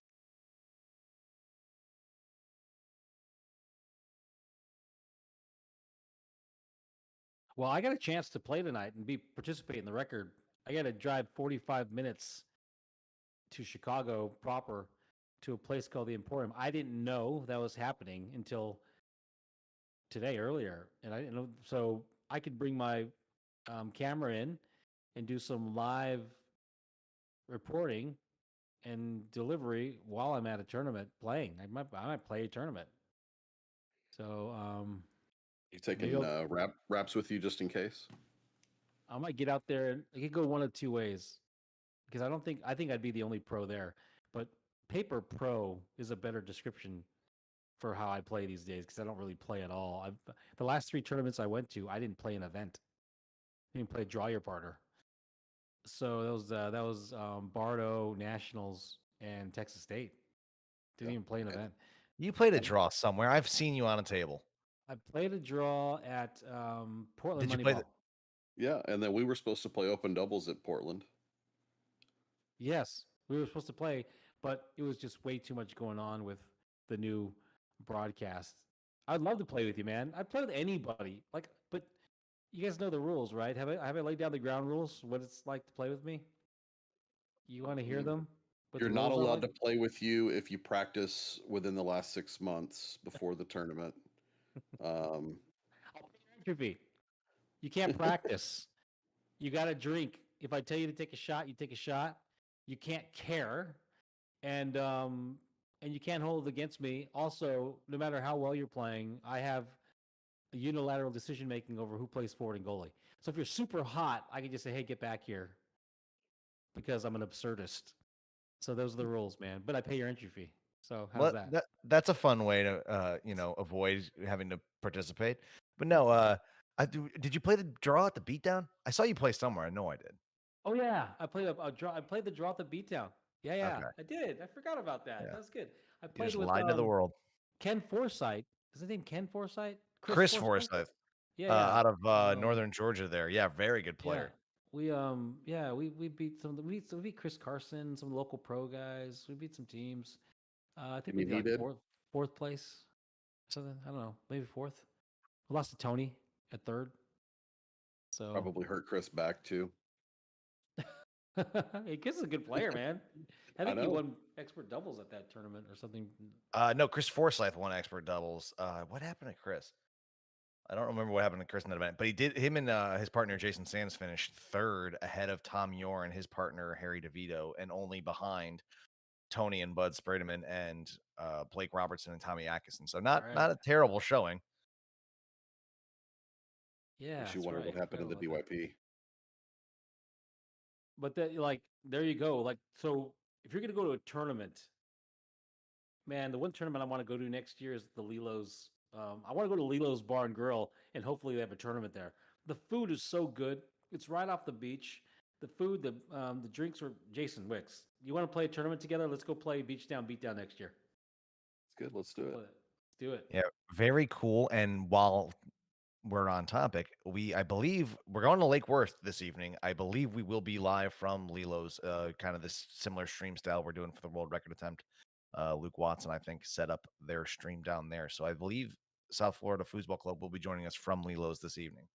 Well, I got a chance to play tonight and participate in the record. I got to drive 45 minutes to Chicago proper to a place called the Emporium. I didn't know that was happening until today earlier, and I didn't know. So I could bring my camera in and do some live reporting and delivery while I'm at a tournament playing. I might play a tournament. So You taking wraps with you just in case? I might get out there and I could go one of two ways because I think I'd be the only pro there. But paper pro is a better description for how I play these days because I don't really play at all. The last 3 tournaments I went to, I didn't play an event. I didn't play draw your partner. So that was Bardo, Nationals, and Texas State. Didn't even play an event. You played a draw somewhere. I've seen you on a table. I played a draw at Portland. Did you play? Yeah, and then we were supposed to play open doubles at Portland. Yes, we were supposed to play, but it was just way too much going on with the new broadcast. I'd love to play with you, man. I'd play with anybody. But you guys know the rules, right? Have I laid down the ground rules? What it's like to play with me? You want to hear them? You're not allowed to play with you if you practice within the last 6 months before the tournament. Entropy. You can't practice. You got to drink. If I tell you to take a shot, you take a shot. You can't care, and you can't hold it against me. Also, no matter how well you're playing, I have a unilateral decision making over who plays forward and goalie. So if you're super hot, I can just say, "Hey, get back here," because I'm an absurdist. So those are the rules, man. But I pay your entry fee. So how's that? That's a fun way to avoid having to participate. But no, did you play the draw at the beatdown? I saw you play somewhere. I know I did. Oh yeah, I played a draw. I played the draw at the beatdown. Yeah, Okay. I did. I forgot about that. Yeah. That's good. I You played just with lied to the world. Ken Forsythe. Is his name Ken Forsythe? Chris Forsythe. Yeah, out of northern Georgia. There, yeah, very good player. Yeah. We beat we beat Chris Carson, some local pro guys. We beat some teams. I think we did like fourth place, something. I don't know, maybe fourth. We lost to Tony at third. So probably hurt Chris back too. Hey, Chris is a good player, man. I think he won expert doubles at that tournament or something. No, Chris Forsythe won expert doubles. What happened to Chris? I don't remember what happened to Chris in that event, but he did. Him and his partner Jason Sands finished third ahead of Tom Yor and his partner Harry DeVito, and only behind Tony and Bud Sprademan and Blake Robertson and Tommy Atkinson. So not a terrible showing. Yeah, you wonder what happened to the BYP. But there you go. Like, so if you're gonna go to a tournament, man, the one tournament I want to go to next year is the Lilo's. I want to go to Lilo's Bar and Grill, and hopefully they have a tournament there. The food is so good. It's right off the beach. The food, the drinks are Jason Wicks. You want to play a tournament together? Let's go play Beach Down Beatdown next year. It's good. Let's do it. Let's do it. Yeah, very cool. And while we're on topic, I believe we're going to Lake Worth this evening. I believe we will be live from Lilo's, kind of this similar stream style we're doing for the world record attempt. Luke Watson, I think, set up their stream down there. So I believe South Florida Foosball Club will be joining us from Lilo's this evening.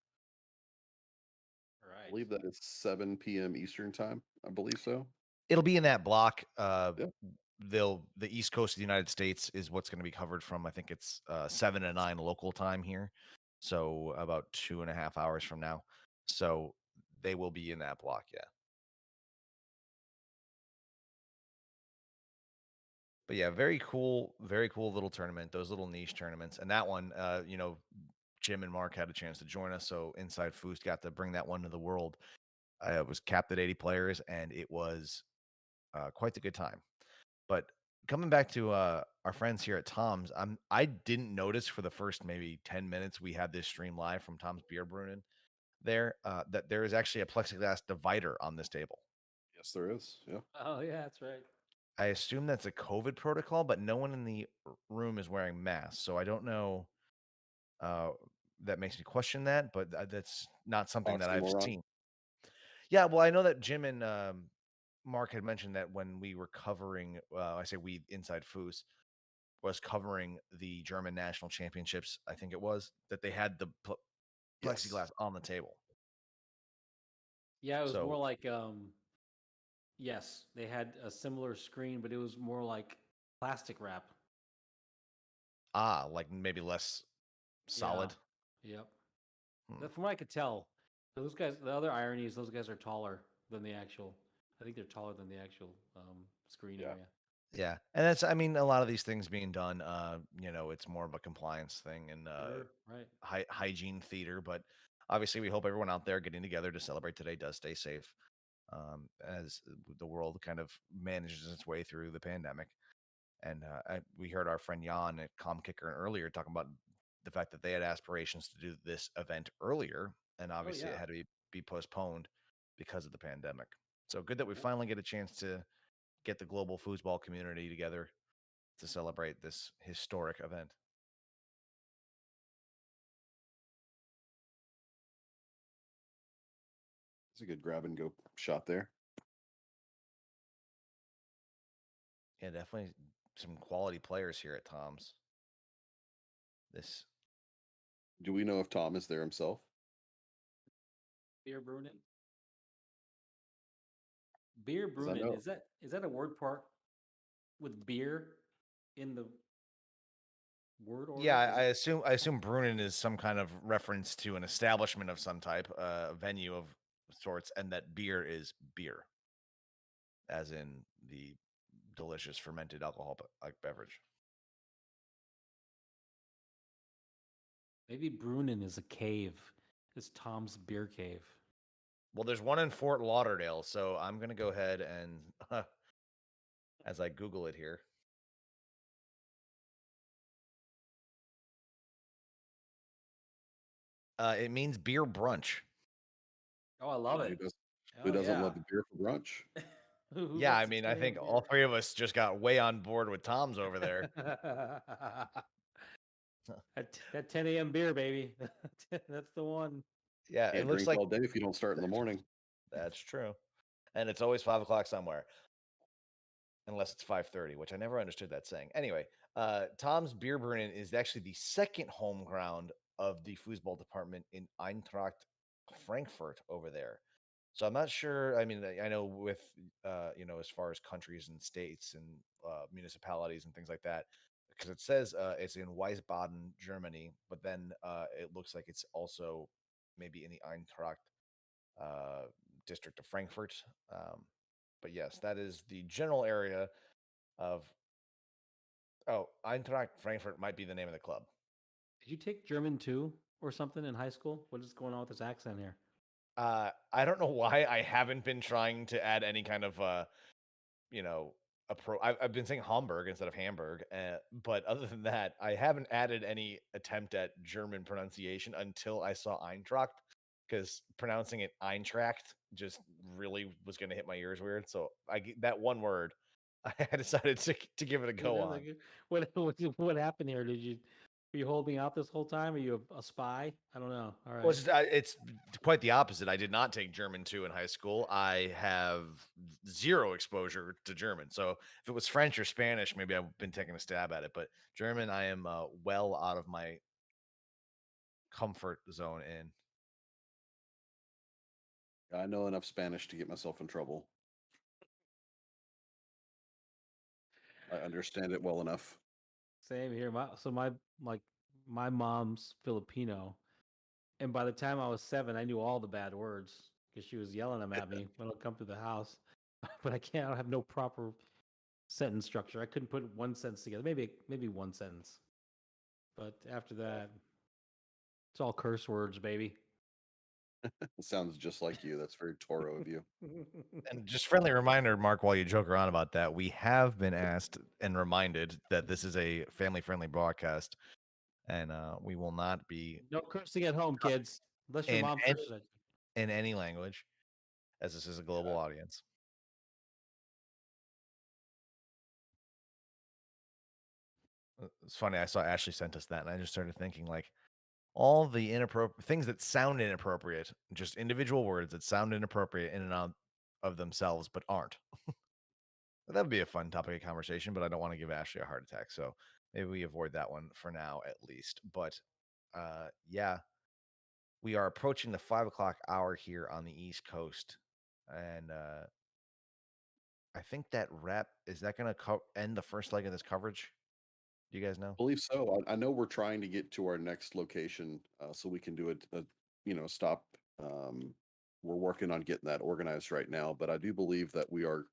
I believe that it's 7 p.m. Eastern time. I believe so. It'll be in that block. The East Coast of the United States is what's going to be covered from. I think it's 7 to 9 local time here, so about 2.5 hours from now. So they will be in that block. Yeah. But yeah, very cool little tournament. Those little niche tournaments, and that one, Jim and Mark had a chance to join us, so InsideFoos got to bring that one to the world. It was capped at 80 players, and it was quite a good time. But coming back to our friends here at Tom's, I didn't notice for the first maybe 10 minutes we had this stream live from Tom's Beer Brunin there that there is actually a plexiglass divider on this table. Yes, there is. Yeah. Oh yeah, that's right. I assume that's a COVID protocol, but no one in the room is wearing masks, so I don't know that makes me question that, but that's not something that I've Oxymoron. seen. Yeah, well, I know that Jim and Mark had mentioned that when we were covering, I say we, InsideFoos was covering the German national championships. I think it was that they had the Yes. plexiglass on the table. Yeah, it was So- more like yes, they had a similar screen, but it was more like plastic wrap. Like maybe less solid. Yep. Hmm. From what I could tell, those guys. The other irony is those guys are taller than the actual. I think they're taller than the actual screen Yeah. area. Yeah, and that's I mean a lot of these things being done, it's more of a compliance thing and Sure, right. hygiene theater. But obviously, we hope everyone out there getting together to celebrate today does stay safe, as the world kind of manages its way through the pandemic. And we heard our friend Jan at Kommkickern earlier talking about the fact that they had aspirations to do this event earlier, and obviously it yeah. had to be postponed because of the pandemic. So good that we finally get a chance to get the global foosball community together to celebrate this historic event. It's a good grab and go shot there. Yeah, definitely some quality players here at Tom's. This Do we know if Tom is there himself? Beer Brunin. Beer 'Cause I Brunin, know- is that a word part with beer in the word order? Yeah, Is it- I assume Brunin is some kind of reference to an establishment of some type, a venue of sorts, and that beer is beer, as in the delicious fermented alcoholic beverage. Maybe Brunin is a cave. It's Tom's beer cave. Well, there's one in Fort Lauderdale, so I'm gonna go ahead and as I Google it here. It means beer brunch. Oh, I love Who it. does- Oh, Who doesn't yeah. love the beer for brunch? Who Yeah, I loves mean, 10 I think a.m. all beer? three of us just got way on board with Tom's over there. that 10 a.m. beer, baby. That's the one. Yeah, it Can't looks drink like all day if you don't start in the morning. that's true, and it's always 5 o'clock somewhere, unless it's 5:30, which I never understood that saying. Anyway, Tom's Beer Brunin is actually the second home ground of the foosball department in Eintracht Frankfurt over there. So I'm not sure. I mean, I know with as far as countries and states and municipalities and things like that, because it says it's in Wiesbaden, Germany, but then it looks like it's also maybe in the Eintracht district of Frankfurt. But yes, that is the general area of. Oh, Eintracht Frankfurt might be the name of the club. Did you take German 2 or something in high school? What is going on with this accent here? I don't know why I haven't been trying to add any kind of I've been saying Hamburg instead of Hamburg, but other than that, I haven't added any attempt at German pronunciation until I saw Eintracht, because pronouncing it Eintracht just really was going to hit my ears weird. So that one word, I decided to give it a go on. What happened here? Were you holding out this whole time? Are you a spy? I don't know. All right. Well, it's quite the opposite. I did not take German 2 in high school. I have zero exposure to German. So if it was French or Spanish, maybe I've been taking a stab at it. But German, I am well out of my comfort zone in. I know enough Spanish to get myself in trouble. I understand it well enough. Same here. My mom's Filipino, and by the time I was 7, I knew all the bad words because she was yelling them at me when I'd come to the house. But I have no proper sentence structure. I couldn't put one sentence together. Maybe one sentence. But after that, it's all curse words, baby. It sounds just like you. That's very Toro of you. And just friendly reminder, Mark, while you joke around about that, we have been asked and reminded that this is a family-friendly broadcast, and we will not be No cursing at home, kids, unless your in mom any, curses at you. in any language, as this is a global audience. It's funny. I saw Ashley sent us that, and I just started thinking, like, all the inappropriate things that sound inappropriate, just individual words that sound inappropriate in and of themselves, but aren't. That would be a fun topic of conversation, but I don't want to give Ashley a heart attack, so maybe we avoid that one for now at least. But yeah, we are approaching the 5 o'clock hour here on the East Coast, and I think that is that going to end the first leg of this coverage? Do you guys know? I believe so. I know we're trying to get to our next location so we can do a stop. We're working on getting that organized right now, but I do believe that we are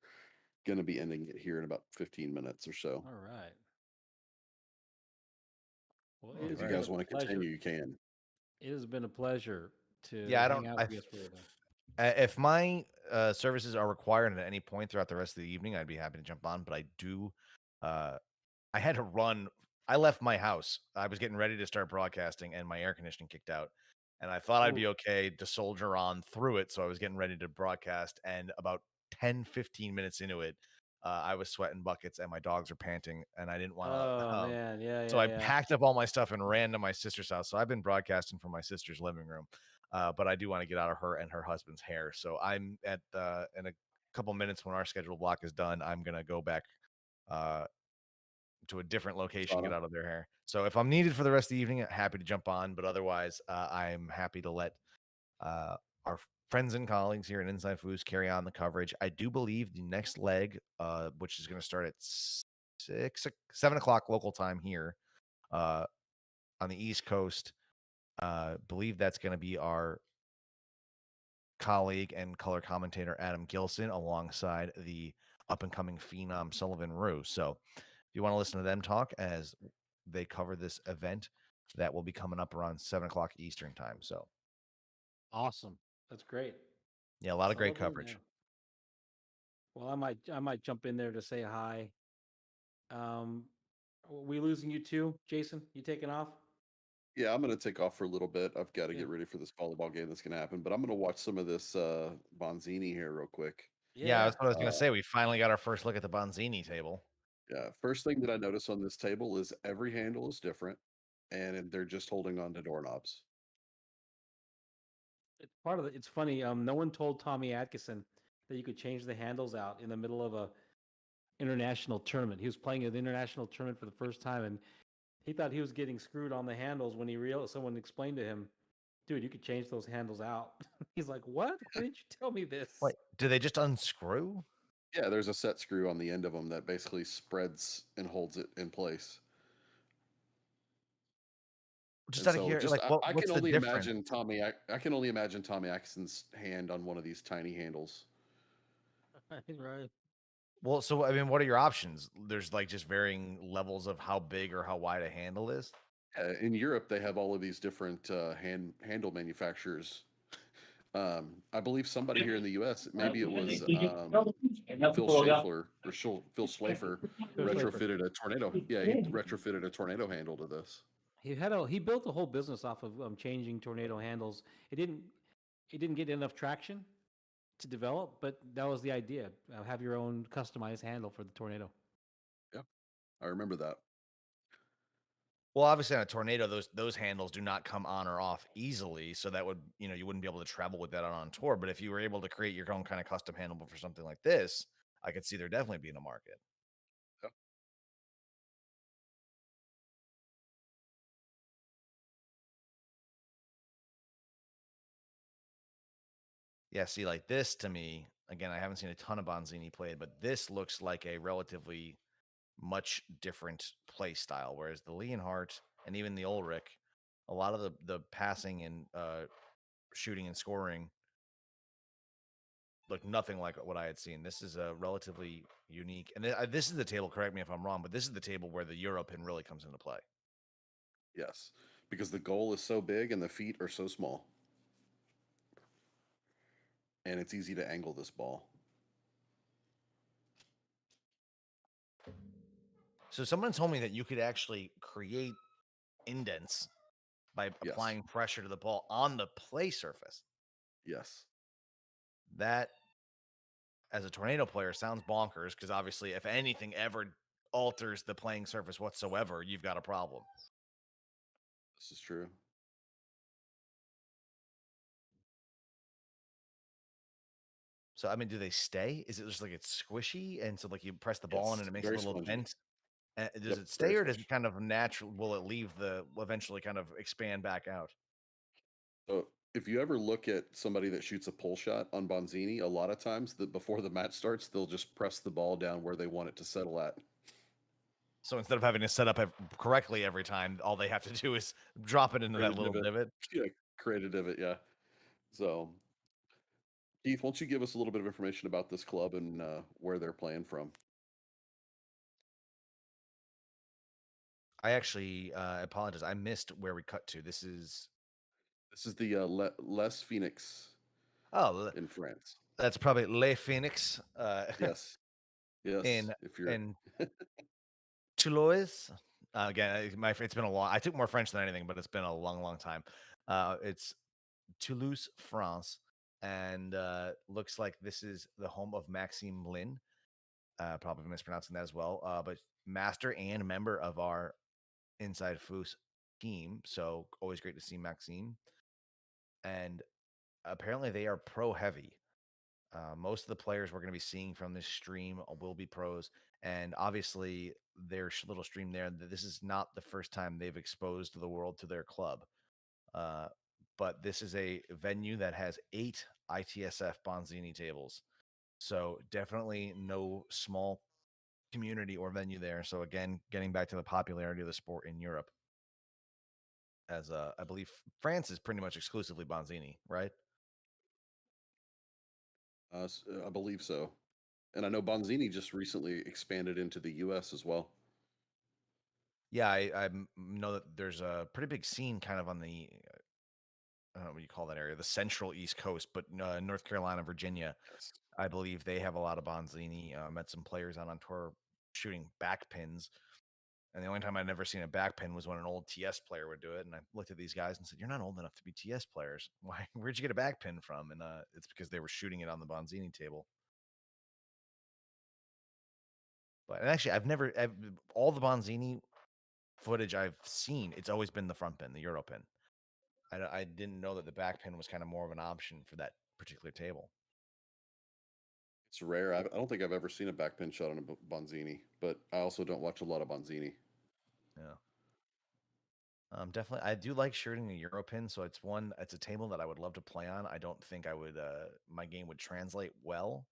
going to be ending it here in about 15 minutes or so. All right. Well, If you guys want to continue, you can. It has been a pleasure to Yeah, hang out with you yesterday. If my services are required at any point throughout the rest of the evening, I'd be happy to jump on. But I do, I had to run. I left my house. I was getting ready to start broadcasting, and my air conditioning kicked out. And I thought I'd be okay to soldier on through it. So I was getting ready to broadcast. And about 10, 15 minutes into it, I was sweating buckets and my dogs were panting. And I didn't want to. Oh, man. Yeah. So I packed up all my stuff and ran to my sister's house. So I've been broadcasting from my sister's living room. But I do want to get out of her and her husband's hair. So I'm in a couple minutes when our scheduled block is done, I'm going to go back to a different location, get out of their hair. So if I'm needed for the rest of the evening, happy to jump on. But otherwise, I'm happy to let our friends and colleagues here at InsideFoos carry on the coverage. I do believe the next leg, which is going to start at 7 o'clock local time here on the East Coast, believe that's going to be our colleague and color commentator Adam Gilson alongside the up-and-coming phenom Sullivan Rue. So if you want to listen to them talk as they cover this event, that will be coming up around 7 o'clock Eastern time. So awesome. That's great. Yeah, a lot of great coverage. Yeah. Well, I might jump in there to say hi. Are we losing you too, Jason? You taking off? Yeah, I'm going to take off for a little bit. I've got to get ready for this volleyball game that's going to happen, but I'm going to watch some of this Bonzini here real quick. Yeah, that's what I was going to say. We finally got our first look at the Bonzini table. Yeah, first thing that I notice on this table is every handle is different, and they're just holding on to doorknobs. It's part of it. It's funny. No one told Tommy Atkinson that you could change the handles out in the middle of a international tournament. He was playing an international tournament for the first time, and he thought he was getting screwed on the handles when he realized someone explained to him, "Dude, you could change those handles out." He's like, "What? Why didn't you tell me this?" Wait, do they just unscrew? Yeah, there's a set screw on the end of them that basically spreads and holds it in place. Just out of here, like, I what's can the only difference? imagine Tommy. I can only imagine Tommy Atkinson's hand on one of these tiny handles. Right. Well, so I mean, what are your options? There's like just varying levels of how big or how wide a handle is. In Europe, they have all of these different handle manufacturers. I believe somebody here in the U.S., maybe it was Phil Schaefer or Phil Schlafer, retrofitted a tornado. Yeah, he retrofitted a tornado handle to this. He built a whole business off of changing tornado handles. It didn't get enough traction to develop, but that was the idea. Have your own customized handle for the tornado. Yeah, I remember that. Well, obviously on a tornado, those handles do not come on or off easily. So that would, you wouldn't be able to travel with that on tour. But if you were able to create your own kind of custom handle for something like this, I could see there definitely being a market. Yep. Yeah, see, like this to me, again, I haven't seen a ton of Bonzini played, but this looks like a relatively much different play style. Whereas the Leonhardt and even the Ulrich, a lot of the passing and shooting and scoring look nothing like what I had seen. This is a relatively unique, and this is the table. Correct me if I'm wrong, but this is the table where the Euro pin really comes into play. Yes, because the goal is so big and the feet are so small, and it's easy to angle this ball. So someone told me that you could actually create indents by applying pressure to the ball on the play surface. Yes. That, as a tornado player, sounds bonkers because obviously if anything ever alters the playing surface whatsoever, you've got a problem. This is true. So I mean, do they stay? Is it just like it's squishy, and so like you press the ball in Yes, and it makes a very little spongy. dent? Does Yep, it stay, very or does it spongy. kind of natural? Will it leave will eventually kind of expand back out? So if you ever look at somebody that shoots a pull shot on Bonzini, a lot of times before the match starts, they'll just press the ball down where they want it to settle at. So instead of having to set up correctly every time, all they have to do is drop it into Create that a little divot. Yeah, create a divot, yeah. So, Keith, why don't you give us a little bit of information about this club and where they're playing from? I actually apologize. I missed where we cut to. This is the Les Phoenix oh, in France. that's probably Les Phoenix. Yes, yes. in If you're in Toulouse. Again, it's been a long. I took more French than anything, but it's been a long, long time. It's Toulouse, France, and looks like this is the home of Maxime Lin. Probably mispronouncing that as well. But master and member of our InsideFoos team, so always great to see Maxime. And apparently, they are pro heavy. Most of the players we're going to be seeing from this stream will be pros, and obviously their little stream there. This is not the first time they've exposed the world to their club, but this is a venue that has 8 ITSF Bonzini tables, so definitely no small community or venue there. So again, getting back to the popularity of the sport in Europe, as I believe France is pretty much exclusively Bonzini, right? I believe so. And I know Bonzini just recently expanded into the US as well. Yeah, I know that there's a pretty big scene kind of on the I don't know what you call that area, the central East Coast, but North Carolina, Virginia, Yes. I believe they have a lot of Bonzini. Met some players out on tour shooting back pins, and the only time I'd never seen a back pin was when an old TS player would do it. And I looked at these guys and said, "You're not old enough to be TS players. Why? Where'd you get a back pin from?" And it's because they were shooting it on the Bonzini table. But and actually, all the Bonzini footage I've seen, it's always been the front pin, the Euro pin. I didn't know that the back pin was kind of more of an option for that particular table. It's rare. I don't think I've ever seen a backpin shot on a Bonzini, but I also don't watch a lot of Bonzini. Yeah. Definitely. I do like shooting a Euro pin, so it's a table that I would love to play on. I don't think I would my game would translate well,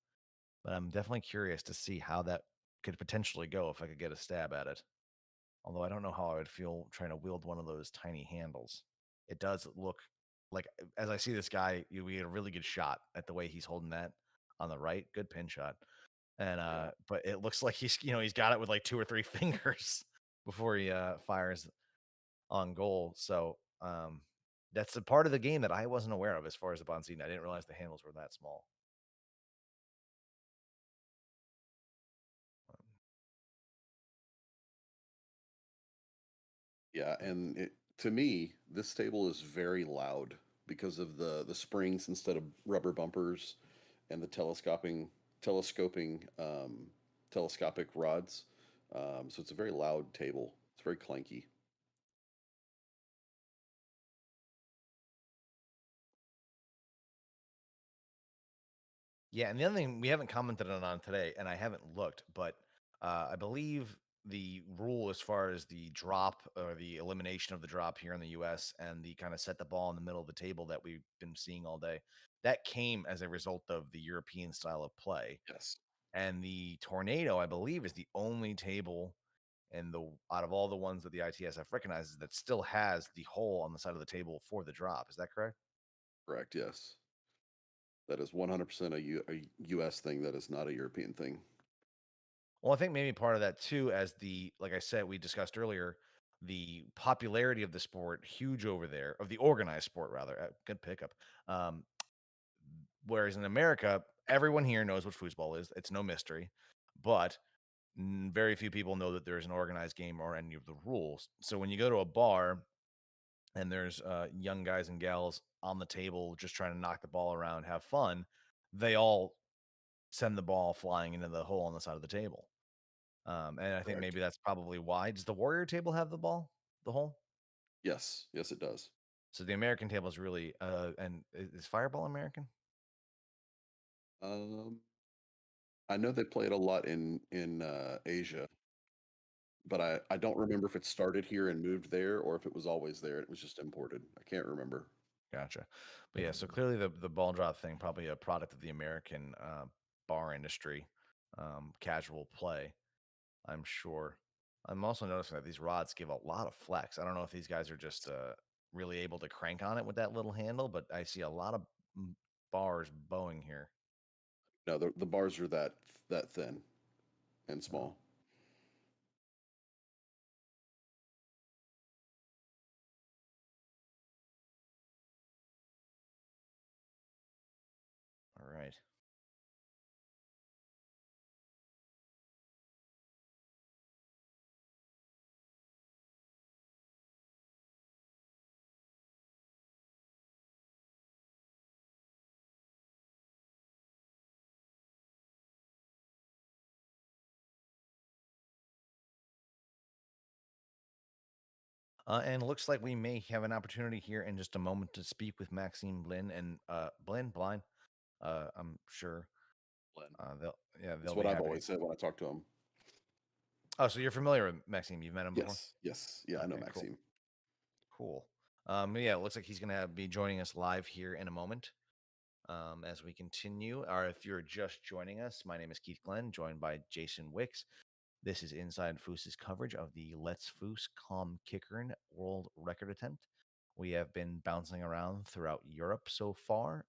but I'm definitely curious to see how that could potentially go if I could get a stab at it. Although I don't know how I would feel trying to wield one of those tiny handles. It does look like as I see this guy, we get a really good shot at the way he's holding that on the right. Good pin shot. And but it looks like he's got it with like 2 or 3 fingers before he fires on goal. So that's a part of the game that I wasn't aware of as far as the Bonzini. I didn't realize the handles were that small. Yeah, and to me, this table is very loud because of the springs instead of rubber bumpers and the telescoping telescopic rods. So it's a very loud table. It's very clanky. Yeah, and the other thing we haven't commented on today, and I haven't looked, but I believe the rule as far as the drop or the elimination of the drop here in the US and the kind of set the ball in the middle of the table that we've been seeing all day, that came as a result of the European style of play. Yes. And the tornado, I believe, is the only table and out of all the ones that the ITSF recognizes that still has the hole on the side of the table for the drop. Is that correct? Correct. Yes. That is 100% a US thing. That is not a European thing. Well, I think maybe part of that too, as like I said, we discussed earlier, the popularity of the sport, huge over there, of the organized sport rather. Good pickup. Whereas in America, everyone here knows what foosball is. It's no mystery, but very few people know that there's an organized game or any of the rules. So when you go to a bar and there's young guys and gals on the table just trying to knock the ball around, have fun, they all send the ball flying into the hole on the side of the table. And I think Correct. maybe that's probably why. Does the Warrior table have the ball, the hole? Yes. Yes, it does. So the American table is really, and is Fireball American? I know they played a lot in Asia, but I don't remember if it started here and moved there or if it was always there. It was just imported. I can't remember. Gotcha. But yeah, so clearly the ball drop thing, probably a product of the American bar industry, casual play, I'm sure. I'm also noticing that these rods give a lot of flex. I don't know if these guys are just really able to crank on it with that little handle, but I see a lot of bars bowing here. No, the bars are that thin and small. All right. And it looks like we may have an opportunity here in just a moment to speak with Maxime Blin and Blind. I'm sure Blend. they'll That's they'll what be I've happy to. always said when I talk to them. Oh, so you're familiar with Maxime? You've met him before? Yes. Yeah, I know Okay, cool. Maxime. Cool. Yeah, it looks like he's gonna be joining us live here in a moment. As we continue, or if you're just joining us, my name is Keith Glenn, joined by Jason Wicks. This is Inside Foos's coverage of the Let's Foos Kommkickern world record attempt. We have been bouncing around throughout Europe so far.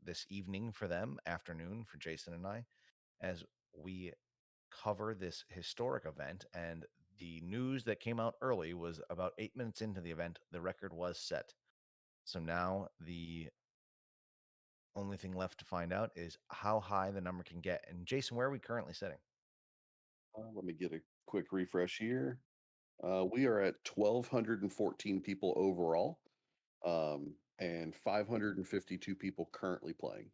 This evening for them, afternoon for Jason and I, as we cover this historic event. And the news that came out early was about 8 minutes into the event, the record was set. So now the only thing left to find out is how high the number can get. And Jason, where are we currently sitting? Let me get a quick refresh here. We are at 1,214 people overall, and 552 people currently playing.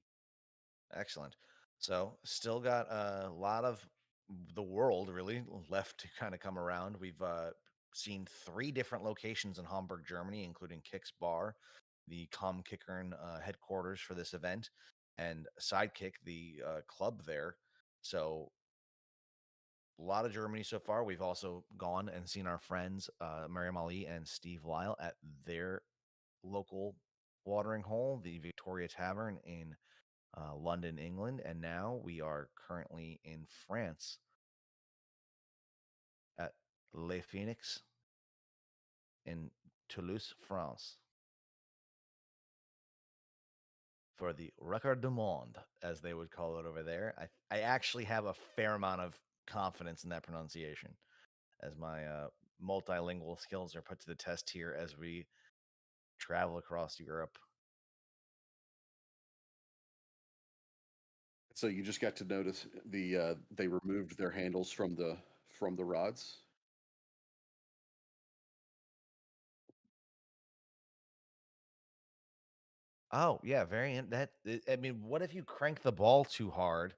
Excellent. So still got a lot of the world really left to kind of come around. We've seen 3 different locations in Hamburg, Germany, including Kick's Bar, the Kommkickern headquarters for this event, and Sidekick, the club there. So a lot of Germany so far. We've also gone and seen our friends Mariam Ali and Steve Lyle at their local watering hole, the Victoria Tavern in London, England, and now we are currently in France at Les Phoenix in Toulouse, France, for the Record du Monde, as they would call it over there. I actually have a fair amount of confidence in that pronunciation, as my multilingual skills are put to the test here as we travel across Europe. So you just got to notice they removed their handles from the rods. Oh yeah, I mean, what if you crank the ball too hard?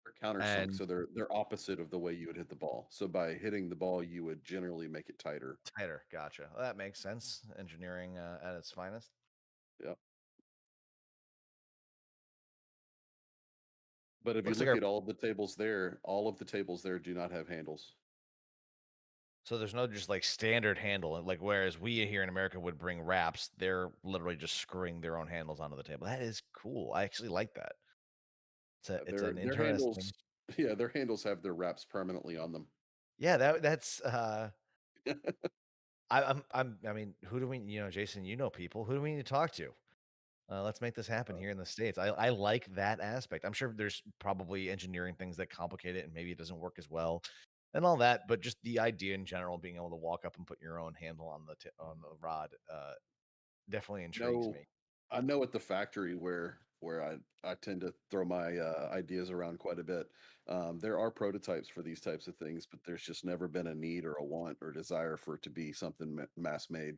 They're countersunk, And so they're opposite of the way you would hit the ball. So by hitting the ball, you would generally make it tighter. tighter, gotcha. Well, that makes sense. Engineering at its finest. Yep. But if you Looks like look our at all of the tables there, all of the tables there do not have handles. So there's no just like standard handle, like whereas we here in America would bring wraps, they're literally just screwing their own handles onto the table. That is cool. I actually like that. It's an Their handles, interesting. yeah, their handles have their wraps permanently on them. Yeah, that's I mean, who do we, Jason, people. Who do we need to talk to? Let's make this happen here in the States. I like that aspect. I'm sure there's probably engineering things that complicate it and maybe it doesn't work as well and all that, but just the idea in general, being able to walk up and put your own handle on the rod, definitely intrigues No, me. I know at the factory where I tend to throw my ideas around quite a bit. There are prototypes for these types of things, but there's just never been a need or a want or desire for it to be something mass made.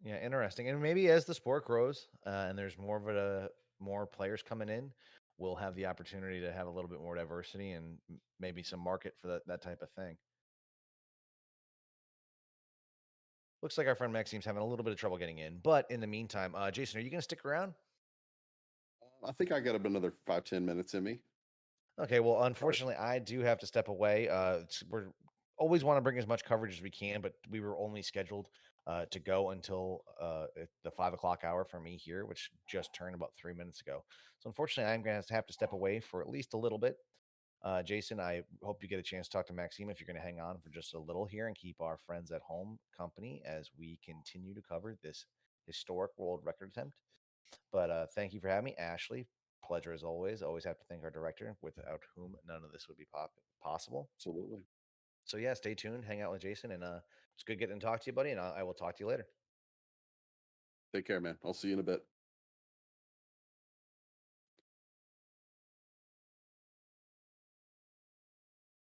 Yeah, interesting. And maybe as the sport grows and there's more players coming in, we'll have the opportunity to have a little bit more diversity and maybe some market for that type of thing. Looks like our friend Maxime's having a little bit of trouble getting in. But in the meantime, Jason, are you going to stick around? I think I got another 5-10 minutes in me. Okay, well, unfortunately, I do have to step away. We're always want to bring as much coverage as we can, but we were only scheduled to go until the 5 o'clock hour for me here, which just turned about 3 minutes ago. So unfortunately, I'm going to have to step away for at least a little bit. Jason, I hope you get a chance to talk to Maxime if you're going to hang on for just a little here and keep our friends at home company as we continue to cover this historic world record attempt. But thank you for having me, Ashley. Pleasure as always. Always have to thank our director, without whom none of this would be possible. Absolutely. So yeah, stay tuned, hang out with Jason, and it's good getting to talk to you, buddy. And I will talk to you later. Take care, man. I'll see you in a bit.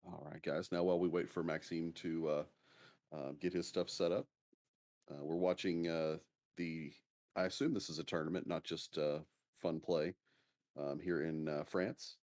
All right, guys. Now, while we wait for Maxime to get his stuff set up, we're watching I assume this is a tournament, not just fun play here in France.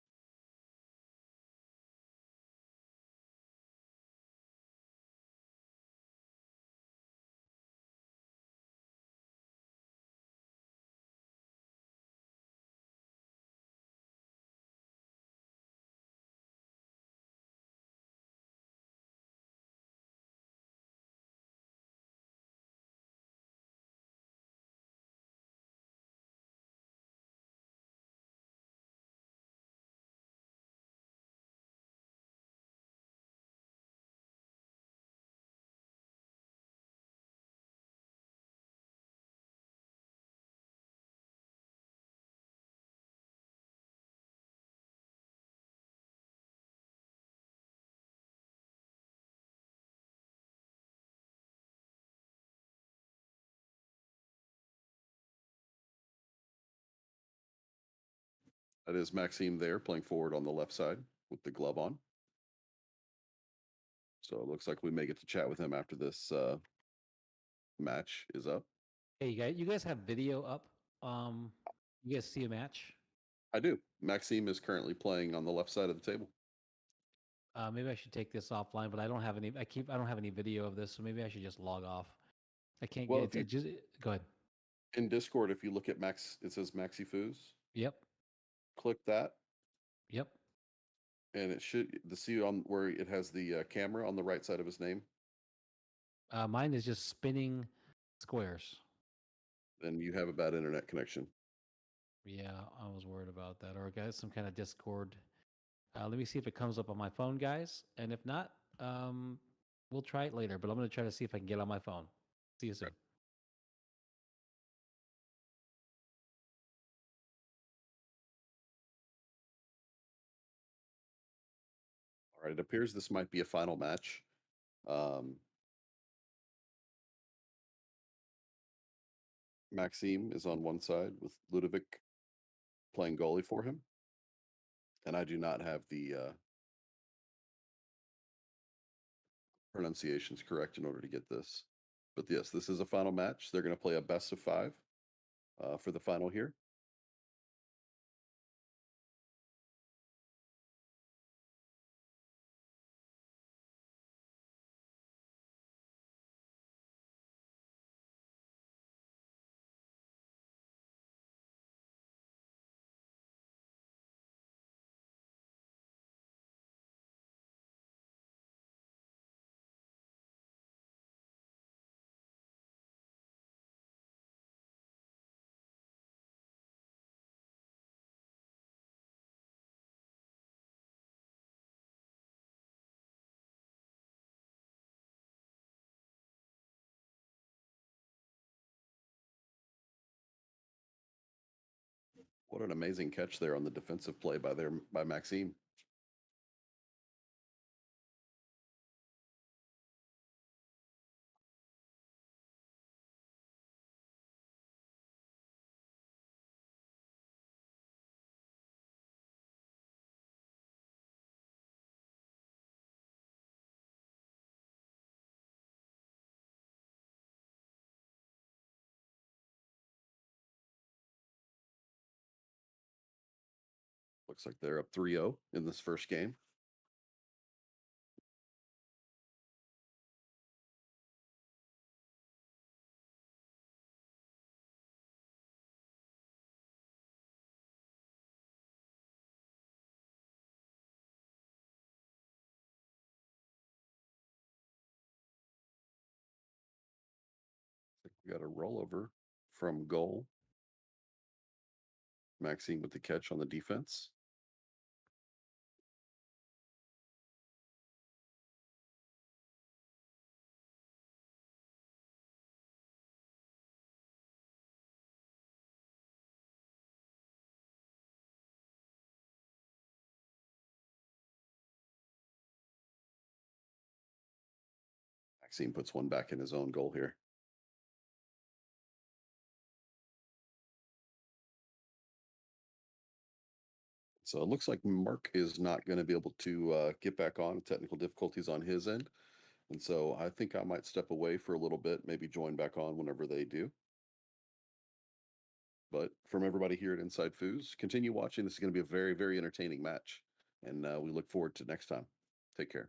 That is Maxime there playing forward on the left side with the glove on. So it looks like we may get to chat with him after this match is up. Hey, you guys have video up? You guys see a match? I do. Maxime is currently playing on the left side of the table. Maybe I should take this offline, but I don't have any. I don't have any video of this, so maybe I should just log off. I can't Well, get it. Just go ahead. In Discord, if you look at it says InsideFoos. Yep. Click that. Yep. And it should see on where it has the camera on the right side of his name. Mine is just spinning squares. Then you have a bad internet connection. Yeah, I was worried about that. Or I got some kind of Discord. Let me see if it comes up on my phone, guys. And if not, we'll try it later. But I'm going to try to see if I can get on my phone. See you soon. Right. All right, it appears this might be a final match. Maxime is on one side with Ludovic playing goalie for him. And I do not have the pronunciations correct in order to get this. But yes, this is a final match. They're going to play a best of 5 for the final here. What an amazing catch there on the defensive play by Maxime. Looks like they're up 3-0 in this first game. Got a rollover from goal. Maxime with the catch on the defense. Maxime puts one back in his own goal here. So it looks like Mark is not going to be able to get back on. Technical difficulties on his end. And so I think I might step away for a little bit, maybe join back on whenever they do. But from everybody here at Inside Foos, continue watching. This is going to be a very, very entertaining match. And we look forward to next time. Take care.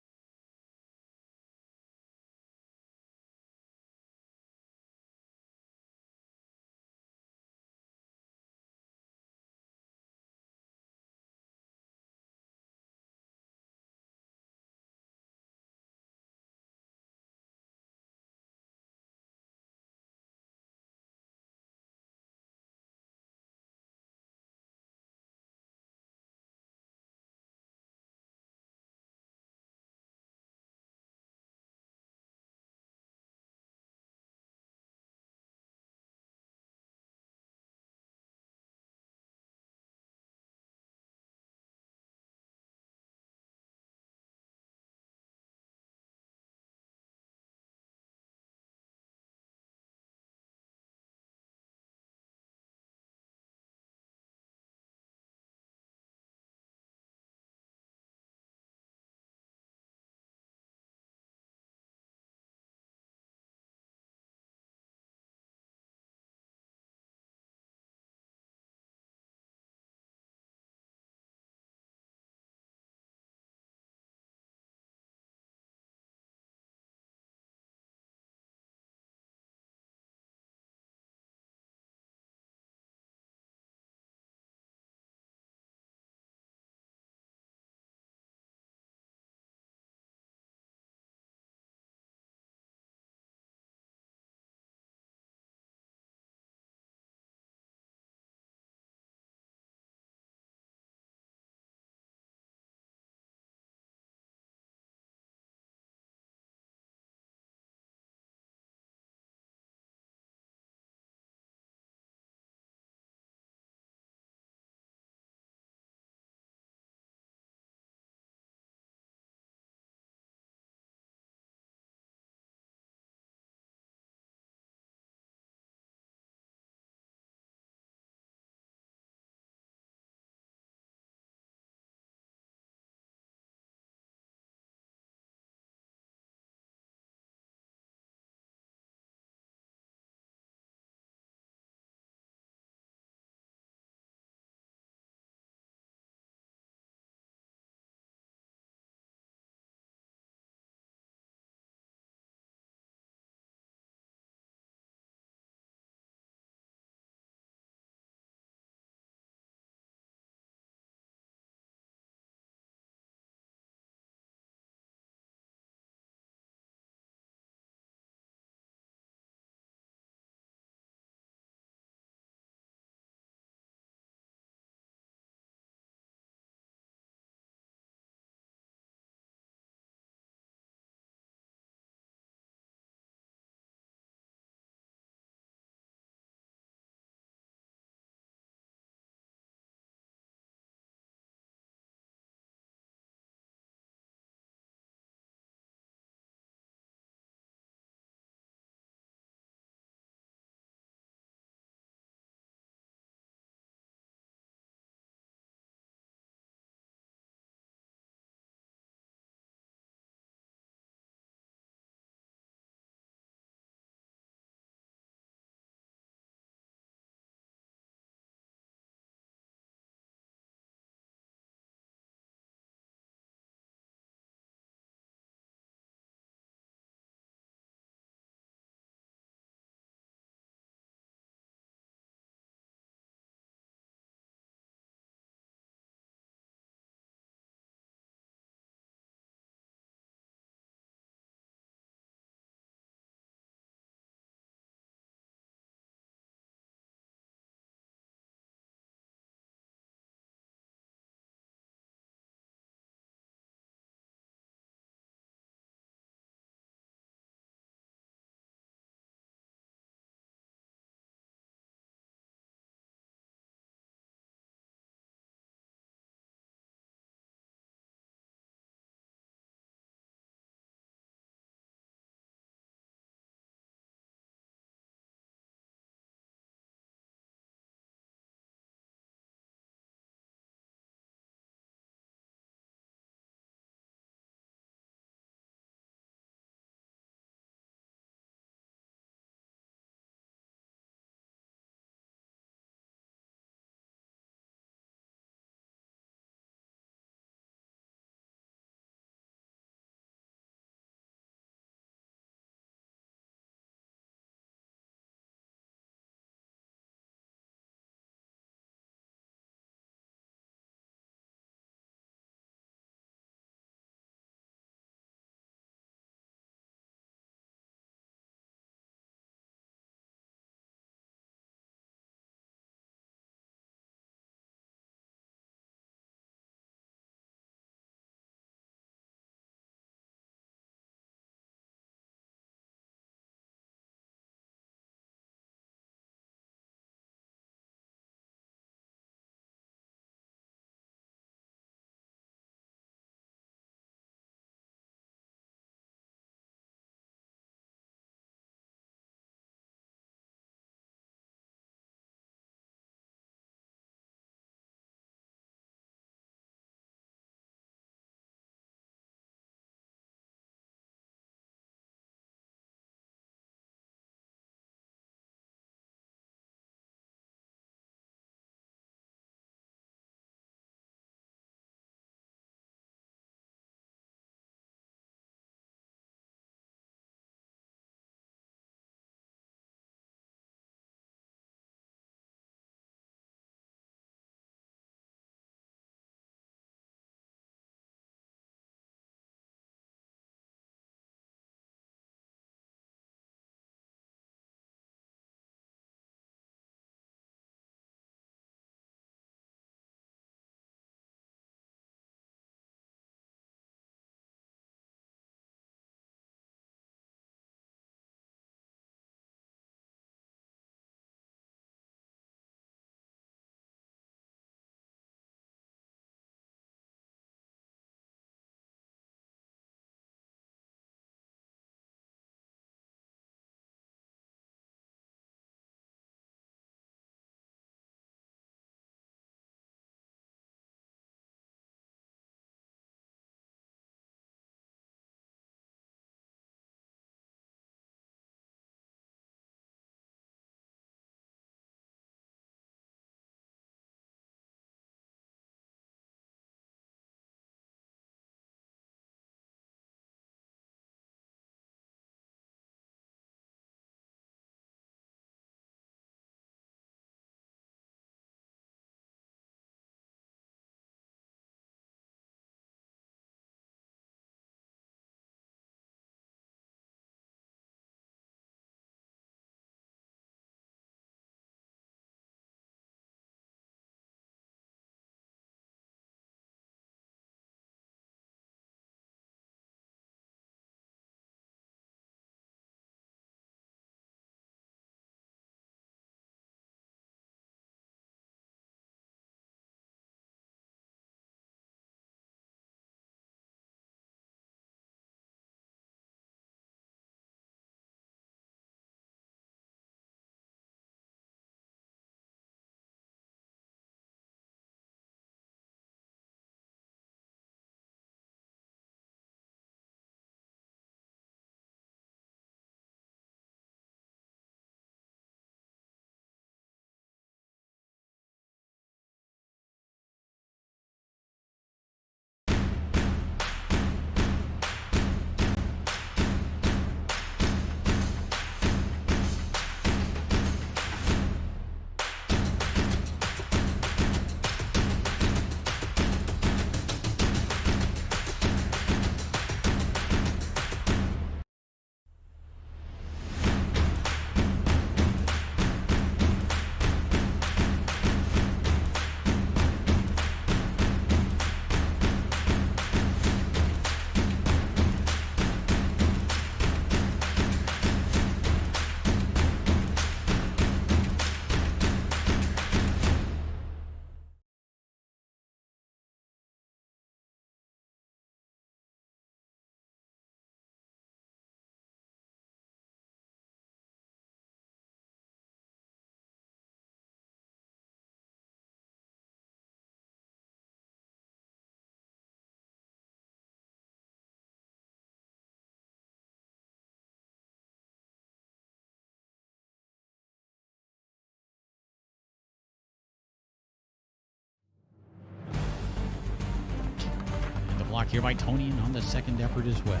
block here by Tony, and on the second effort as well.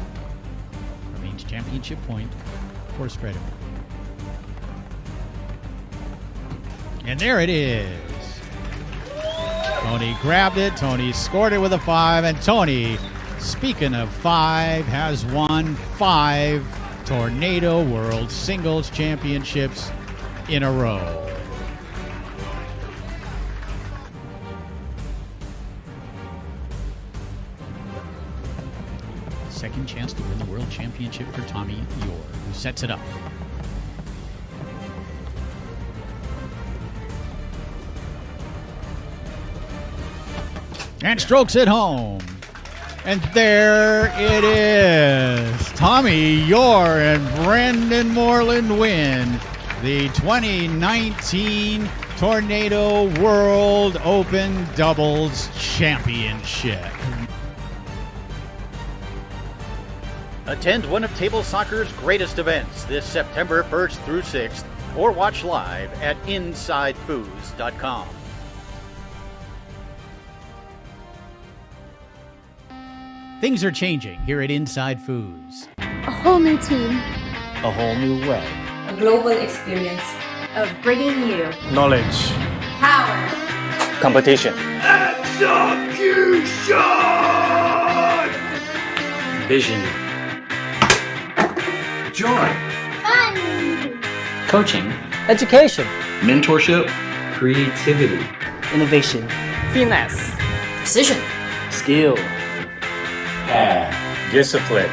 Remains championship point for Spreader. And there it is. Tony grabbed it. Tony scored it with a 5. And Tony, speaking of 5, has won 5 Tornado World Singles Championships in a row. Second chance to win the World Championship for Tommy Yor, who sets it up. And strokes it home. And there it is. Tommy Yor and Brendan Moreland win the 2019 Tornado World Open Doubles Championship. Attend one of table soccer's greatest events this September 1st through 6th, or watch live at InsideFoos.com. Things are changing here at InsideFoos. A whole new team. A whole new way. A global experience Of bringing you Knowledge. power. Competition. Vision. Joy. fun. Coaching. Education. Mentorship. Creativity. Innovation. Finesse. Precision. Skill. Discipline.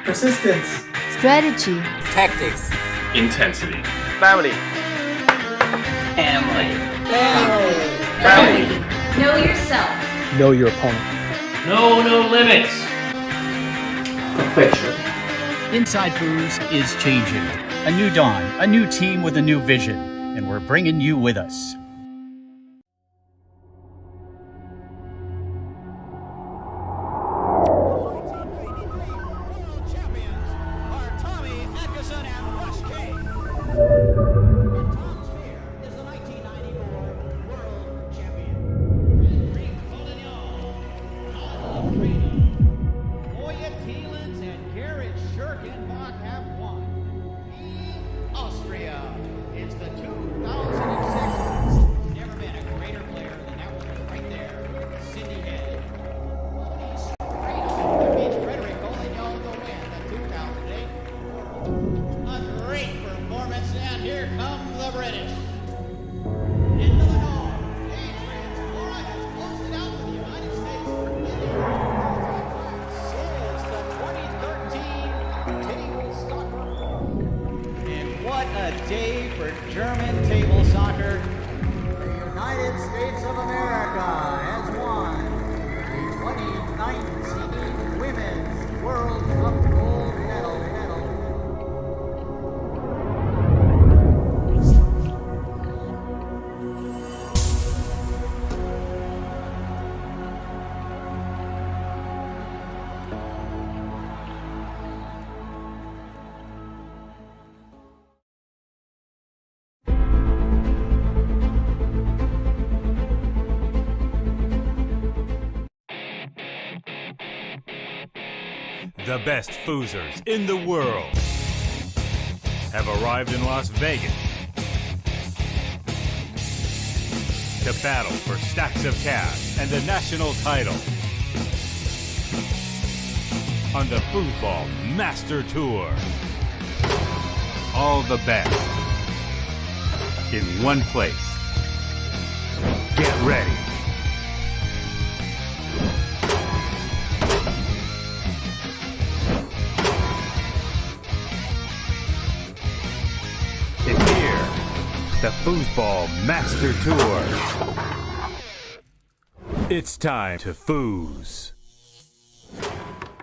Persistence. Strategy. Tactics. Intensity. Family. Family. Know yourself. Know your opponent. No limits. Perfection. InsideFoos is changing. A new dawn, a new team with a new vision, and we're bringing you with us. The best foosers in the world have arrived in Las Vegas to battle for stacks of cash and the national title on the Foosball Master Tour. All the best in one place. Get ready. It's here, the Foosball Master Tour. It's time to foos.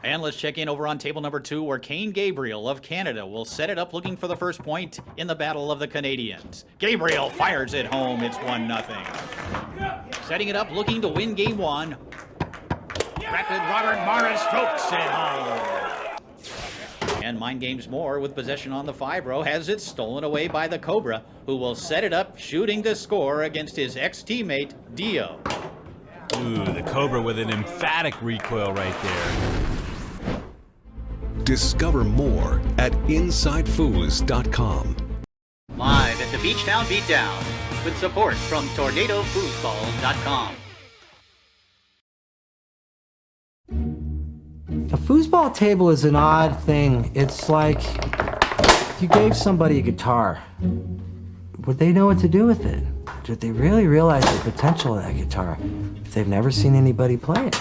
And let's check in over on table number 2, where Kane Gabriel of Canada will set it up looking for the first point in the Battle of the Canadians. Gabriel fires it home. It's 1-0. Setting it up, looking to win game 1. Rapid Robert Morris strokes it home. And Mind Games more with possession on the 5 row has it stolen away by the Cobra, who will set it up, shooting to score against his ex-teammate, Dio. Ooh, the Cobra with an emphatic recoil right there. Discover more at InsideFoos.com. Live at the Beachtown Beatdown with support from TornadoFoosball.com. A foosball table is an odd thing. It's like if you gave somebody a guitar, would they know what to do with it? Did they really realize the potential of that guitar if they've never seen anybody play it?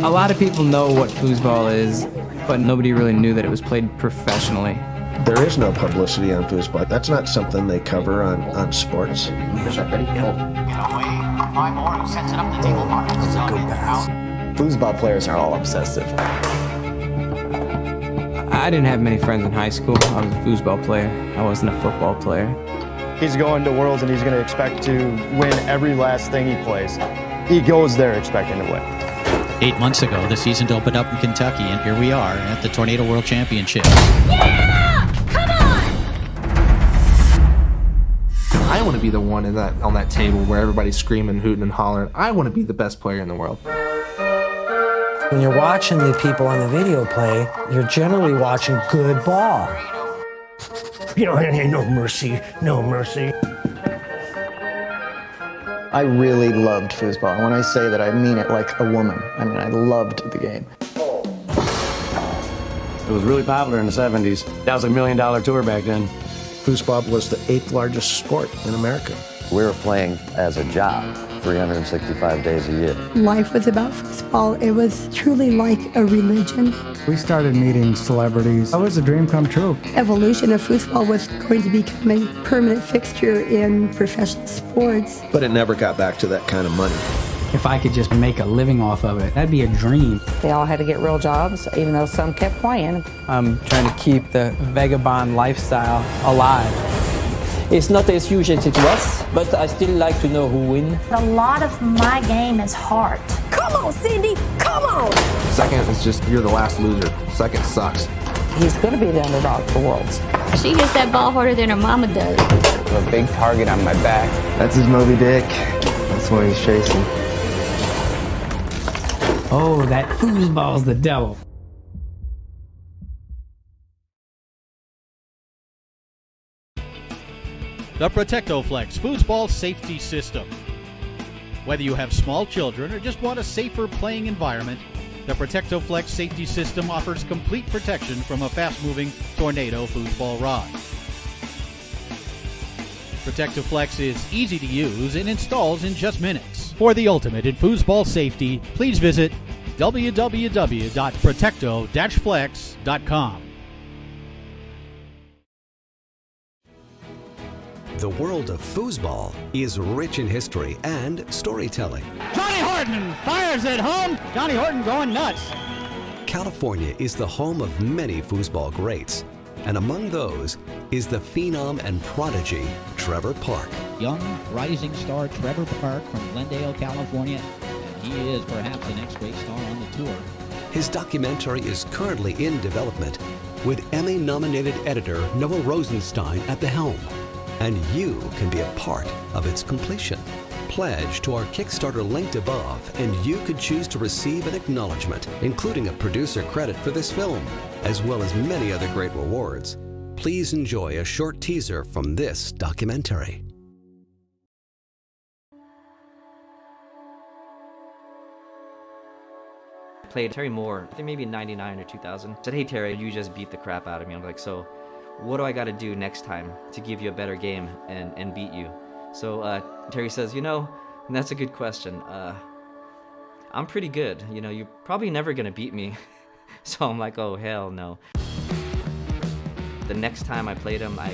A lot of people know what foosball is, but nobody really knew that it was played professionally. There is no publicity on foosball. That's not something they cover on sports. Foosball players are all obsessive. I didn't have many friends in high school. I was a foosball player. I wasn't a football player. He's going to Worlds and he's going to expect to win every last thing he plays. He goes there expecting to win. 8 months ago, the season opened up in Kentucky, and here we are at the Tornado World Championship. Yeah! Come on! I want to be the one on that table where everybody's screaming, hooting, and hollering. I want to be the best player in the world. When you're watching the people on the video play, you're generally watching good ball. You know, no mercy, no mercy. I really loved foosball. When I say that, I mean it like a woman. I mean, I loved the game. It was really popular in the 70s. That was $1 million tour back then. Foosball was the 8th largest sport in America. We were playing as a job 365 days a year. Life was about foosball. It was truly like a religion. We started meeting celebrities. That was a dream come true. Evolution of foosball was going to become a permanent fixture in professional sports. But it never got back to that kind of money. If I could just make a living off of it, that'd be a dream. They all had to get real jobs, even though some kept playing. I'm trying to keep the vagabond lifestyle alive. It's not as huge as it was, but I still like to know who wins. A lot of my game is heart. Come on, Cindy, come on! Second is just, you're the last loser. Second sucks. He's going to be the underdog for Worlds. She hits that ball harder than her mama does. A big target on my back. That's his Moby Dick. That's what he's chasing. Oh, that foosball's the devil. The ProtectoFlex Foosball Safety System. Whether you have small children or just want a safer playing environment, the ProtectoFlex Safety System offers complete protection from a fast-moving tornado foosball rod. ProtectoFlex is easy to use and installs in just minutes. For the ultimate in foosball safety, please visit www.protecto-flex.com. The world of foosball is rich in history and storytelling. Johnny Horton fires it home. Johnny Horton going nuts. California is the home of many foosball greats, and among those is the phenom and prodigy Trevor Park. Young rising star Trevor Park from Glendale, California. He is perhaps the next great star on the tour. His documentary is currently in development with Emmy-nominated editor Noah Rosenstein at the helm, and you can be a part of its completion. Pledge to our Kickstarter linked above, and you could choose to receive an acknowledgement, including a producer credit for this film, as well as many other great rewards. Please enjoy a short teaser from this documentary. Played Terry Moore, I think maybe in 99 or 2000. Said, hey Terry, you just beat the crap out of me. I'm like, so what do I got to do next time to give you a better game and beat you? So Terry says, you know, that's a good question. I'm pretty good. You know, you're probably never going to beat me. So I'm like, oh, hell no. The next time I played him, a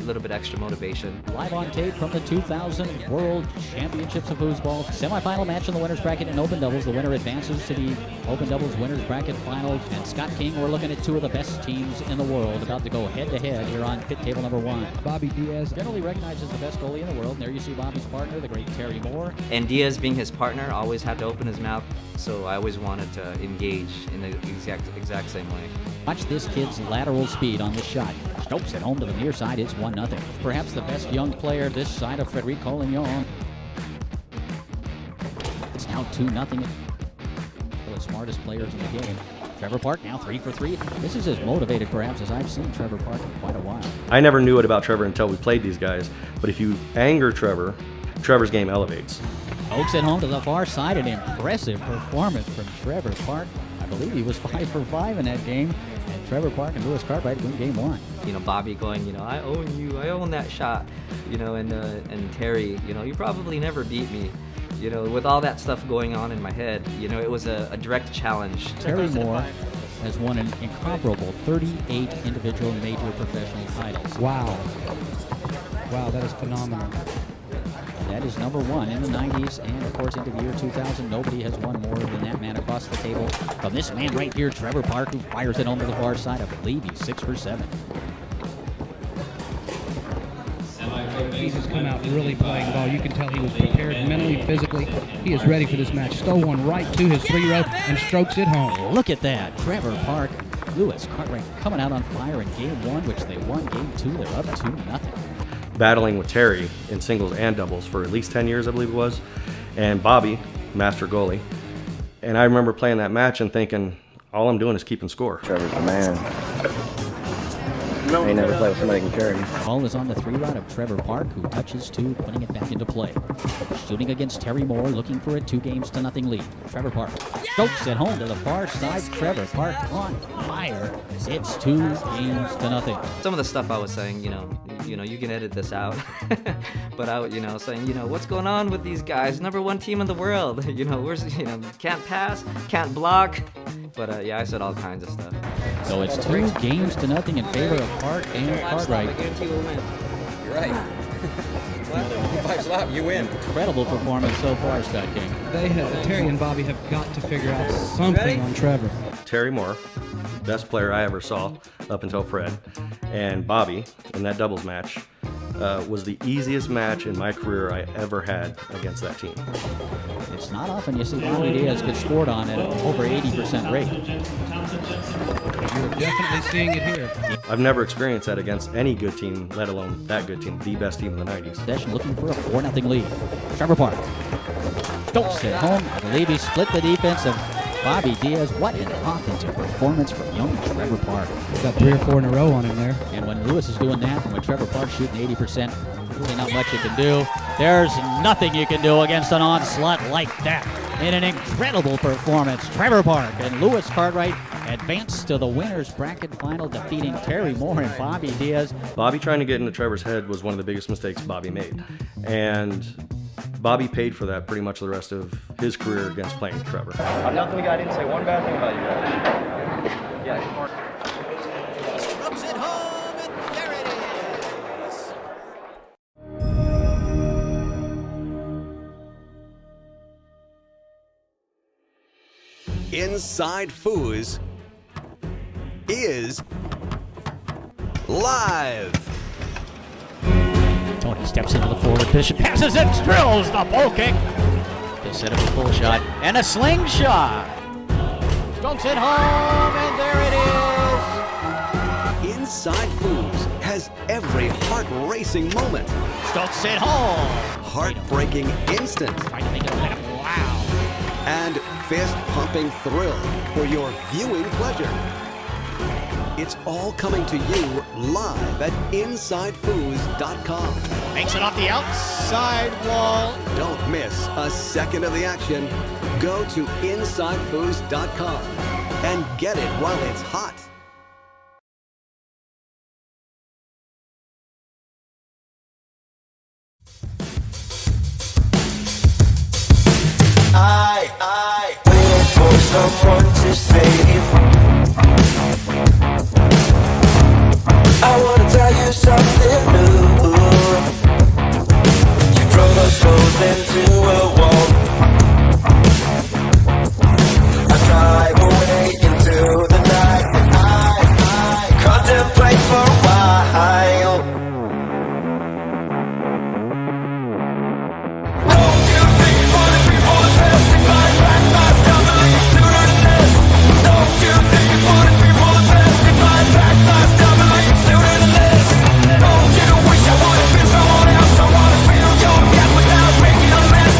little bit extra motivation. Live on tape from the 2000 World Championships of Foosball. Semifinal match in the winner's bracket in open doubles. The winner advances to the open doubles winner's bracket final. And Scott King, we're looking at two of the best teams in the world about to go head-to-head here on pit table number 1. Bobby Diaz, generally recognized as the best goalie in the world. And there you see Bobby's partner, the great Terry Moore. And Diaz, being his partner, always had to open his mouth. So I always wanted to engage in the exact same way. Watch this kid's lateral speed on this shot. Stokes it home to the near side. It's 1-0. Perhaps the best young player this side of Frederic Collignon. now 2-0. The smartest players in the game. Trevor Park now 3 for 3. This is as motivated perhaps as I've seen Trevor Park in quite a while. I never knew it about Trevor until we played these guys, but if you anger Trevor, Trevor's game elevates. Oaks at home to the far side, an impressive performance from Trevor Park. I believe he was 5 for 5 in that game. And Trevor Park and Lewis Cartwright win game 1. You know, Bobby going, you know, I own you, I own that shot, you know, and Terry, you know, you probably never beat me. You know, with all that stuff going on in my head, you know, it was a direct challenge. Terry Moore has won an incomparable 38 individual major professional titles. Wow. Wow, that is phenomenal. That is number 1 in the 90s, and of course into the year 2000, nobody has won more than that man across the table from this man right here, Trevor Park, who fires it home to the far side. I believe he's 6 for 7. He has come out really playing ball. You can tell he was prepared mentally, physically. He is ready for this match. Stole one right to his 3-row and strokes it home. Look at that. Trevor Park, Lewis Cartwright coming out on fire in game 1, which they won. Game 2, they're up 2-0. Battling with Terry in singles and doubles for at least 10 years, I believe it was, and Bobby, master goalie. And I remember playing that match and thinking, all I'm doing is keeping score. Trevor's the man. I never played with somebody who can carry me. Ball is on the 3-rod of Trevor Park, who touches 2, putting it back into play. Shooting against Terry Moore, looking for a 2-0 lead. Trevor Park strokes it home to the far side. Trevor Park on fire. It's 2-0. Some of the stuff I was saying, you know, you can edit this out. But I, you know, saying, you know, what's going on with these guys? #1 team in the world. You know, can't pass, can't block. But yeah, I said all kinds of stuff. So it's 2-0 in favor of Park and Cartwright. You're right. 5 slap, you win. Incredible performance so far, Scott King. Terry and Bobby have got to figure out something on Trevor. Terry Moore, best player I ever saw up until Fred, and Bobby in that doubles match was the easiest match in my career I ever had against that team. It's not often you see Bobby Diaz get scored on at over 80% rate. You're definitely seeing it here. I've never experienced that against any good team, let alone that good team, the best team in the 90s. Possession looking for a 4-0 lead. Trevor Park. Don't sit home. I believe he split the defense of Bobby Diaz. What an offensive performance from young Trevor Park. He's got 3 or 4 in a row on him there. And when Lewis is doing that, and when Trevor Park's shooting 80%, really not much you can do. There's nothing you can do against an onslaught like that. In an incredible performance, Trevor Park and Lewis Cartwright advance to the winners bracket final, defeating Terry Moore and Bobby Diaz. Bobby trying to get into Trevor's head was one of the biggest mistakes Bobby made. And Bobby paid for that pretty much the rest of his career against playing Trevor. Nothing, I didn't say one bad thing about you guys. Yeah. Rubs it home, and there it is. InsideFoos is live. Tony steps into the forward position, passes it, drills the pole kick. They set up a pull shot and a slingshot. Dunks it home, and there it is. InsideFoos has every heart-racing moment. Dunks it home. Heartbreaking instant. Trying to make it a minute. Wow. And fist-pumping thrill for your viewing pleasure. It's all coming to you live at InsideFoos.com. Makes it off the outside wall. Don't miss a second of the action. Go to InsideFoos.com and get it while it's hot. I wait for someone to save. I wanna tell you something new. You drove us both into a wall. I drive away into the night, and I contemplate for a while. Don't you wish I would have been someone else, someone to feel your death without making a mess?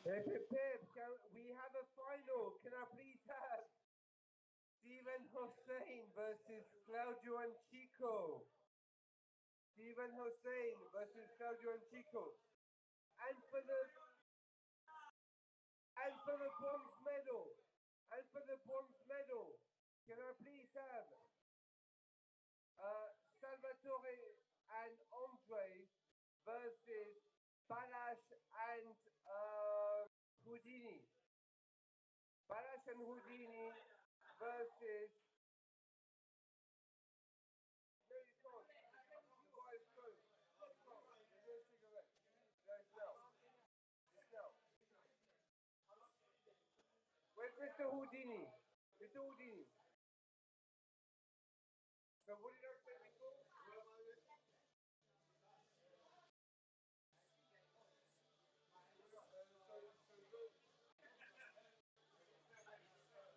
Hip, hip, hip. We have a final. Can I please have Steven Hossein versus Claudio and Chico? Steven Hossein versus Claudio and Chico. And for the bronze medal. And for the bronze medal, can I please have Salvatore and Andre versus Balash and Houdini. Balash and Houdini versus. No, you can't. You guys go. There's no cigarette. There's no. Just now. Where's Mr. Houdini? Mr. Houdini. So what did I say before?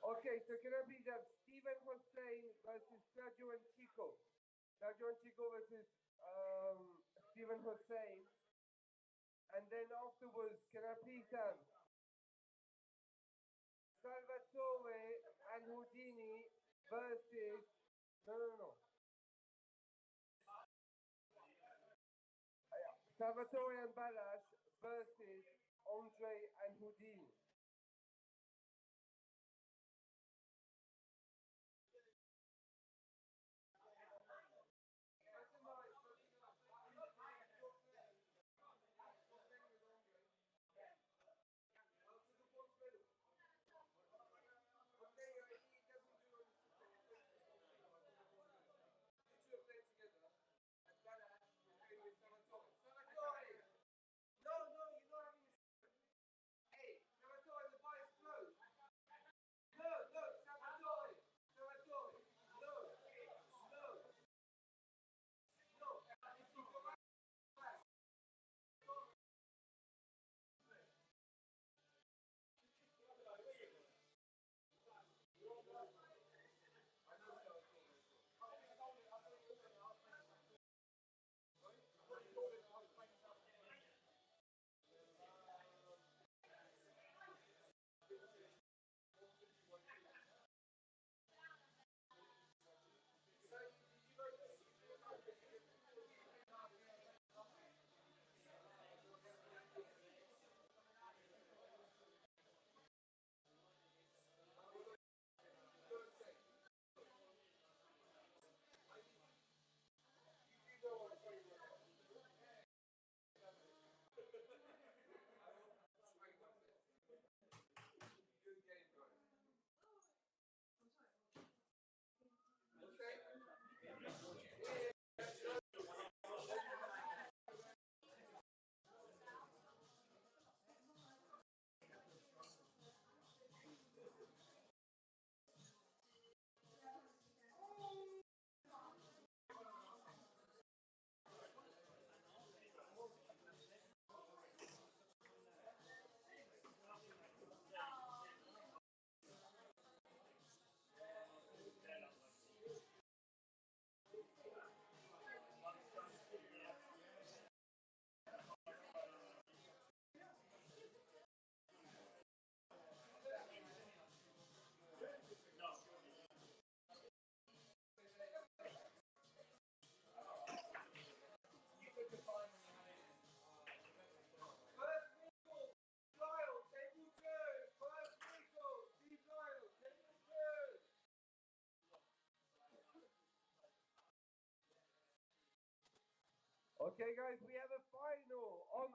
Okay, so can I please have Steven Hossein versus Claudio and Chico? Claudio and Chico versus Steven Hossein. And then afterwards, can I please have Salvatore and Houdini versus... No. Salvatore and Balash versus Andre and Houdini. Okay, guys, we have a final on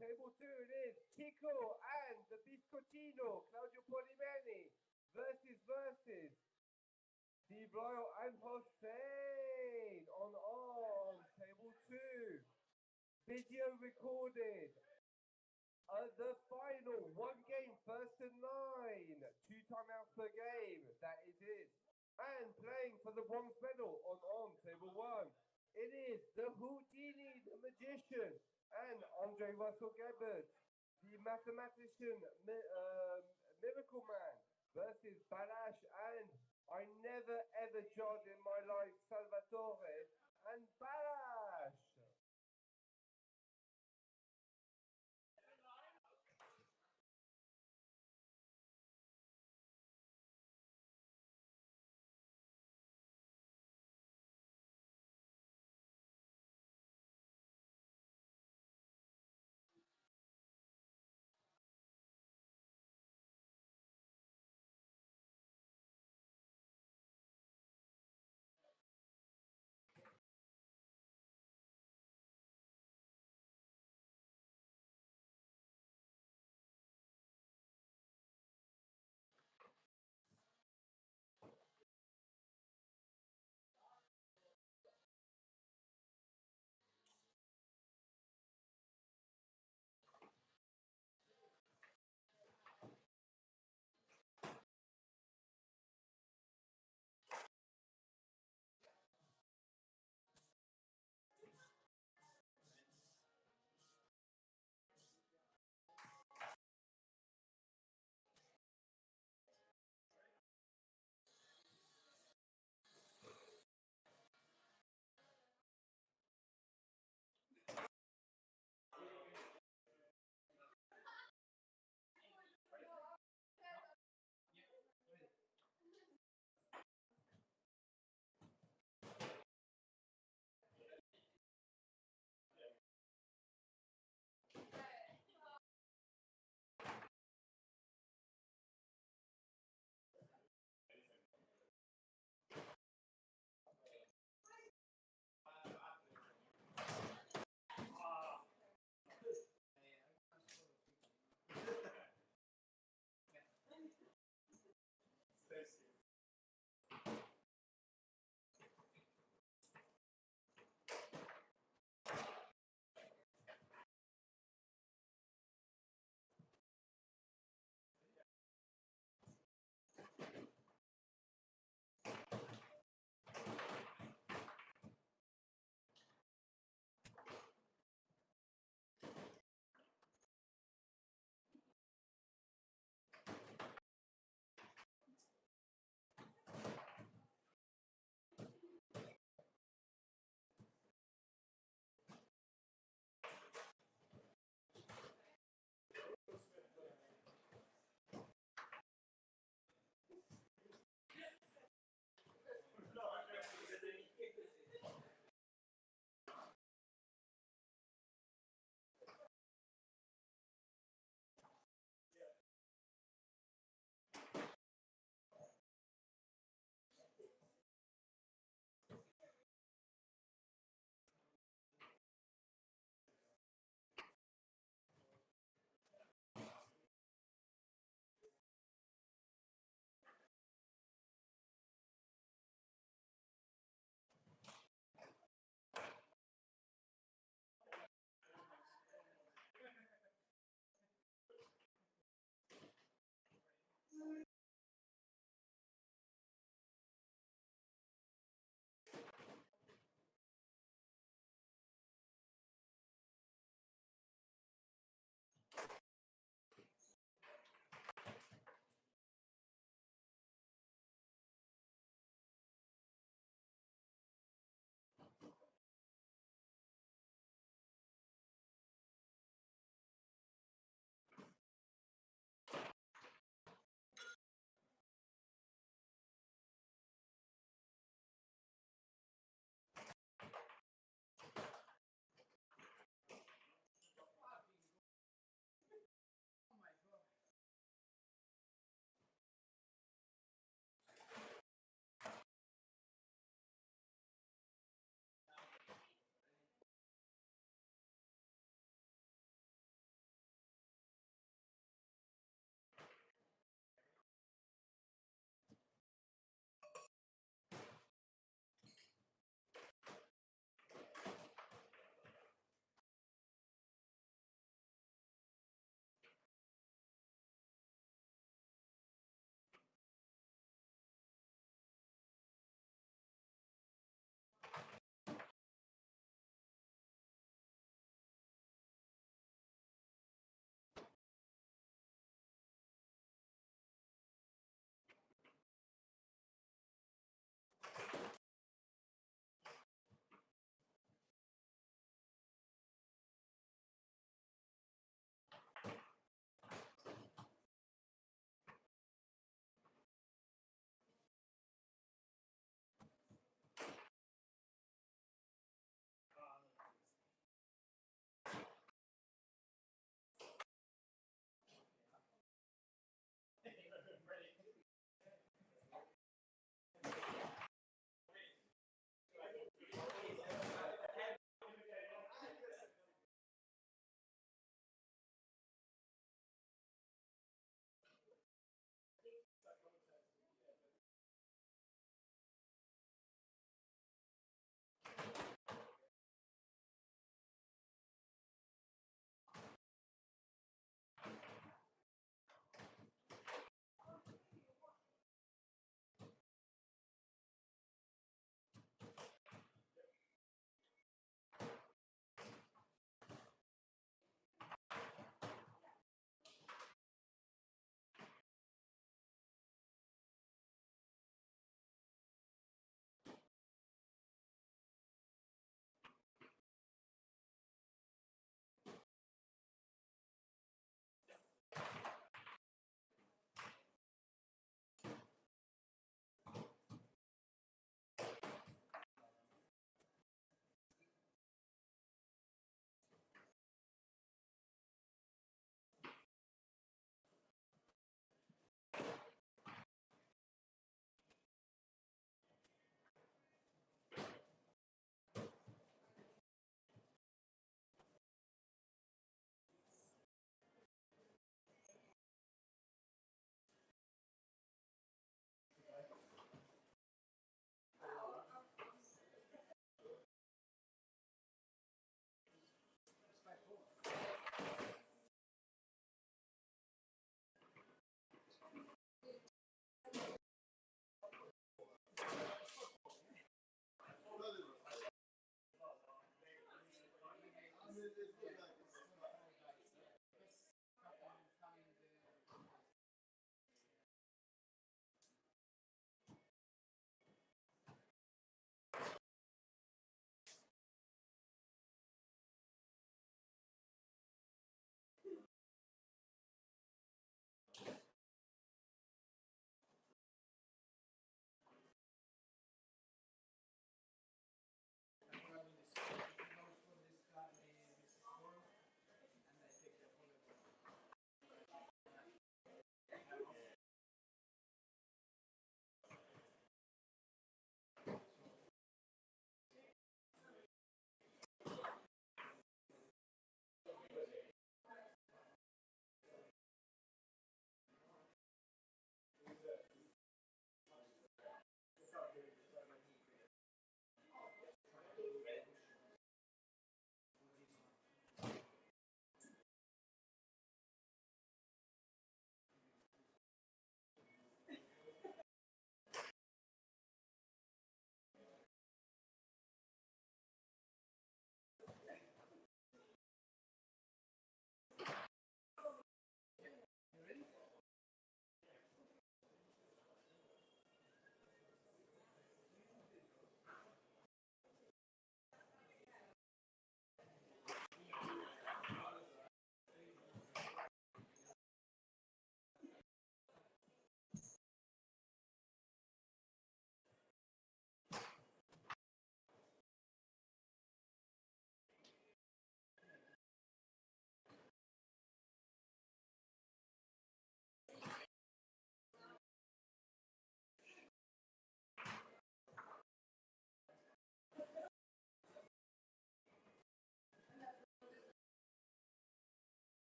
table 2. It is Chico and the Biscottino, Claudio Polimeni versus Steve Lyle and Hossein on table 2. Video recorded. The final, 1 game, first to 9, 2 timeouts per game. That is it. And playing for the bronze medal on table 1. It is the Houdini, the magician, and Andre Russell Gebert, the mathematician, miracle man, versus Balash and I never ever jogged in my life, Salvatore and Balash.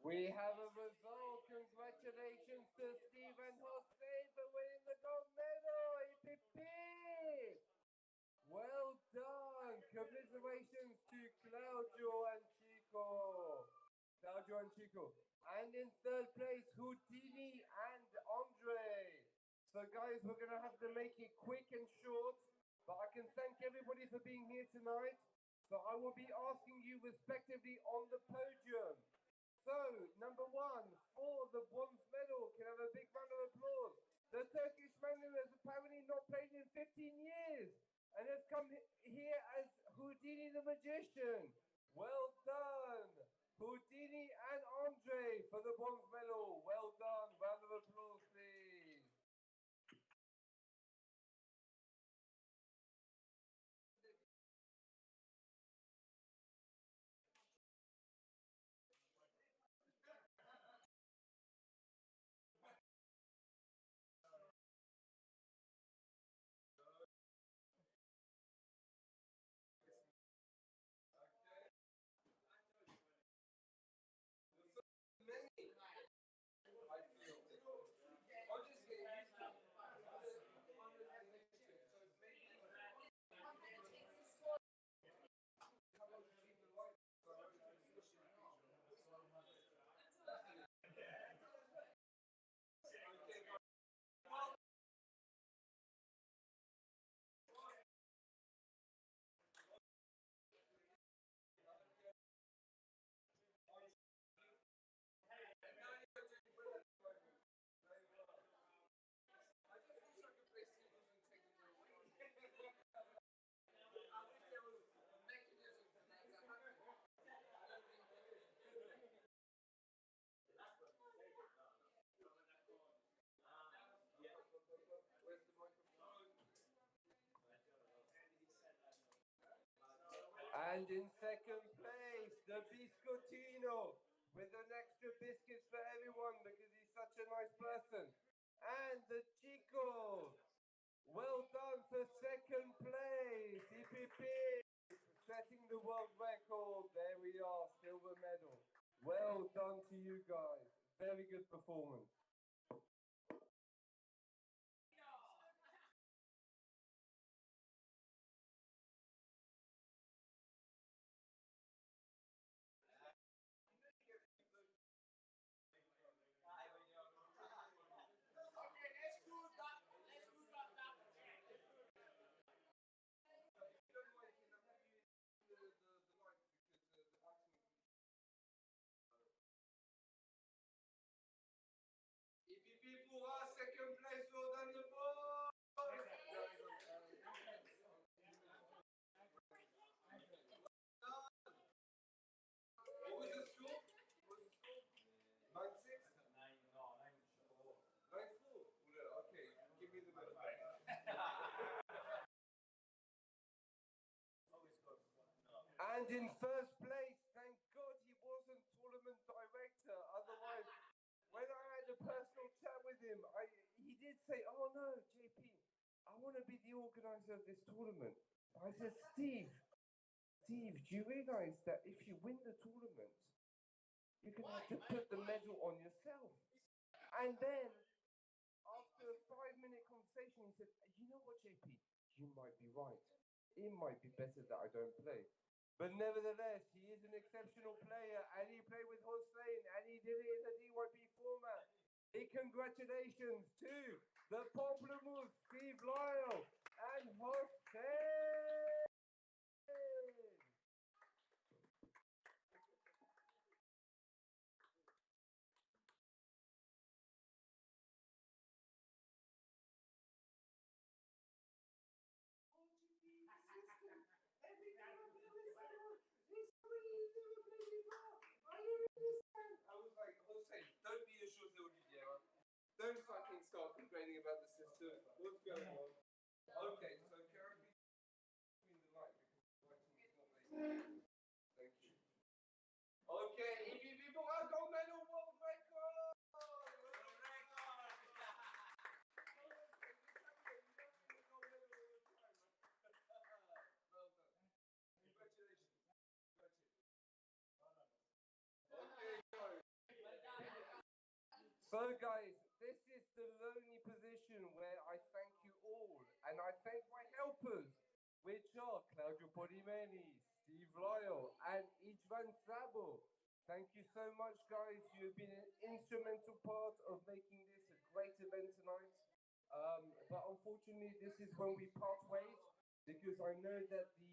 We have a result. Congratulations to Steve and Jose for winning the gold medal. EPP. Well done. Commiserations to Claudio and Chico. And in third place, Houdini and Andre. So guys, we're going to have to make it quick and short. But I can thank everybody for being here tonight. So I will be asking you respectively on the podium. So, number one, for the bronze medal, can I have a big round of applause? The Turkish man who has apparently not played in 15 years and has come here as Houdini the Magician. Well done, Houdini and Andre for the bronze medal. Well done, round of applause please. And in second place, the Biscottino, with an extra biscuits for everyone because he's such a nice person. And the Chico, well done for second place, EPP, setting the world record. There we are, silver medal. Well done to you guys. Very good performance. EPP pourra, second place, well done the ball. What was the score? 96? 94? Okay, give me the medal. And in first place, thank God he wasn't tournament director. Otherwise, when I had a personal chat with him, he did say, "Oh no, JP, I want to be the organizer of this tournament." I said, Steve, do you realize that if you win the tournament, you're going to have to put the medal on yourself? And then, after a 5-minute conversation, he said, "You know what, JP, you might be right. It might be better that I don't play." But nevertheless, he is an exceptional player, and he played with Hossein, and he did it in the DYP format. Big congratulations to the Pamplemousse, Steve Lyle, and Hossein! I was like, Hossein, don't be a José Oliveira. Don't fucking start complaining about the system. What's going on? Okay, so Caribbean between the light because lighting is not making. Thank you. Okay, people are gold medal world record! Okay, guys. Polimeni, Steve Loyal, and Ijvan Sabo. Thank you so much, guys. You have been an instrumental part of making this a great event tonight. But unfortunately, this is when we part ways, because I know that the